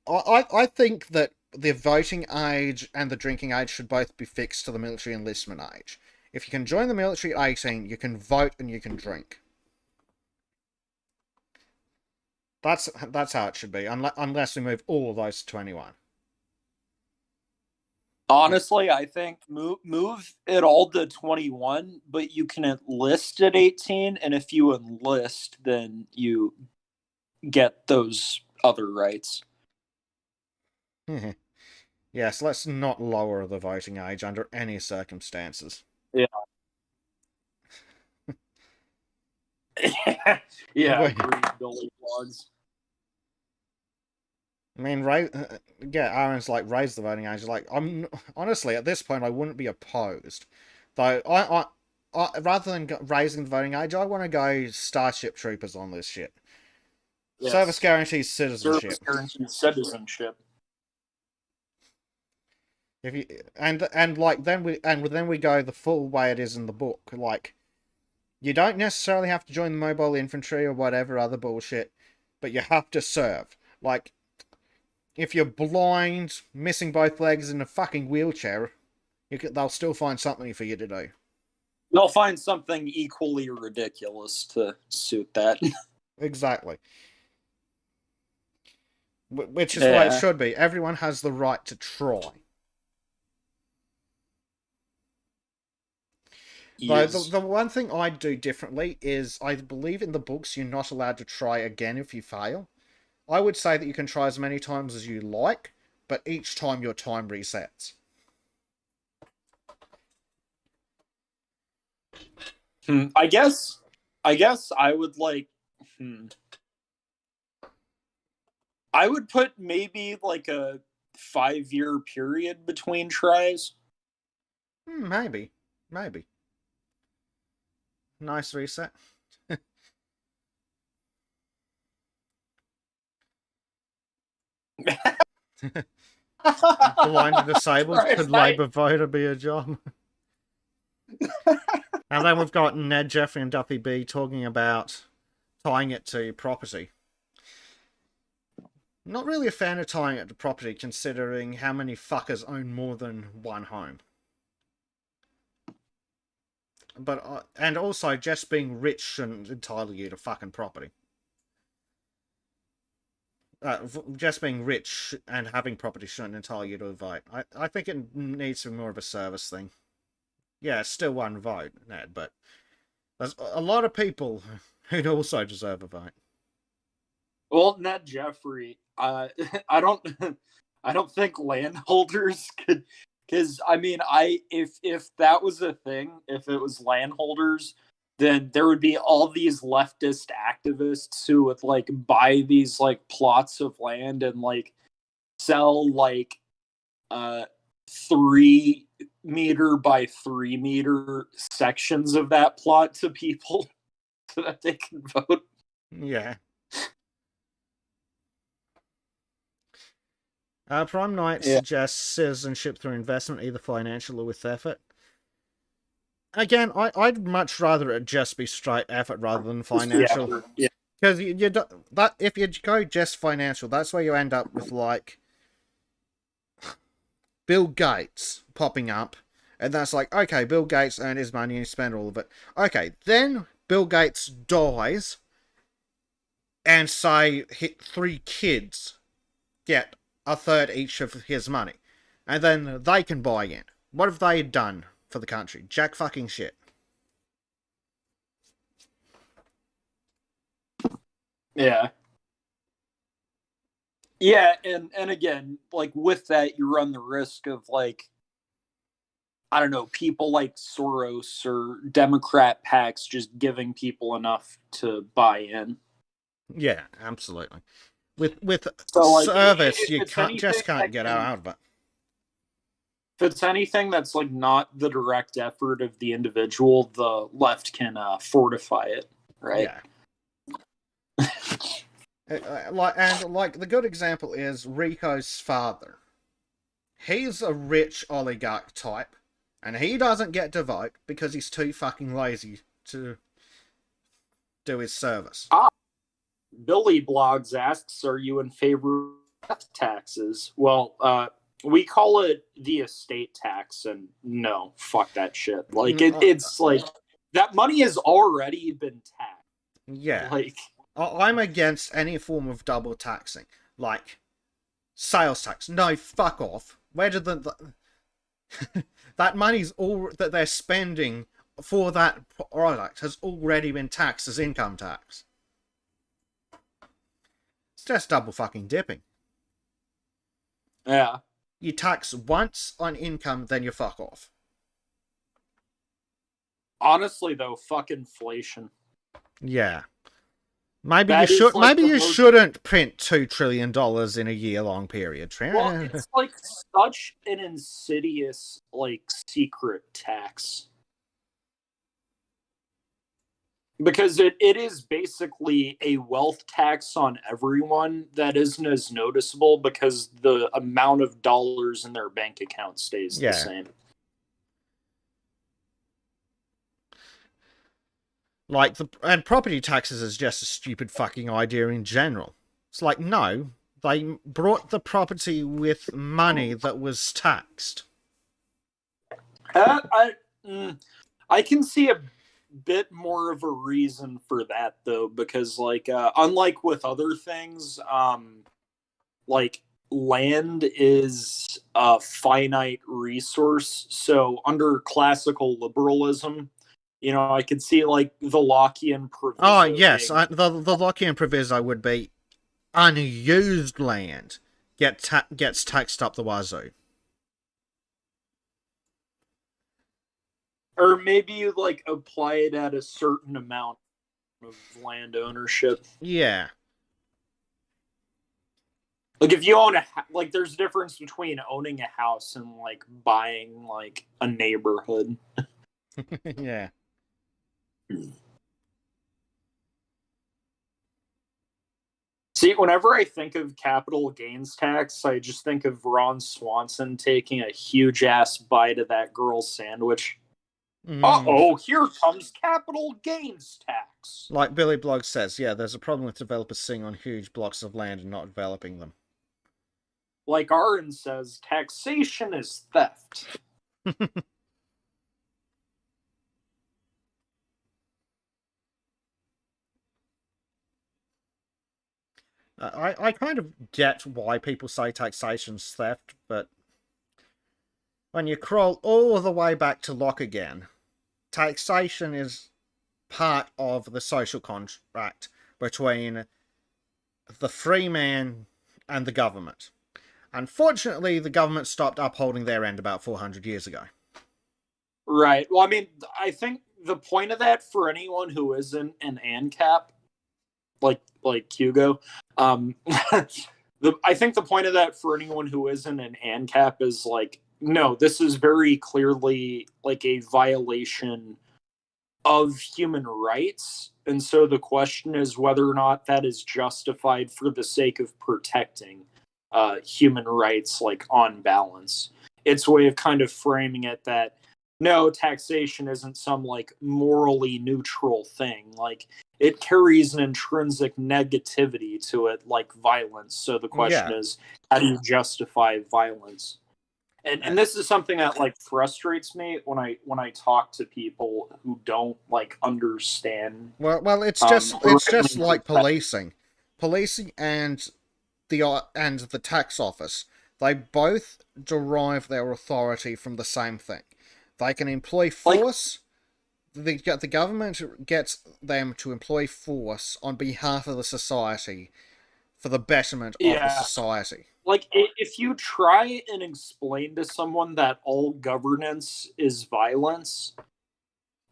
I think that the voting age and the drinking age should both be fixed to the military enlistment age. If you can join the military at 18, you can vote and you can drink. That's how it should be, unless we move all of those to 21. Honestly, I think move it all to 21, but you can enlist at 18, and if you enlist, then you get those other rights. Yes, let's not lower the voting age under any circumstances. Yeah. Yeah, Billy Blogs. I mean, Aaron's like, raise the voting age. Like, honestly, at this point, I wouldn't be opposed. Though, I rather than raising the voting age, I want to go Starship Troopers on this shit. Yes. Service guarantees citizenship. Service guarantees citizenship. If you then we go the full way it is in the book. Like, you don't necessarily have to join the mobile infantry or whatever other bullshit, but you have to serve. Like, if you're blind, missing both legs, in a fucking wheelchair, they'll still find something for you to do. They'll find something equally ridiculous to suit that. Exactly. Which is what it should be. Everyone has the right to try. Yes. Though the one thing I'd do differently is, I believe in the books you're not allowed to try again if you fail. I would say that you can try as many times as you like, but each time your time resets. I guess I would like. I would put maybe like a 5-year period between tries. Maybe. Nice reset. Blind and disabled, could Labour voter be a job? And then we've got Ned, Jeffrey, and Duffy B talking about tying it to property. Not really a fan of tying it to property, considering how many fuckers own more than one home. and also just being rich shouldn't entitle you to fucking property. Just being rich and having property shouldn't entitle you to a vote. I think it needs to be more of a service thing. Yeah, it's still one vote, Ned, but there's a lot of people who also deserve a vote. Well, Ned Jeffrey, I don't, I don't think landholders could, because I mean, if that was a thing, if it was landholders, then there would be all these leftist activists who would like buy these like plots of land and like sell like 3 meter by 3 meter sections of that plot to people so that they can vote. Yeah. Prime Knight suggests citizenship through investment, either financial or with effort. Again, I'd much rather it just be straight effort rather than financial. Yeah. Because if you go just financial, that's where you end up with like Bill Gates popping up, and that's like, okay, Bill Gates earned his money and he spent all of it. Okay, then Bill Gates dies, and say 3 kids get a third each of his money, and then they can buy in. What have they done for the country? Jack fucking shit. Yeah. Yeah, and again, like with that, you run the risk of like, I don't know, people like Soros or Democrat PACs just giving people enough to buy in. Yeah, absolutely. With So, like, service, if you it's can't anything that get can- out of it. If it's anything that's like not the direct effort of the individual, the left can fortify it, right? Yeah. Like the good example is Rico's father. He's a rich oligarch type, and he doesn't get to vote because he's too fucking lazy to do his service. Billy Blogs asks, "Are you in favor of death taxes?" Well, we call it the estate tax, and no, fuck that shit. Like it's like that money has already been taxed. Yeah. Like I'm against any form of double taxing, like sales tax. No, fuck off. Where did that money's all that they're spending for that product has already been taxed as income tax? It's just double fucking dipping. yeah. You tax once on income, then you fuck off. Honestly, though, fuck inflation. Yeah. Maybe That you is, should. like, Maybe the you most- shouldn't print $2 trillion in a year-long period. Well, it's like such an insidious, like, secret tax. Because it is basically a wealth tax on everyone that isn't as noticeable because the amount of dollars in their bank account stays the same. Like and property taxes is just a stupid fucking idea in general. It's like, no, they brought the property with money that was taxed. I can see a bit more of a reason for that though, because like unlike with other things, like land is a finite resource. So under classical liberalism, you know, I could see like the Lockean proviso. Oh yes, the Lockean proviso would be unused land gets taxed up the wazoo. Or maybe you like apply it at a certain amount of land ownership. Yeah. Like if you own like there's a difference between owning a house and like buying like a neighborhood. Yeah. See, whenever I think of capital gains tax, I just think of Ron Swanson taking a huge ass bite of that girl's sandwich. Uh-oh, here comes capital gains tax. Like Billy Bloggs says, yeah, there's a problem with developers sitting on huge blocks of land and not developing them. Like Aaron says, taxation is theft. I kind of get why people say taxation's theft, but when you crawl all the way back to Locke again, taxation is part of the social contract between the free man and the government. Unfortunately, the government stopped upholding their end about 400 years ago. Right. Well, I mean, I think the point of that for anyone who isn't an ANCAP, like Hugo, I think the point of that for anyone who isn't an ANCAP is like, no, this is very clearly like a violation of human rights. And so the question is whether or not that is justified for the sake of protecting human rights, like on balance. It's a way of kind of framing it that no, taxation isn't some like morally neutral thing. Like it carries an intrinsic negativity to it, like violence. So the question is, how do you justify violence? And this is something that like frustrates me when I talk to people who don't like understand. Well, it's just like policing and the tax office. They both derive their authority from the same thing. They can employ force. The government gets them to employ force on behalf of the society for the betterment of the society. Like, if you try and explain to someone that all governance is violence,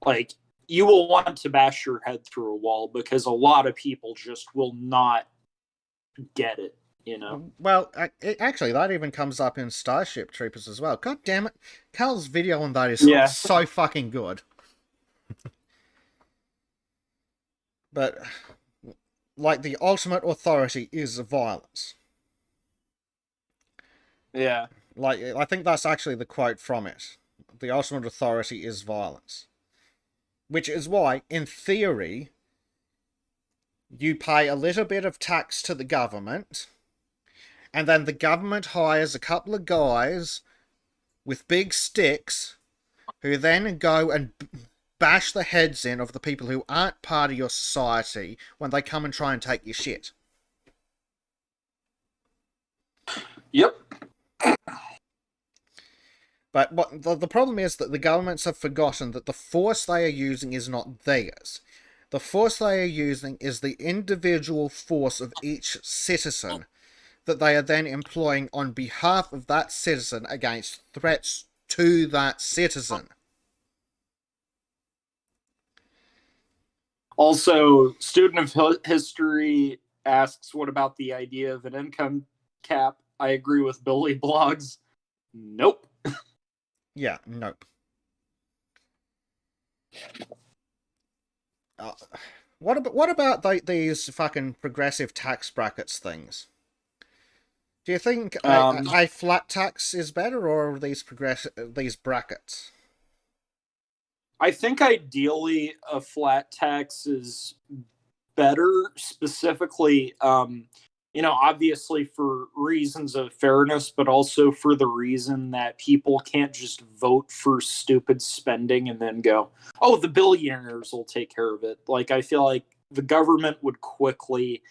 like, you will want to bash your head through a wall because a lot of people just will not get it, you know? Well, actually, that even comes up in Starship Troopers as well. God damn it. Carl's video on that is so fucking good. But, like, the ultimate authority is violence. Yeah. Like, I think that's actually the quote from it. The ultimate authority is violence. Which is why, in theory, you pay a little bit of tax to the government, and then the government hires a couple of guys with big sticks who then go and bash the heads in of the people who aren't part of your society when they come and try and take your shit. Yep. But what the problem is that the governments have forgotten that the force they are using is not theirs. The force they are using is the individual force of each citizen that they are then employing on behalf of that citizen against threats to that citizen. Also, student of history asks, what about the idea of an income cap? I agree with Billy Blogs. Nope. Yeah, nope. What about these fucking progressive tax brackets things? Do you think a flat tax is better, or these brackets? I think ideally a flat tax is better, specifically, obviously for reasons of fairness, but also for the reason that people can't just vote for stupid spending and then go, oh, the billionaires will take care of it. Like, I feel like the government would quickly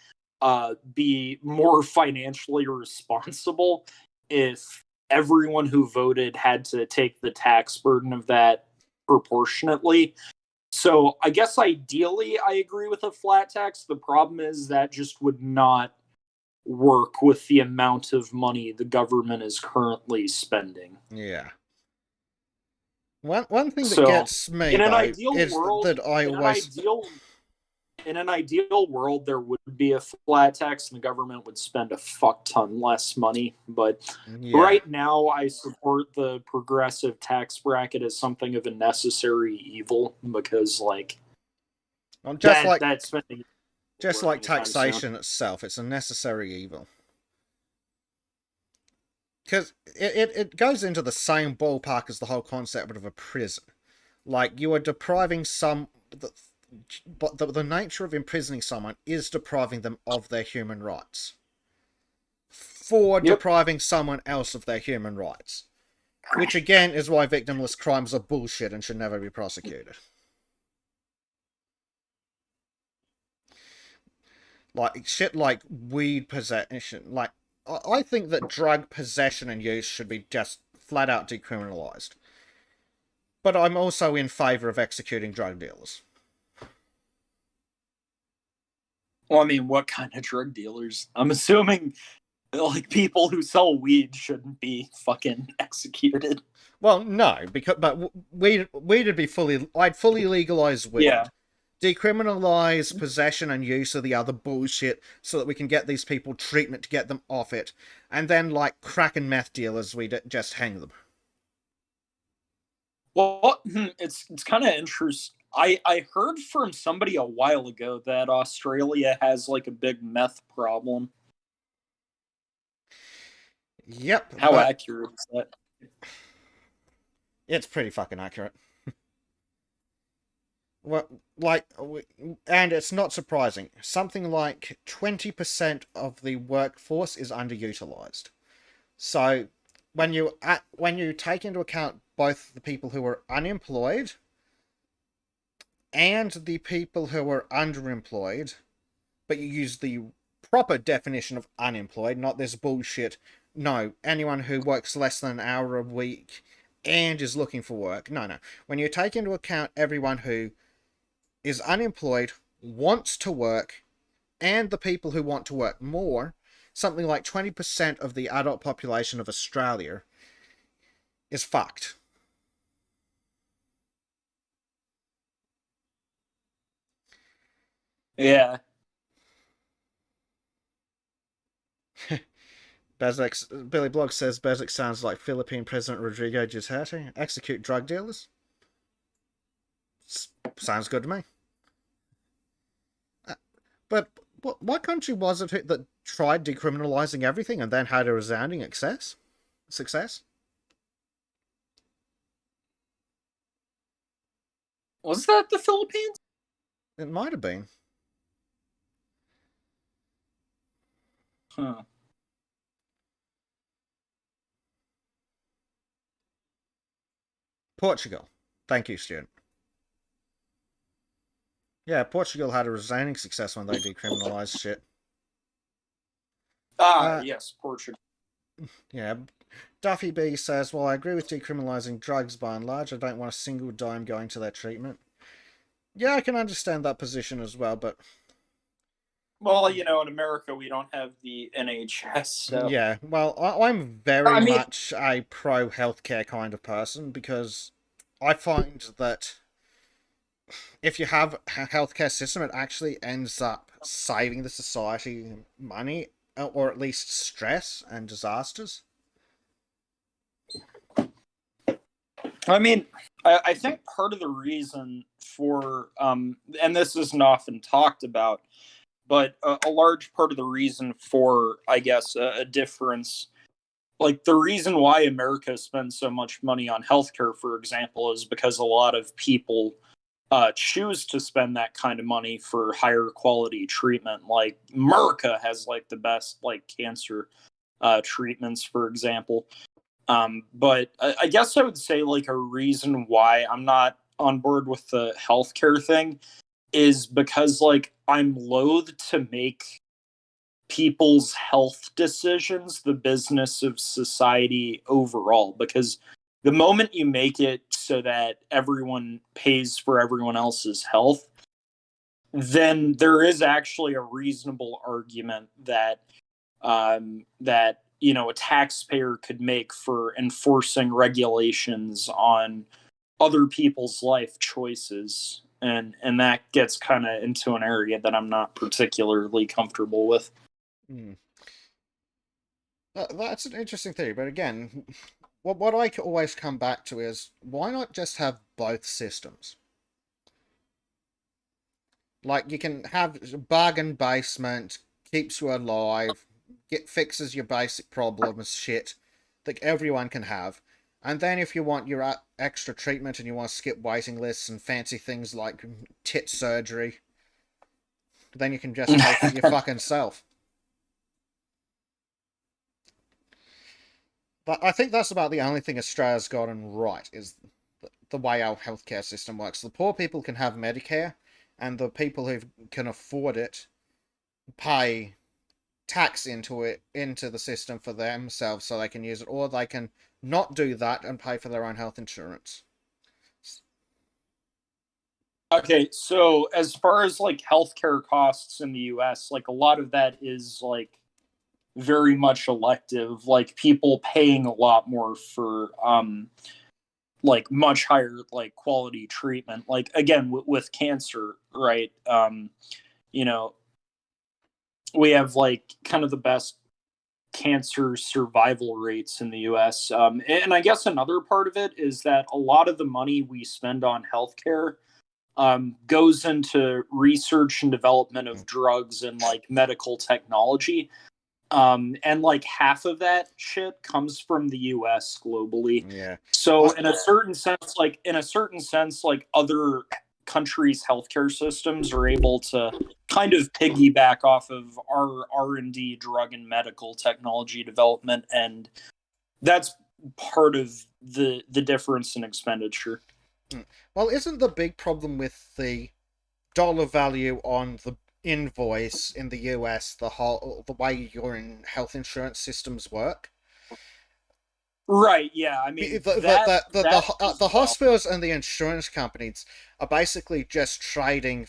be more financially responsible if everyone who voted had to take the tax burden of that proportionately. So I guess ideally I agree with a flat tax. The problem is that just would not work with the amount of money the government is currently spending. Yeah. One thing that gets me in an though, ideal is world, that I always... In an ideal world, there would be a flat tax and the government would spend a fuck ton less money. But right now, I support the progressive tax bracket as something of a necessary evil because, like, just like taxation itself, it's a necessary evil. Because it goes into the same ballpark as the whole concept of a prison. Like, you are depriving but the nature of imprisoning someone is depriving them of their human rights. For depriving someone else of their human rights. Which, again, is why victimless crimes are bullshit and should never be prosecuted. Like, shit like weed possession. Like, I think that drug possession and use should be just flat out decriminalized. But I'm also in favor of executing drug dealers. Well, I mean, what kind of drug dealers? I'm assuming, like, people who sell weed shouldn't be fucking executed. Well, no, but weed'd be I'd fully legalize weed. Yeah. Decriminalize possession and use of the other bullshit so that we can get these people treatment to get them off it. And then, like crack and meth dealers, we'd just hang them. Well, it's kind of interesting. I heard from somebody a while ago that Australia has like a big meth problem. Yep. How accurate is that? It's pretty fucking accurate. Well, like, and it's not surprising. Something like 20% of the workforce is underutilized. So when you take into account both the people who are unemployed and the people who are underemployed, but you use the proper definition of unemployed, not this bullshit, no, anyone who works less than an hour a week and is looking for work. No. When you take into account everyone who is unemployed, wants to work, and the people who want to work more, something like 20% of the adult population of Australia is fucked. Yeah. Billy Blogg says Bezic sounds like Philippine President Rodrigo Duterte. Execute drug dealers? Sounds good to me. But what country was it that tried decriminalizing everything and then had a resounding success? Was that the Philippines? It might have been. Huh. Portugal. Thank you, student. Yeah, Portugal had a resounding success when they decriminalized shit. Yes, Portugal. Yeah. Duffy B says, well, I agree with decriminalizing drugs by and large. I don't want a single dime going to their treatment. Yeah, I can understand that position as well, but... Well, you know, in America, we don't have the NHS, so... Yeah, well, I'm very much a pro-healthcare kind of person, because I find that if you have a healthcare system, it actually ends up saving the society money, or at least stress and disasters. I mean, I think part of the reason for, and this isn't often talked about, but a large part of the reason for, I guess, a difference, like the reason why America spends so much money on healthcare, for example, is because a lot of people choose to spend that kind of money for higher quality treatment. Like America has like the best like cancer treatments, for example. But I guess I would say like a reason why I'm not on board with the healthcare thing is because like I'm loath to make people's health decisions the business of society overall, because the moment you make it so that everyone pays for everyone else's health, then there is actually a reasonable argument that that you know a taxpayer could make for enforcing regulations on other people's life choices, and that gets kind of into an area that I'm not particularly comfortable with. That's an interesting theory, but again, what I always come back to is, why not just have both systems? Like, you can have bargain basement, keeps you alive, fixes your basic problems, shit, that everyone can have. And then if you want your extra treatment and you want to skip waiting lists and fancy things like tit surgery, then you can just pay for your fucking self. But I think that's about the only thing Australia's gotten right, is the way our healthcare system works. The poor people can have Medicare, and the people who can afford it pay tax into the system for themselves so they can use it, or they can not do that and pay for their own health insurance. Okay, so as far as like healthcare costs in the US, like a lot of that is like very much elective, like people paying a lot more for like much higher like quality treatment. Like again with cancer, right? You know, we have like kind of the best cancer survival rates in the US. And I guess another part of it is that a lot of the money we spend on healthcare goes into research and development of drugs and like medical technology. And like half of that shit comes from the US globally. Yeah. So in a certain sense, like other countries' healthcare systems are able to kind of piggyback off of our R&D drug and medical technology development, and that's part of the difference in expenditure. Well, isn't the big problem with the dollar value on the invoice in the US the way your health insurance systems work? Right, yeah. I mean, the hospitals and the insurance companies are basically just trading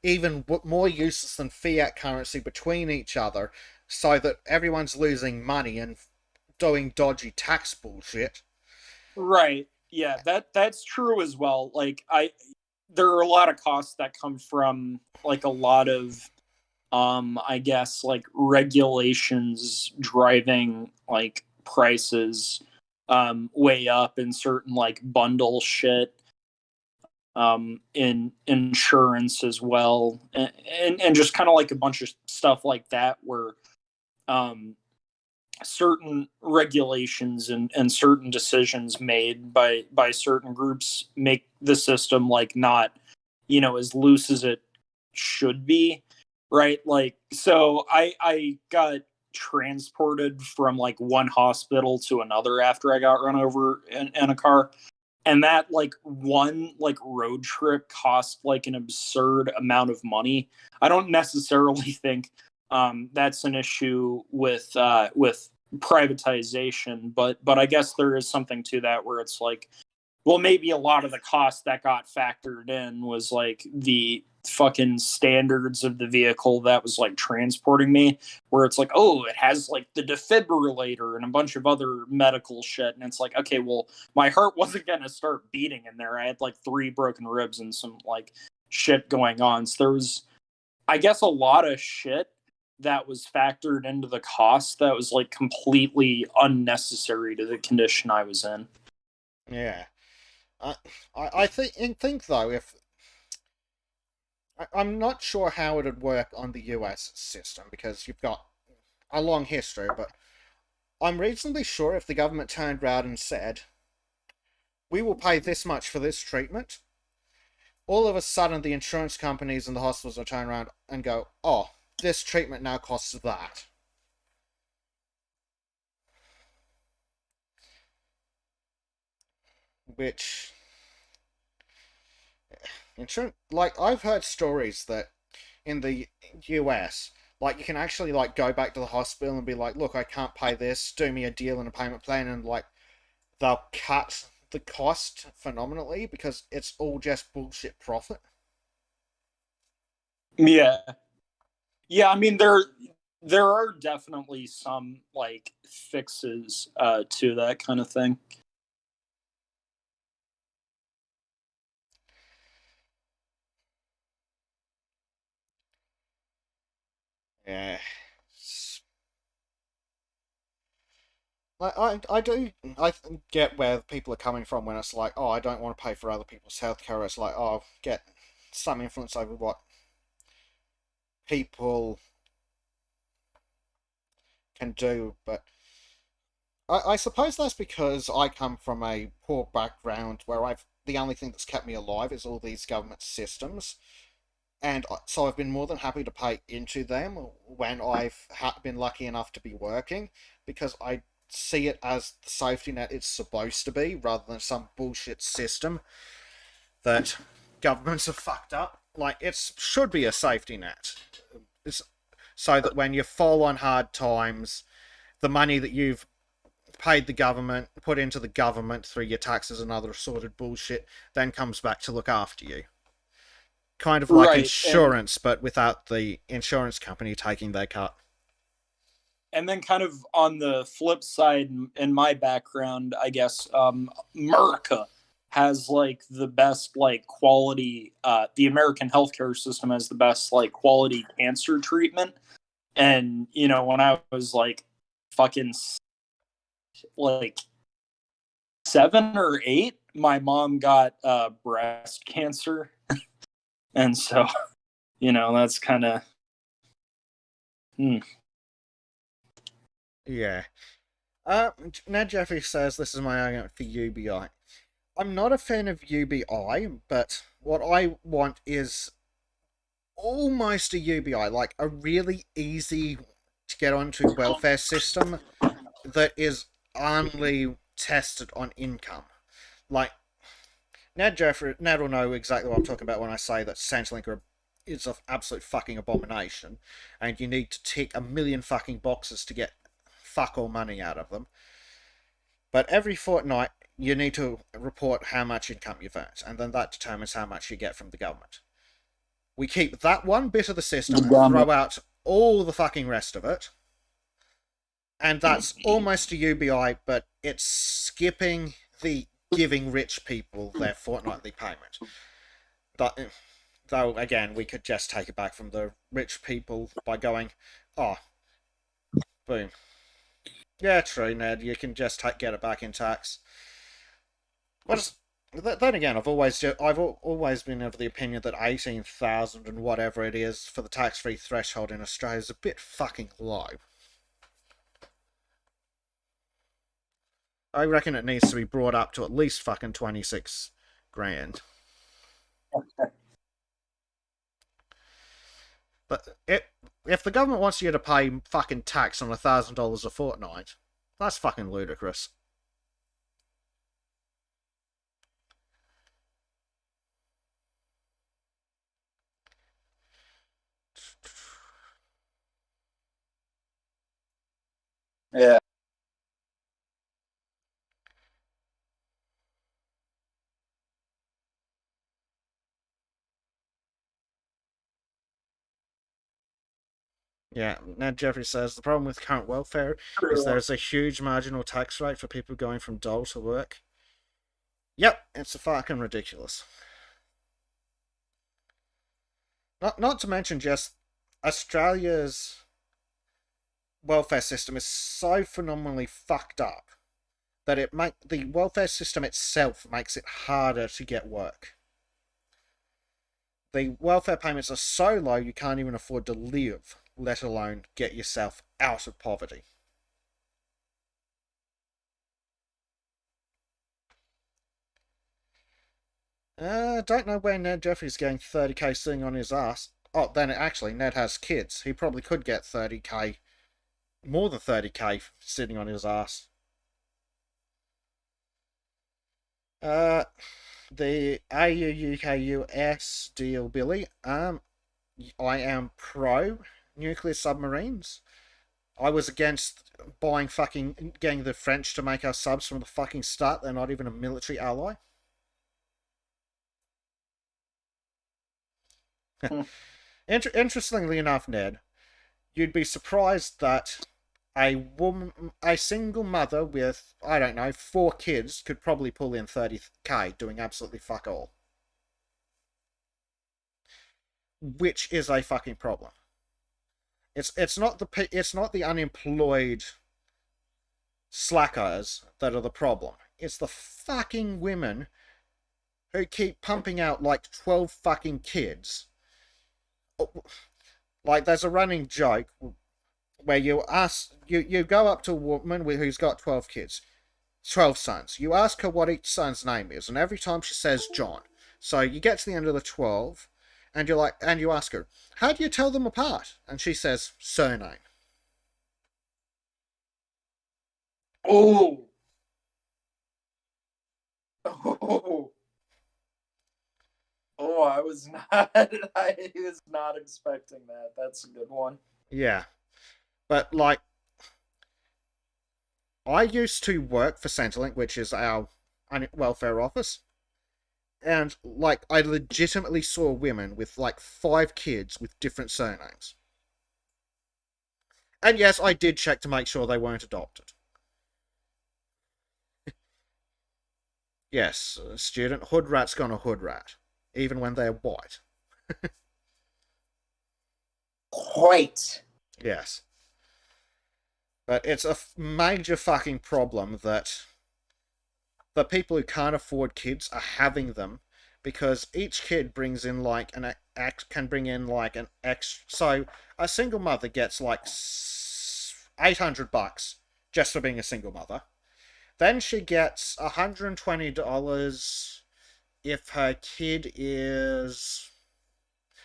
even more useless than fiat currency between each other, so that everyone's losing money and doing dodgy tax bullshit. Right. Yeah, that's true as well. Like there are a lot of costs that come from like a lot of I guess like regulations driving like prices way up in certain like bundle shit, in insurance as well, and just kind of like a bunch of stuff like that where certain regulations and certain decisions made by certain groups make the system like not, you know, as loose as it should be, right? Like, so I got transported from like one hospital to another after I got run over in a car, and that like one like road trip cost like an absurd amount of money. I don't necessarily think that's an issue with privatization, but I guess there is something to that where it's like, well, maybe a lot of the cost that got factored in was like the fucking standards of the vehicle that was like transporting me, where it's like, oh, it has like the defibrillator and a bunch of other medical shit, and it's like, okay, well, my heart wasn't gonna start beating in there. I had like 3 broken ribs and some like shit going on, so there was, I guess, a lot of shit that was factored into the cost that was like completely unnecessary to the condition I was in. Yeah. I think though, if I'm not sure how it would work on the US system, because you've got a long history, but I'm reasonably sure if the government turned around and said, we will pay this much for this treatment, all of a sudden the insurance companies and the hospitals will turn around and go, oh, this treatment now costs that. Which, insurance, like, I've heard stories that in the US, like, you can actually like go back to the hospital and be like, look, I can't pay this, do me a deal and a payment plan, and like they'll cut the cost phenomenally because it's all just bullshit profit. Yeah. Yeah, I mean, there are definitely some like fixes to that kind of thing. Yeah. I get where people are coming from when it's like, oh, I don't want to pay for other people's healthcare. It's like, oh, get some influence over what people can do. But I suppose that's because I come from a poor background where the only thing that's kept me alive is all these government systems. And so I've been more than happy to pay into them when I've been lucky enough to be working, because I see it as the safety net it's supposed to be, rather than some bullshit system that governments have fucked up. Like, it should be a safety net so that when you fall on hard times, the money that you've paid the government, put into the government through your taxes and other assorted bullshit, then comes back to look after you. Kind of like insurance, but without the insurance company taking their cut. And then kind of on the flip side, in my background, I guess, America has like the best like quality, the American healthcare system has the best like quality cancer treatment. And, you know, when I was like fucking like 7 or 8, my mom got breast cancer. And so, you know, that's kind of... Yeah. Ned Jeffrey says, this is my argument for UBI. I'm not a fan of UBI, but what I want is almost a UBI, like a really easy to get onto welfare system that is only tested on income. Like, Ned will know exactly what I'm talking about when I say that Centrelink is an absolute fucking abomination, and you need to tick a million fucking boxes to get fuck all money out of them. But every fortnight, you need to report how much income you've earned, and then that determines how much you get from the government. We keep that one bit of the system and throw out all the fucking rest of it. And that's almost a UBI, but it's skipping the giving rich people their fortnightly payment. Though, again, we could just take it back from the rich people by going, oh, boom. Yeah, true, Ned, you can just get it back in tax. But then again, I've always been of the opinion that 18,000 and whatever it is for the tax-free threshold in Australia is a bit fucking low. I reckon it needs to be brought up to at least fucking 26 grand. But if the government wants you to pay fucking tax on $1,000 a fortnight, that's fucking ludicrous. Yeah. Yeah, Ned Jeffrey says, the problem with current welfare is there's a huge marginal tax rate for people going from dole to work. Yep, it's fucking ridiculous. Not to mention just Australia's welfare system is so phenomenally fucked up that the welfare system itself makes it harder to get work. The welfare payments are so low you can't even afford to live, let alone get yourself out of poverty. Don't know where Ned Jeffrey's getting 30k sitting on his ass. Oh, then actually, Ned has kids. He probably could get 30k, more than 30k sitting on his ass. The AU-UK-US deal, Billy. I am pro nuclear submarines. I was against getting the French to make our subs from the fucking start. They're not even a military ally. Interestingly enough, Ned, you'd be surprised that a single mother with, I don't know, 4 kids could probably pull in 30k doing absolutely fuck all. Which is a fucking problem. It's not the unemployed slackers that are the problem. It's the fucking women who keep pumping out like 12 fucking kids. Like, there's a running joke where you go up to a woman who's got 12 kids, 12 sons. You ask her what each son's name is, and every time she says John. So you get to the end of the 12, and you ask her, how do you tell them apart? And she says, surname. Oh. Oh. Oh, I was not. I was not expecting that. That's a good one. Yeah. But, like, I used to work for Centrelink, which is our welfare office. And, like, I legitimately saw women with, like, 5 kids with different surnames. And yes, I did check to make sure they weren't adopted. Yes, student, hood rat's gonna hood rat. Even when they're white. Quite. Yes. But it's a major fucking problem that the people who can't afford kids are having them, because each kid brings in like can bring in like an extra. So a single mother gets like $800 just for being a single mother. Then she gets $120 if her kid is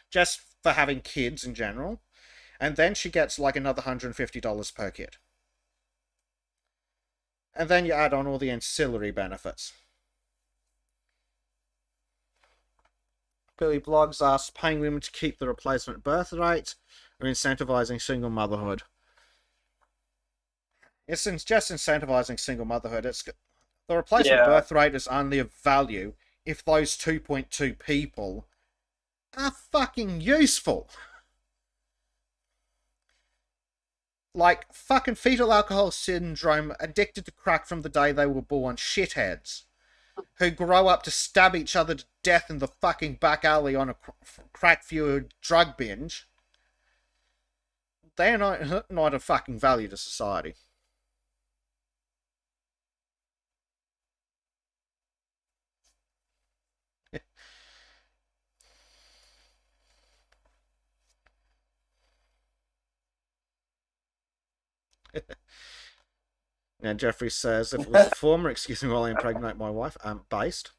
just for having kids in general. And then she gets like another $150 per kid. And then you add on all the ancillary benefits. Billy Blogs asks, paying women to keep the replacement birth rate or incentivizing single motherhood? It's just incentivizing single motherhood. The replacement birth rate is only of value if those 2.2 people are fucking useful. Like, fucking fetal alcohol syndrome, addicted to crack from the day they were born, shitheads, who grow up to stab each other to death in the fucking back alley on a crack-fueled drug binge. They're not a fucking value to society. Now Jeffrey says, if it was the former, excuse me while I impregnate my wife, based.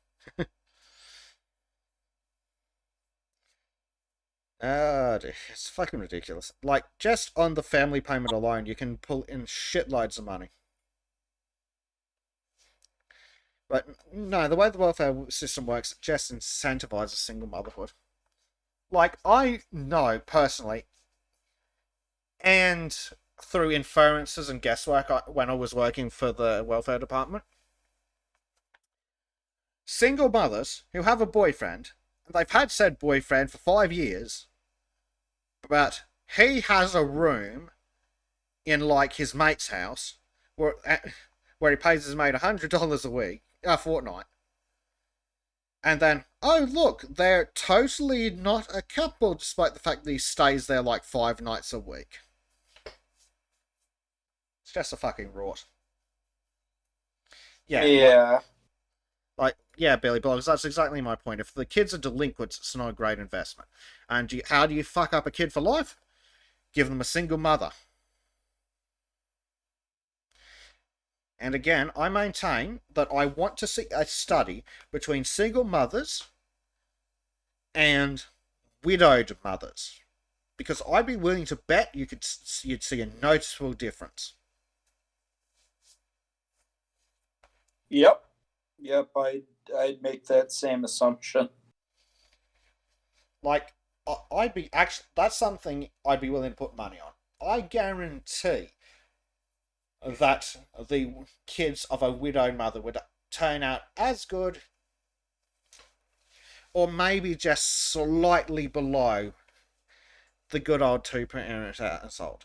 It's fucking ridiculous. Like, just on the family payment alone, you can pull in shitloads of money. But no, the way the welfare system works, it just incentivizes single motherhood. Like, I know personally, and through inferences and guesswork when I was working for the welfare department, single mothers who have a boyfriend, and they've had said boyfriend for 5 years, but he has a room in like his mate's house where he pays his mate $100 a fortnight, and then, oh look, they're totally not a couple, despite the fact that he stays there like 5 nights a week. It's just a fucking rort. Yeah. Like, yeah, Billy Blogs, that's exactly my point. If the kids are delinquents, it's not a great investment. And how do you fuck up a kid for life? Give them a single mother. And again, I maintain that I want to see a study between single mothers and widowed mothers. Because I'd be willing to bet you'd see a noticeable difference. Yep, I'd make that same assumption. Like, that's something I'd be willing to put money on. I guarantee that the kids of a widowed mother would turn out as good, or maybe just slightly below the good old two-parent household.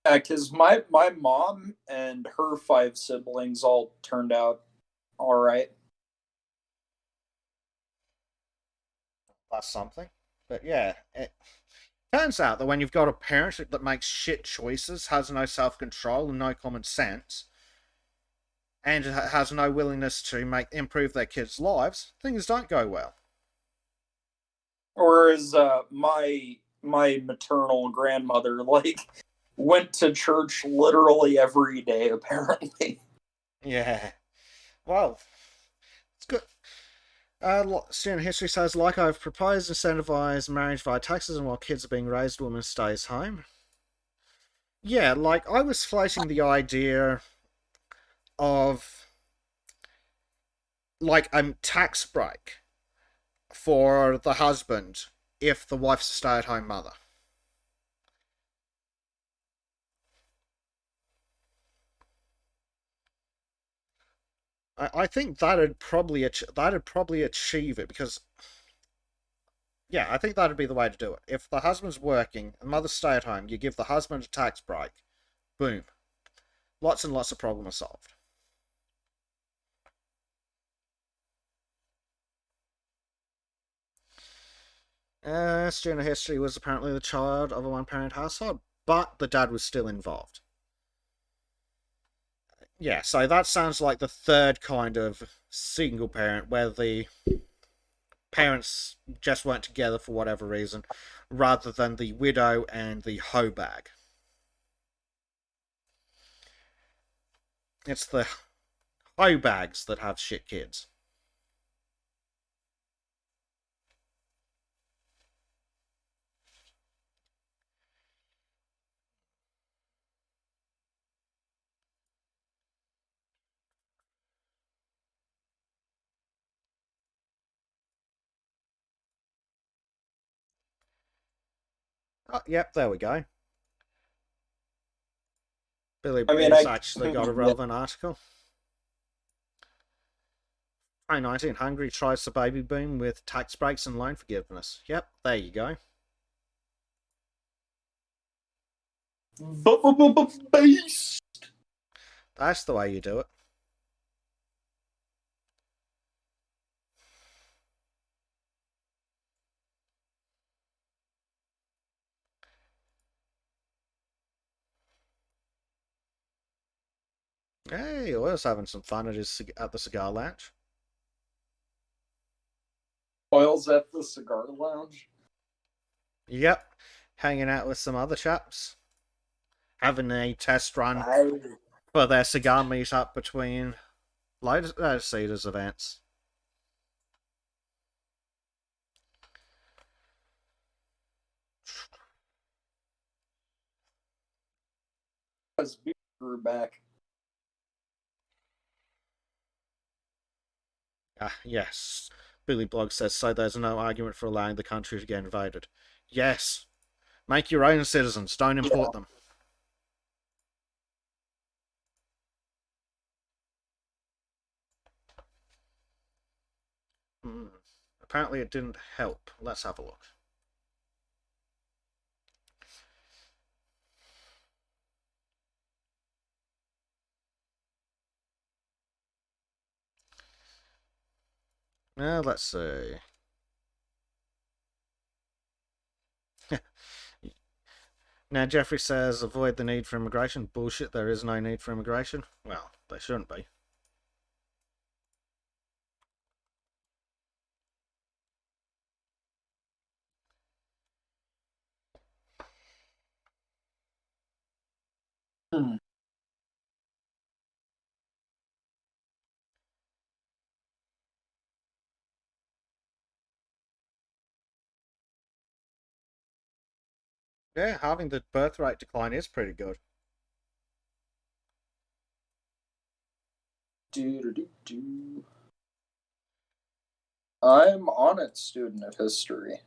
Yeah, because my mom and her 5 siblings all turned out all right. That's something. But yeah, it turns out that when you've got a parent that makes shit choices, has no self-control and no common sense, and has no willingness to improve their kids' lives, things don't go well. Whereas my maternal grandmother, like, went to church literally every day, apparently. Yeah. Well, it's good. Student history says, like I've proposed, incentivize marriage via taxes, and while kids are being raised, woman stays home. Yeah, like, I was floating the idea of like a tax break for the husband if the wife's a stay-at-home mother. I think that'd probably achieve it, because yeah, I think that'd be the way to do it. If the husband's working and mother's stay at home, you give the husband a tax break. Boom. Lots and lots of problems solved. Student of history was apparently the child of a one-parent household, but the dad was still involved. Yeah, so that sounds like the third kind of single parent, where the parents just weren't together for whatever reason, rather than the widow and the hoe bag. It's the hoe bags that have shit kids. Oh, yep, there we go. Billy B's actually got a relevant article. 2019, Hungary tries the baby boom with tax breaks and loan forgiveness. Yep, there you go. Beast. That's the way you do it. Hey, Oil's having some fun at the cigar lounge. Oil's at the cigar lounge. Yep, hanging out with some other chaps, having a test run for their cigar meetup between Lotus Cedars events. As beer grew back. Yes. Billy Blog says, so there's no argument for allowing the country to get invaded. Yes. Make your own citizens, don't import them. Apparently it didn't help. Let's have a look. Now, let's see. Now, Jeffrey says, avoid the need for immigration. Bullshit, there is no need for immigration. Well, there shouldn't be. Yeah, having the birth rate decline is pretty good. I'm on it, student of history.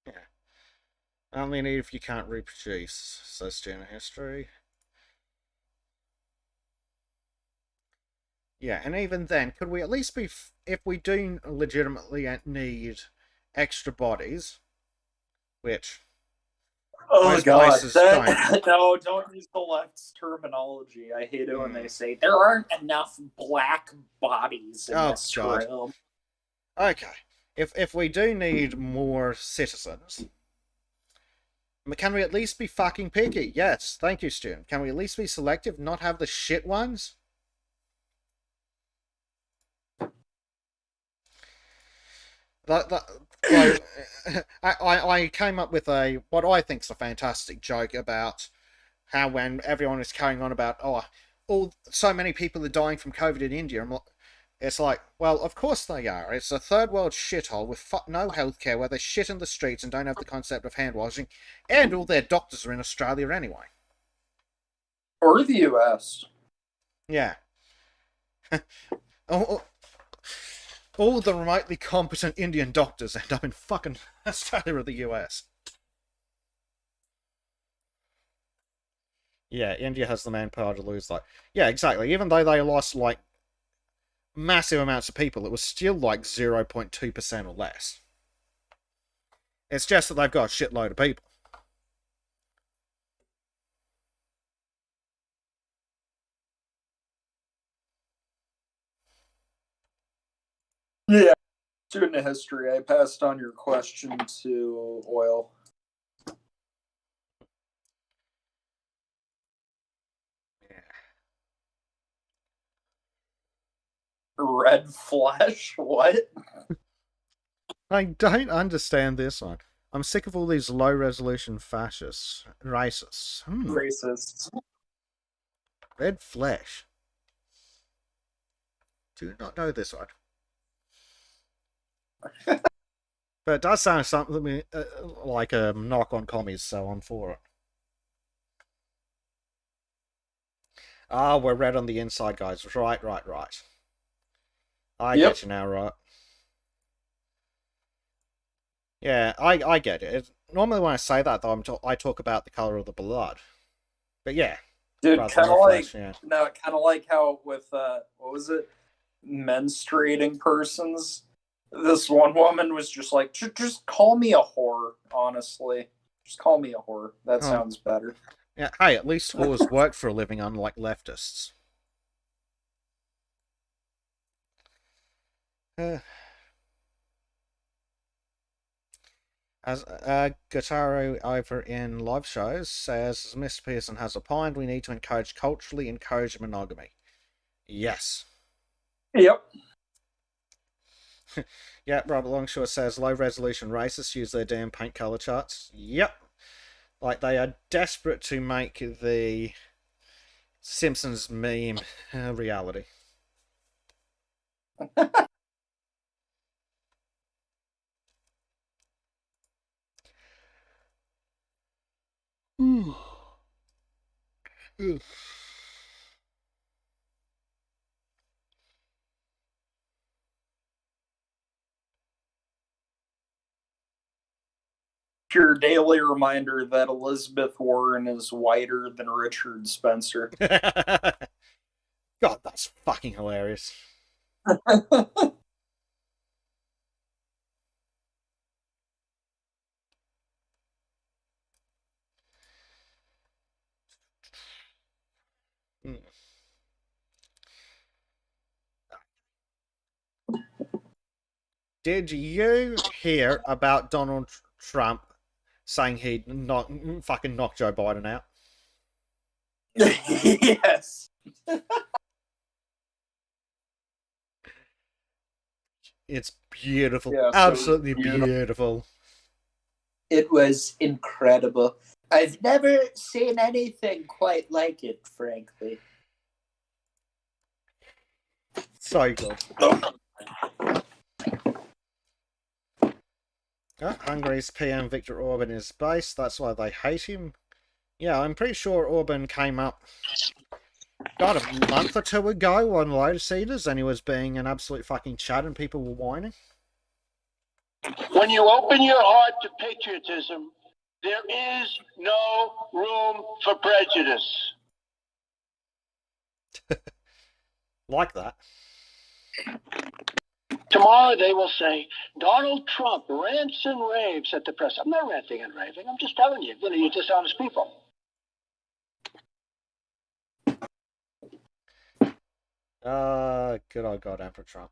Yeah. Only need if you can't reproduce, says student of history. Yeah, and even then, could we at least be, if we do legitimately need extra bodies, which Oh god, no, don't use the left's terminology. I hate it when they say there aren't enough black bodies in this room. Okay, if we do need more citizens, can we at least be fucking picky? Yes, thank you, student. Can we at least be selective, not have the shit ones? I came up with what I think's a fantastic joke about how when everyone is carrying on about so many people are dying from COVID in India, It's like, well, of course they are. It's a third world shithole with no healthcare where they shit in the streets and don't have the concept of hand washing, and all their doctors are in Australia anyway. Or the US. Yeah. all the remotely competent Indian doctors end up in fucking Australia or the US. Yeah, India has the manpower to lose, like... Yeah, exactly. Even though they lost, like, massive amounts of people, it was still, like, 0.2% or less. It's just that they've got a shitload of people. Yeah. Student of history, I passed on your question to Oil. Red flesh? What? I don't understand this one. I'm sick of all these low-resolution fascists. Racists. Racists. Red flesh. Do not know this one. But it does sound something like a knock on commies, so I'm for it. Ah, we're red on the inside, guys. Right. I get you now, right? Yeah, I get it. Normally when I say that, though, I talk about the color of the blood. But yeah. Dude, kind of like... flesh, yeah. No, kind of like how with, what was it? Menstruating persons. This one woman was just like, just call me a whore, honestly. Just call me a whore. That sounds better. Yeah, hey, at least whores work for a living, unlike leftists. As Gotaro over in live shows says, as Mr. Pearson has opined, we need to culturally encourage monogamy. Yes. Yep. Yeah, Robert Longshore says low-resolution racists use their damn paint color charts. Yep. Like, they are desperate to make the Simpsons meme reality. Your daily reminder that Elizabeth Warren is whiter than Richard Spencer. God, that's fucking hilarious. Did you hear about Donald Trump saying he'd fucking knock Joe Biden out? Yes. It's beautiful. Yeah, absolutely beautiful. It was incredible. I've never seen anything quite like it, frankly. So good. Hungary's PM Viktor Orban is based, that's why they hate him. Yeah, I'm pretty sure Orban came up, God, a month or two ago on Lotus Eaters, and he was being an absolute fucking chad and people were whining. When you open your heart to patriotism, there is no room for prejudice. Like that. Tomorrow they will say, Donald Trump rants and raves at the press. I'm not ranting and raving. I'm just telling you, you're dishonest people. Good old God, Emperor Trump.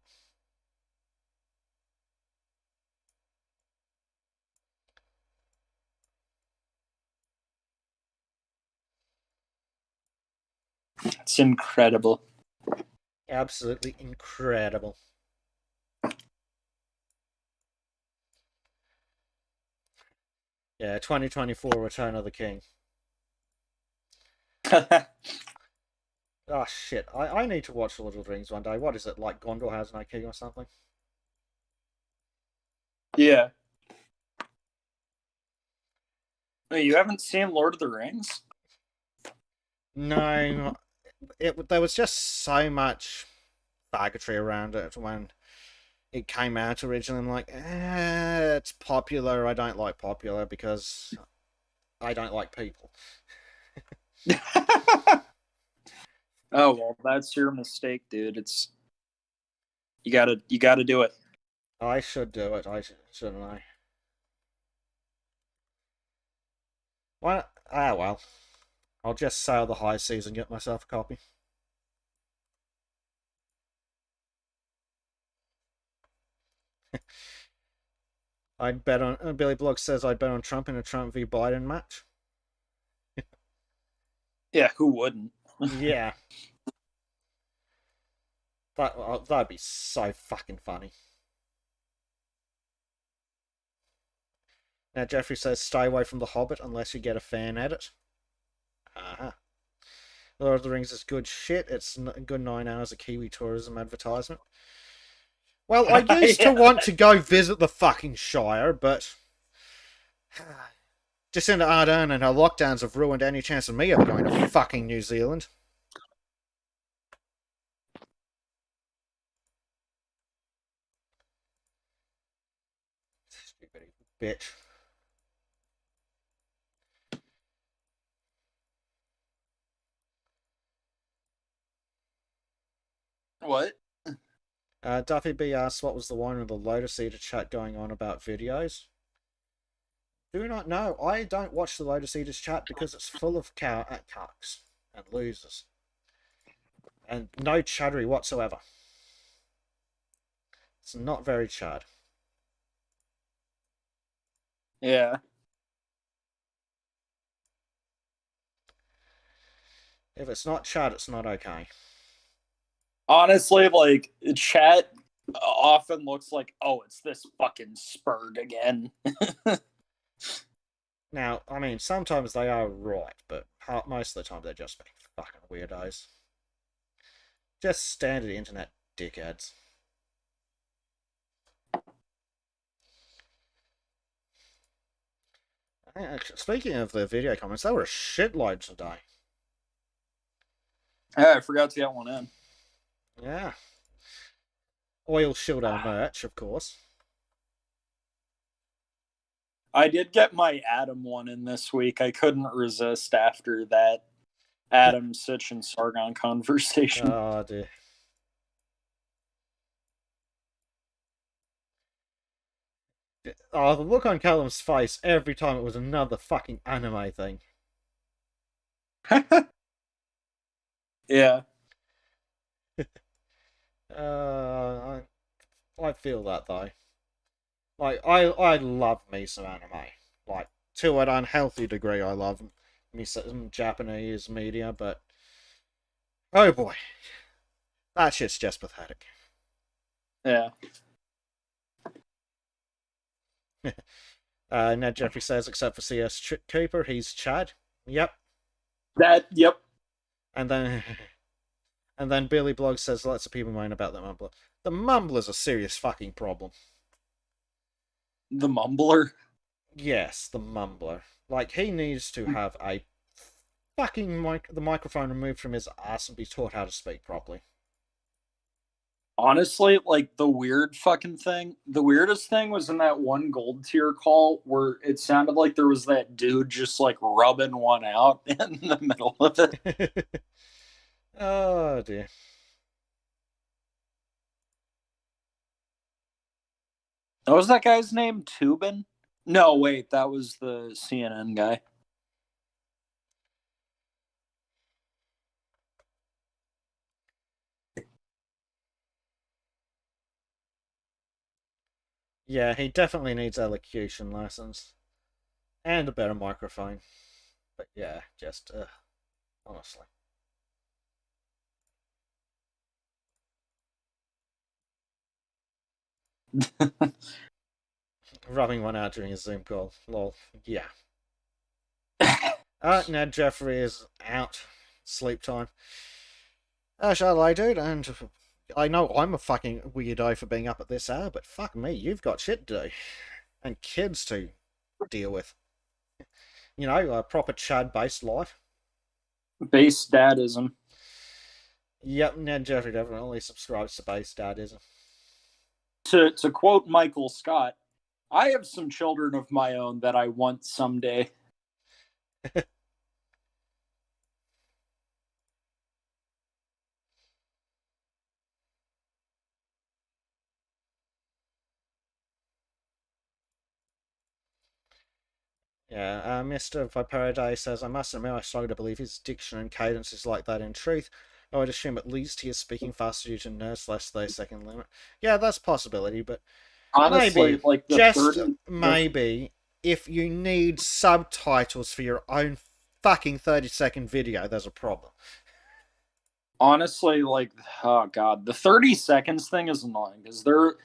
It's incredible. Absolutely incredible. Yeah, 2024 Return of the King. Oh shit, I need to watch Lord of the Rings one day. What is it, like Gondor has no king or something? Yeah. Oh, you haven't seen Lord of the Rings? No, there was just so much faggotry around it when it came out originally. I'm like, it's popular. I don't like popular because I don't like people. Oh well, that's your mistake, dude. It's you gotta do it. I should do it. Shouldn't I? Why? Well. I'll just sail the high seas and get myself a copy. I'd bet on Billy Bloggs says I'd bet on Trump in a Trump v Biden match. Yeah, who wouldn't? Yeah, that'd be so fucking funny. Now Jeffrey says stay away from The Hobbit unless you get a fan edit. Uh-huh. Lord of the Rings is good shit. It's a good 9 hours of Kiwi tourism advertisement. Well, I used to want to go visit the fucking Shire, but Jacinda Ardern and her lockdowns have ruined any chance of me ever going to fucking New Zealand. Stupid bitch. What? Duffy B asks what was the one with the Lotus Eater chat going on about videos. Do not know. I don't watch the Lotus Eaters chat because it's full of cucks and losers. And no chattery whatsoever. It's not very chad. Yeah. If it's not chat, it's not okay. Honestly, like, chat often looks like, oh, it's this fucking Spurg again. Now, I mean, sometimes they are right, but most of the time they're just being fucking weirdos. Just standard internet dickheads. Speaking of the video comments, there were a shitload today. Yeah, I forgot to get one in. Yeah. Oil shield our merch, of course. I did get my Adam one in this week. I couldn't resist after that Adam, Sitch, and Sargon conversation. Oh, dear. Oh, the look on Callum's face every time it was another fucking anime thing. Yeah. I feel that though. Like I love me some anime. Like to an unhealthy degree, I love me some Japanese media, but oh boy, that shit's just pathetic. Yeah. Ned Jeffrey says, except for CS Cooper, he's Chad. Yep. Yep. And then Billy Bloggs says lots of people moan about the Mumbler. The Mumbler's a serious fucking problem. The Mumbler? Yes, the Mumbler. Like, he needs to have a fucking the microphone removed from his ass and be taught how to speak properly. Honestly, like, the weirdest thing was in that one gold tier call where it sounded like there was that dude just, like, rubbing one out in the middle of it. Oh, dear. What was that guy's name? Tubin? No, wait, that was the CNN guy. Yeah, he definitely needs elocution lessons. And a better microphone. But yeah, just, honestly. Rubbing one out during a Zoom call. Lol. Yeah. Ned Jeffrey is out. Sleep time. Shadilay, dude, and I know I'm a fucking weirdo for being up at this hour, but fuck me, you've got shit to do. And kids to deal with. You know, a proper Chad-based life. Base dadism. Yep, Ned Jeffrey definitely subscribes to base dadism. To quote Michael Scott, I have some children of my own that I want someday. Yeah, Mr. Viperidae says, I must admit I struggle to believe his diction and cadence is like that in truth. I would assume at least he is speaking faster due to nurse/30-second limit. Yeah, that's a possibility, but Honestly, maybe, like just maybe, if you need subtitles for your own fucking 30-second video, there's a problem. Honestly, like, oh god, the 30 seconds thing is annoying because they're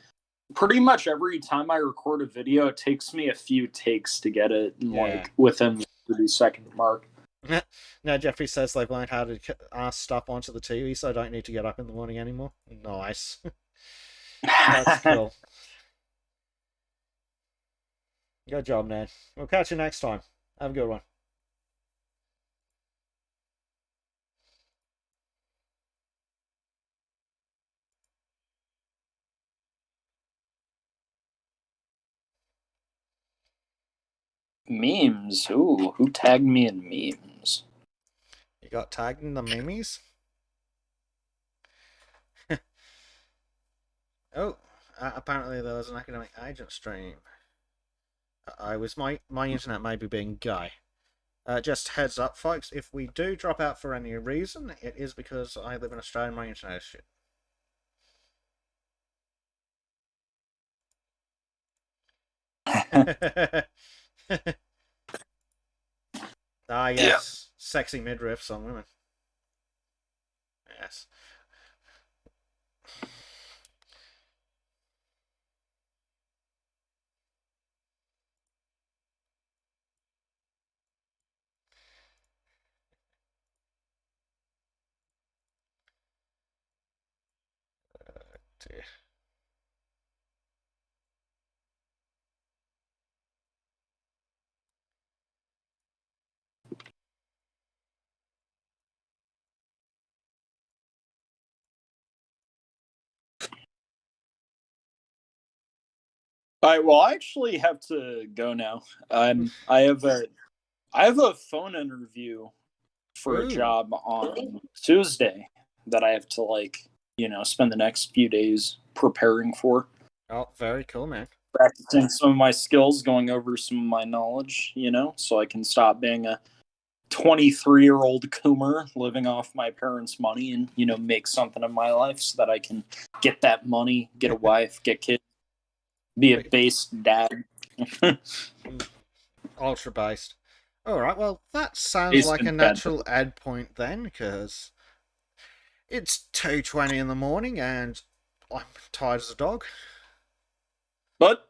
pretty much every time I record a video, it takes me a few takes to get it like within the 30-second mark. Now Jeffrey says they've learned how to ask stuff onto the TV, so I don't need to get up in the morning anymore. Nice. That's cool. Good job, Ned. We'll catch you next time. Have a good one. Memes. Ooh, who tagged me in memes? You got tagged in the memes? Oh, apparently there was an academic agent stream. I was my internet may be being gay. Just heads up, folks, if we do drop out for any reason, it is because I live in Australia and my internet is shit. Ah, yes. Yeah. Sexy midriffs on women. Yes. Dear. All right, well, I actually have to go now. I have a phone interview for a job on Tuesday that I have to spend the next few days preparing for. Oh, very cool, man. Practicing some of my skills, going over some of my knowledge, so I can stop being a 23-year-old coomer living off my parents' money and, make something of my life so that I can get that money, get a wife, get kids, be a base dad. Ultra based. Alright, well, that sounds like a natural ad point then, because it's 2:20 in the morning and I'm tired as a dog. But,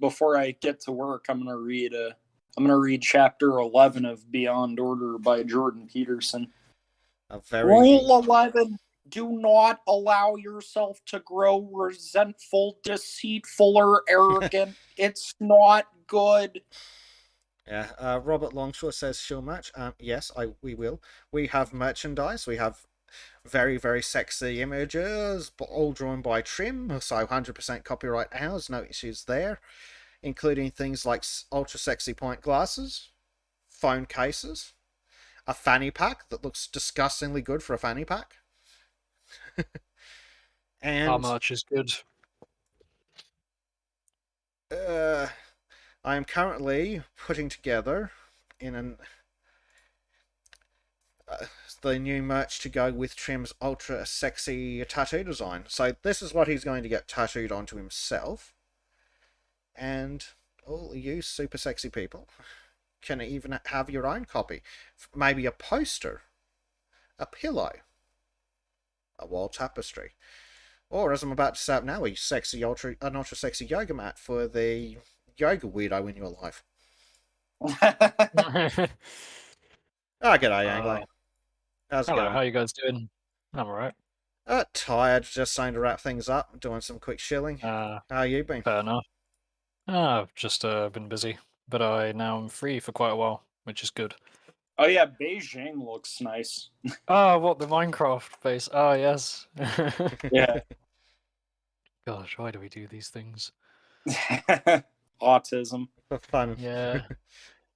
before I get to work, I'm gonna read chapter 11 of Beyond Order by Jordan Peterson. Rule 11. Do not allow yourself to grow resentful, deceitful, or arrogant. It's not good. Yeah, Robert Longshore says she'll match. Yes, we will. We have merchandise. We have very, very sexy images, all drawn by Trim, so 100% copyright ours, no issues there, including things like ultra sexy point glasses, phone cases, a fanny pack that looks disgustingly good for a fanny pack. And how much is good? I am currently putting together the new merch to go with Trim's ultra sexy tattoo design. So this is what he's going to get tattooed onto himself. And all you super sexy people can even have your own copy. Maybe a poster, a pillow, a wall tapestry. Or, as I'm about to set up now, an ultra sexy yoga mat for the yoga weirdo in your life. G'day, Anglo. How's it going? How you guys doing? I'm alright. Tired, just starting to wrap things up, doing some quick shilling. How you been? Fair enough. I've just been busy, but I now am free for quite a while, which is good. Oh yeah, Beijing looks nice. Oh, what, the Minecraft base? Oh, yes. Yeah. Gosh, why do we do these things? Autism. For fun. Yeah.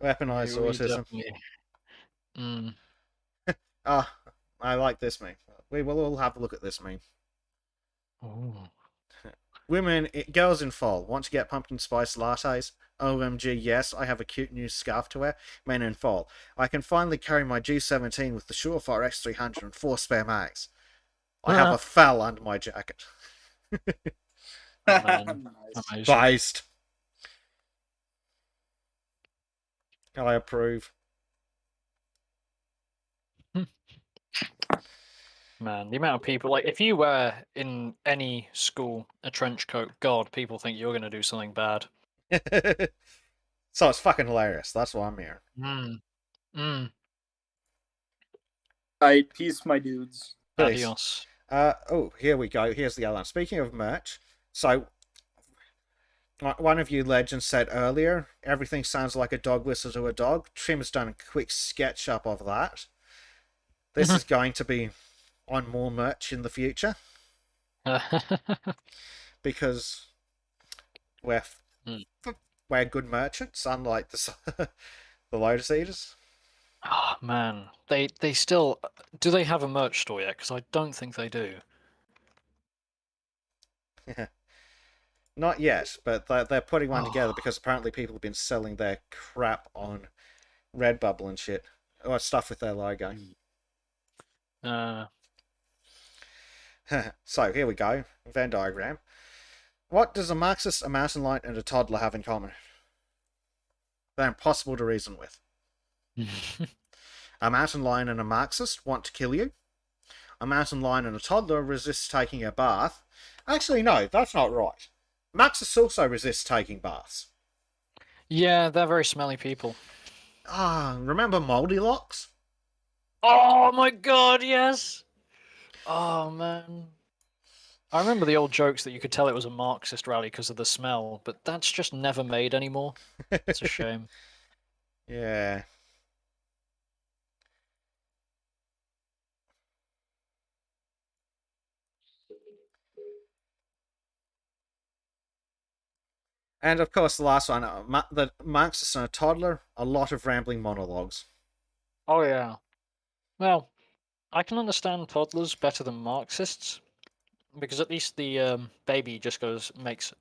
Weaponized we autism. definitely... Mm. Ah, I like this meme. We will all have a look at this meme. Ooh. Girls in fall want to get pumpkin spice lattes. OMG, yes, I have a cute new scarf to wear. Men in fall, I can finally carry my G17 with the Surefire X300 and 4 spare mags. I have a foul under my jacket. Man. Nice. Amazing. Based. I approve. Man, the amount of people, like, if you wear in any school a trench coat, God, people think you're going to do something bad. So it's fucking hilarious. That's why I'm here. Alright, peace, my dudes. Peace. Adios. Oh, here we go. Here's the other one. Speaking of merch, so one of you legends said earlier, everything sounds like a dog whistle to a dog. Trim's done a quick sketch up of that. This is going to be on more merch in the future because we're good merchants, unlike the Lotus Eaters. Oh, man. They still... Do they have a merch store yet? Because I don't think they do. Not yet, but they're putting one together because apparently people have been selling their crap on Redbubble and shit. Or stuff with their logo. So, here we go. Venn diagram. What does a Marxist, a mountain lion, and a toddler have in common? They're impossible to reason with. A mountain lion and a Marxist want to kill you. A mountain lion and a toddler resists taking a bath. Actually, no, that's not right. Marxists also resist taking baths. Yeah, they're very smelly people. Remember Moldy Locks? Oh my god, yes! Oh, man. I remember the old jokes that you could tell it was a Marxist rally because of the smell, but that's just never made anymore. It's a shame. Yeah. And of course, the last one, the Marxist and a toddler, a lot of rambling monologues. Oh, yeah. Well, I can understand toddlers better than Marxists, because at least the baby just makes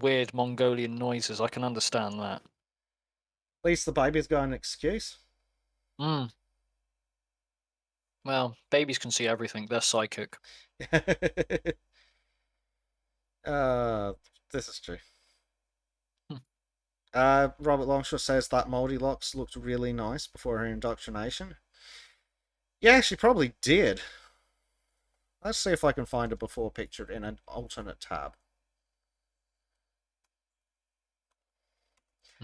weird Mongolian noises. I can understand that. At least the baby's got an excuse. Well, babies can see everything. They're psychic. This is true. Robert Longshore says that Moldy Locks looked really nice before her indoctrination. Yeah, she probably did. Let's see if I can find a before picture in an alternate tab.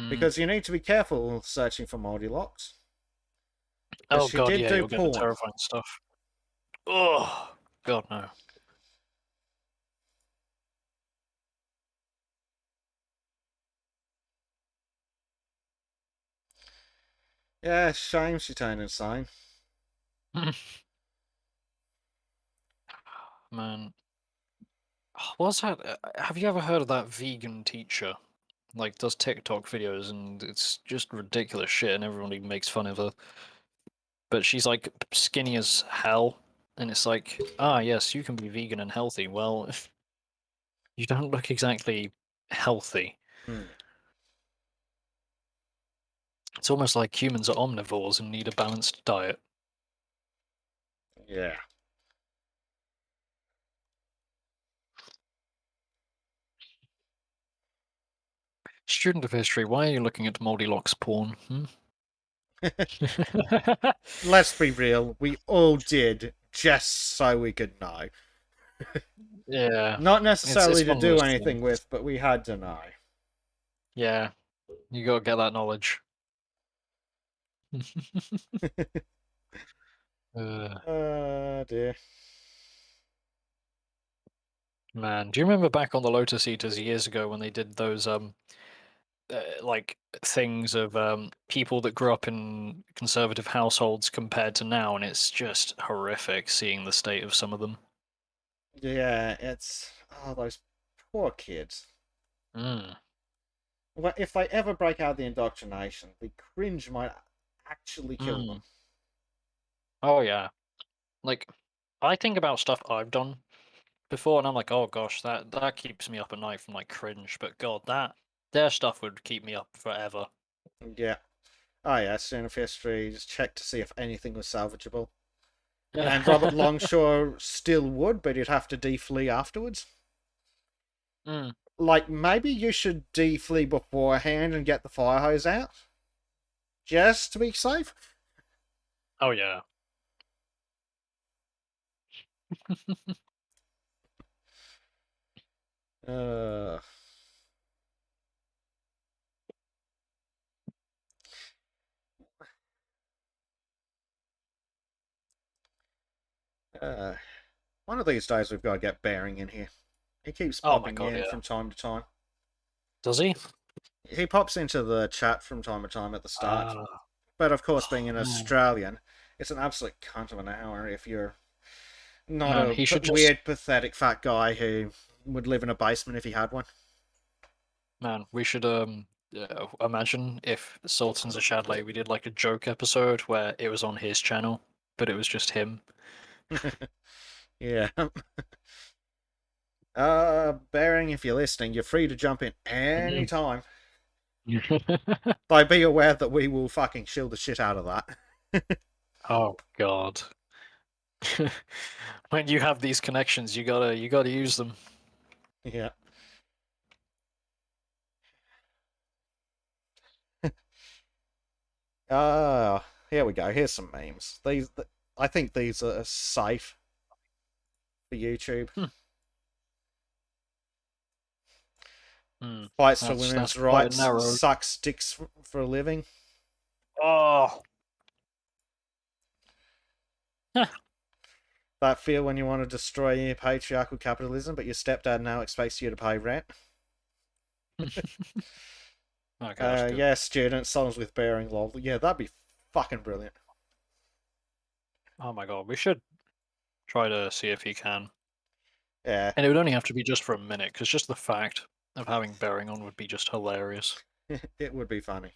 Because you need to be careful searching for Moldy Locks. Oh she god, did yeah, do you'll get the porn. terrifying stuff. Oh, god, no. Yeah, shame she turned insane. Man. What's that? Have you ever heard of that vegan teacher? Like, does TikTok videos, and it's just ridiculous shit, and everybody makes fun of her. But she's, like, skinny as hell, and it's like, yes, you can be vegan and healthy. Well, you don't look exactly healthy. It's almost like humans are omnivores and need a balanced diet. Yeah. Student of history, why are you looking at Moldy Locks porn? Let's be real, we all did, just so we could know. Yeah. Not necessarily it's to one of do those anything things. with, but we had to know. Yeah. You gotta get that knowledge. Dear. Man, do you remember back on the Lotus Eaters years ago when they did those like things of people that grew up in conservative households compared to now, and it's just horrific seeing the state of some of them. Yeah, it's those poor kids. Mm. Well, if they ever break out of the indoctrination, the cringe might actually kill them. Oh yeah, like I think about stuff I've done before, and I'm like, oh gosh, that keeps me up at night from like cringe. But God, their stuff would keep me up forever. Yeah. Oh yeah, Student of History, just check to see if anything was salvageable. And Robert Longshore still would, but you'd have to deflee afterwards. Mm. Like, maybe you should deflee beforehand and get the fire hose out? Just to be safe? Oh yeah. Uh... One of these days we've got to get Bearing in here. He keeps Oh my popping God, in yeah. from time to time. Does he? He pops into the chat from time to time at the start. But of course, being an man. Australian, it's an absolute cunt of an hour if you're not Man, a he should weird, pathetic fat guy who would live in a basement if he had one. Man, we should imagine if Sultans of Shadilay we did like a joke episode where it was on his channel, but it was just him. Yeah. Bearing, if you're listening, you're free to jump in any time. But be aware that we will fucking shield the shit out of that. Oh God. When you have these connections, you gotta use them. Yeah. Here we go. Here's some memes. I think these are safe for YouTube. Fights for women's rights, sucks dicks for a living. Oh. That feel when you want to destroy patriarchal capitalism, but your stepdad now expects you to pay rent. Oh, gosh, yeah, students, songs with Bearing, lol. Yeah, that'd be fucking brilliant. Oh my God, we should try to see if he can. Yeah. And it would only have to be just for a minute, because just the fact of having Bearing on would be just hilarious. It would be funny.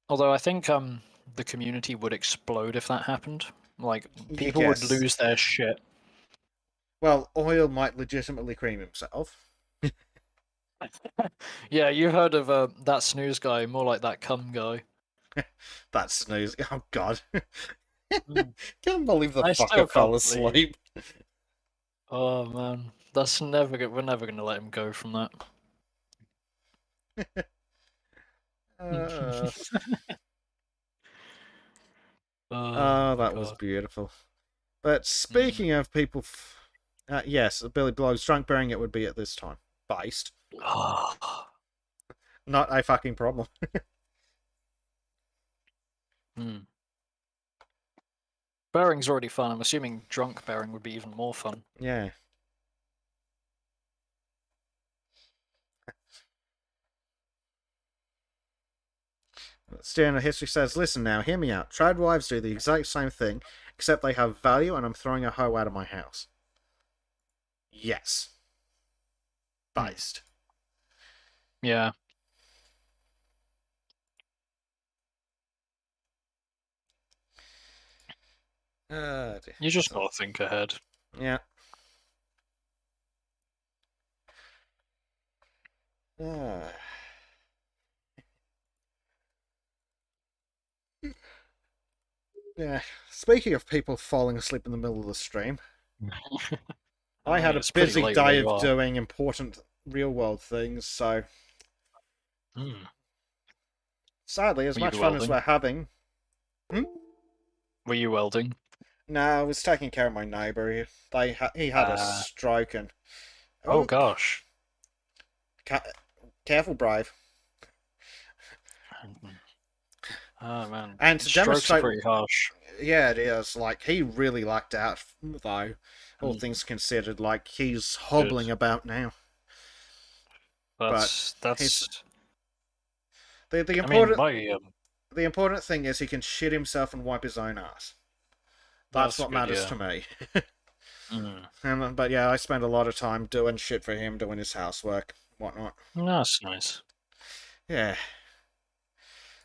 Although I think the community would explode if that happened. Like, people would lose their shit. Well, Oil might legitimately cream himself. Yeah, you heard of that snooze guy, more like that cum guy. That snooze. Oh, God. Can't believe the fucker fell asleep. Oh, man. That's we're never going to let him go from that. That was beautiful. But speaking of people... yes, Billy Bloggs, drunk Bearing it would be at this time. Based. Not a fucking problem. Bearing's already fun. I'm assuming drunk Bearing would be even more fun. Yeah. Standard History says, listen now, hear me out. Trad wives do the exact same thing, except they have value and I'm throwing a hoe out of my house. Yes. Based. Yeah. You just gotta think ahead. Yeah. Yeah. Speaking of people falling asleep in the middle of the stream, I had a busy day of doing important real-world things, so... Sadly, as much fun as we're having... Were you welding? No, I was taking care of my neighbour. He had a stroke and... Oh, gosh. Careful, Brave. Oh, man. And to demonstrate... pretty harsh. Yeah, it is. Like, he really lucked out, though. all things considered. Like, he's hobbling about now. That's The I important mean, the important thing is he can shit himself and wipe his own ass. That's what good, matters yeah. to me. Mm. But yeah, I spend a lot of time doing shit for him, doing his housework, whatnot. That's nice. Yeah.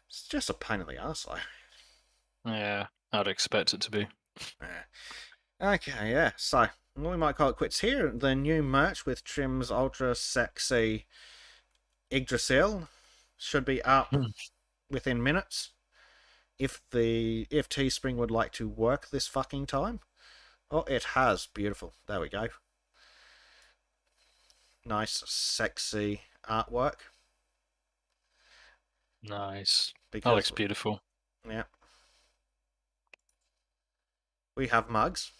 It's just a pain in the ass, though. Yeah, I'd expect it to be. Yeah. Okay, yeah. So, we might call it quits here. The new merch with Trim's ultra sexy Yggdrasil should be up within minutes. If Teespring would like to work this fucking time. Oh, it has. Beautiful. There we go. Nice, sexy artwork. Nice. Because, That looks beautiful. Yeah. We have mugs.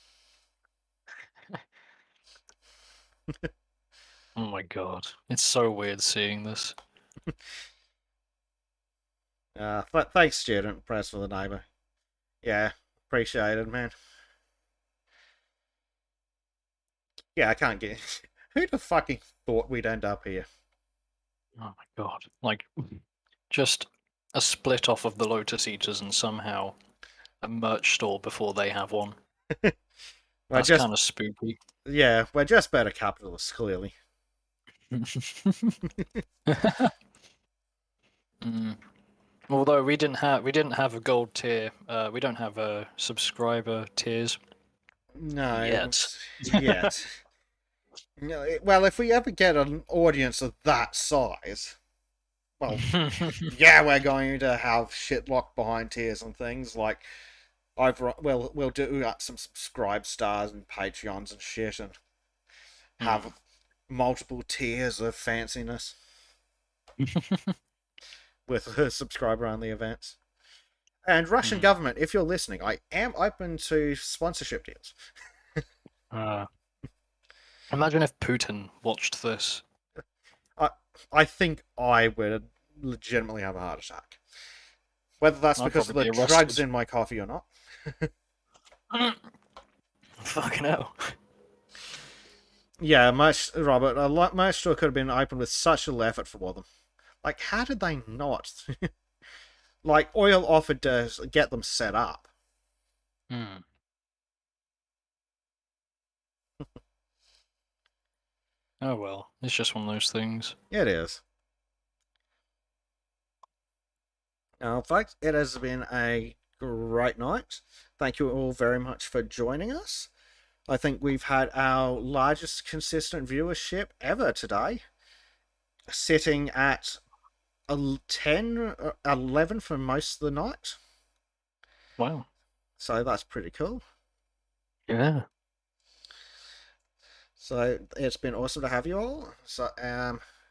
Oh my god. It's so weird seeing this. Thanks, student. Press for the neighbor. Yeah, appreciate it, man. Yeah, I can't get... Who'd have fucking thought we'd end up here? Oh my god. Like, just a split off of the Lotus Eaters and somehow a merch store before they have one. That's kind of spooky. Yeah, we're just better capitalists, clearly. Although we didn't have a gold tier. We don't have a subscriber tiers. No. Yet. No, well, if we ever get an audience of that size, well, yeah, we're going to have shit locked behind tiers and things like we'll do up some subscribe stars and Patreons and shit, and have multiple tiers of fanciness with subscriber only events. And Russian government, if you're listening, I am open to sponsorship deals. Imagine if Putin watched this. I think I would legitimately have a heart attack. Whether that's because of the drugs in my coffee or not. Fucking hell. Yeah, Robert, a lot most store could have been opened with such little effort for them. Like, how did they not? Like, oil offered to get them set up. Oh well, it's just one of those things. It is. Now, folks, it has been a great night. Thank you all very much for joining us. I think we've had our largest consistent viewership ever today, sitting at 10, 11 for most of the night. Wow. So that's pretty cool. Yeah. So it's been awesome to have you all. So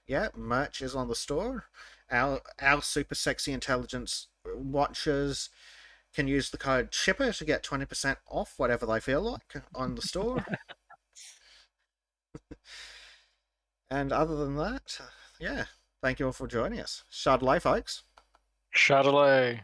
yeah, merch is on the store. Our super sexy intelligence watchers can use the code CHIPPER to get 20% off whatever they feel like on the store. And other than that, yeah, thank you all for joining us. Shadilay, folks. Shadilay.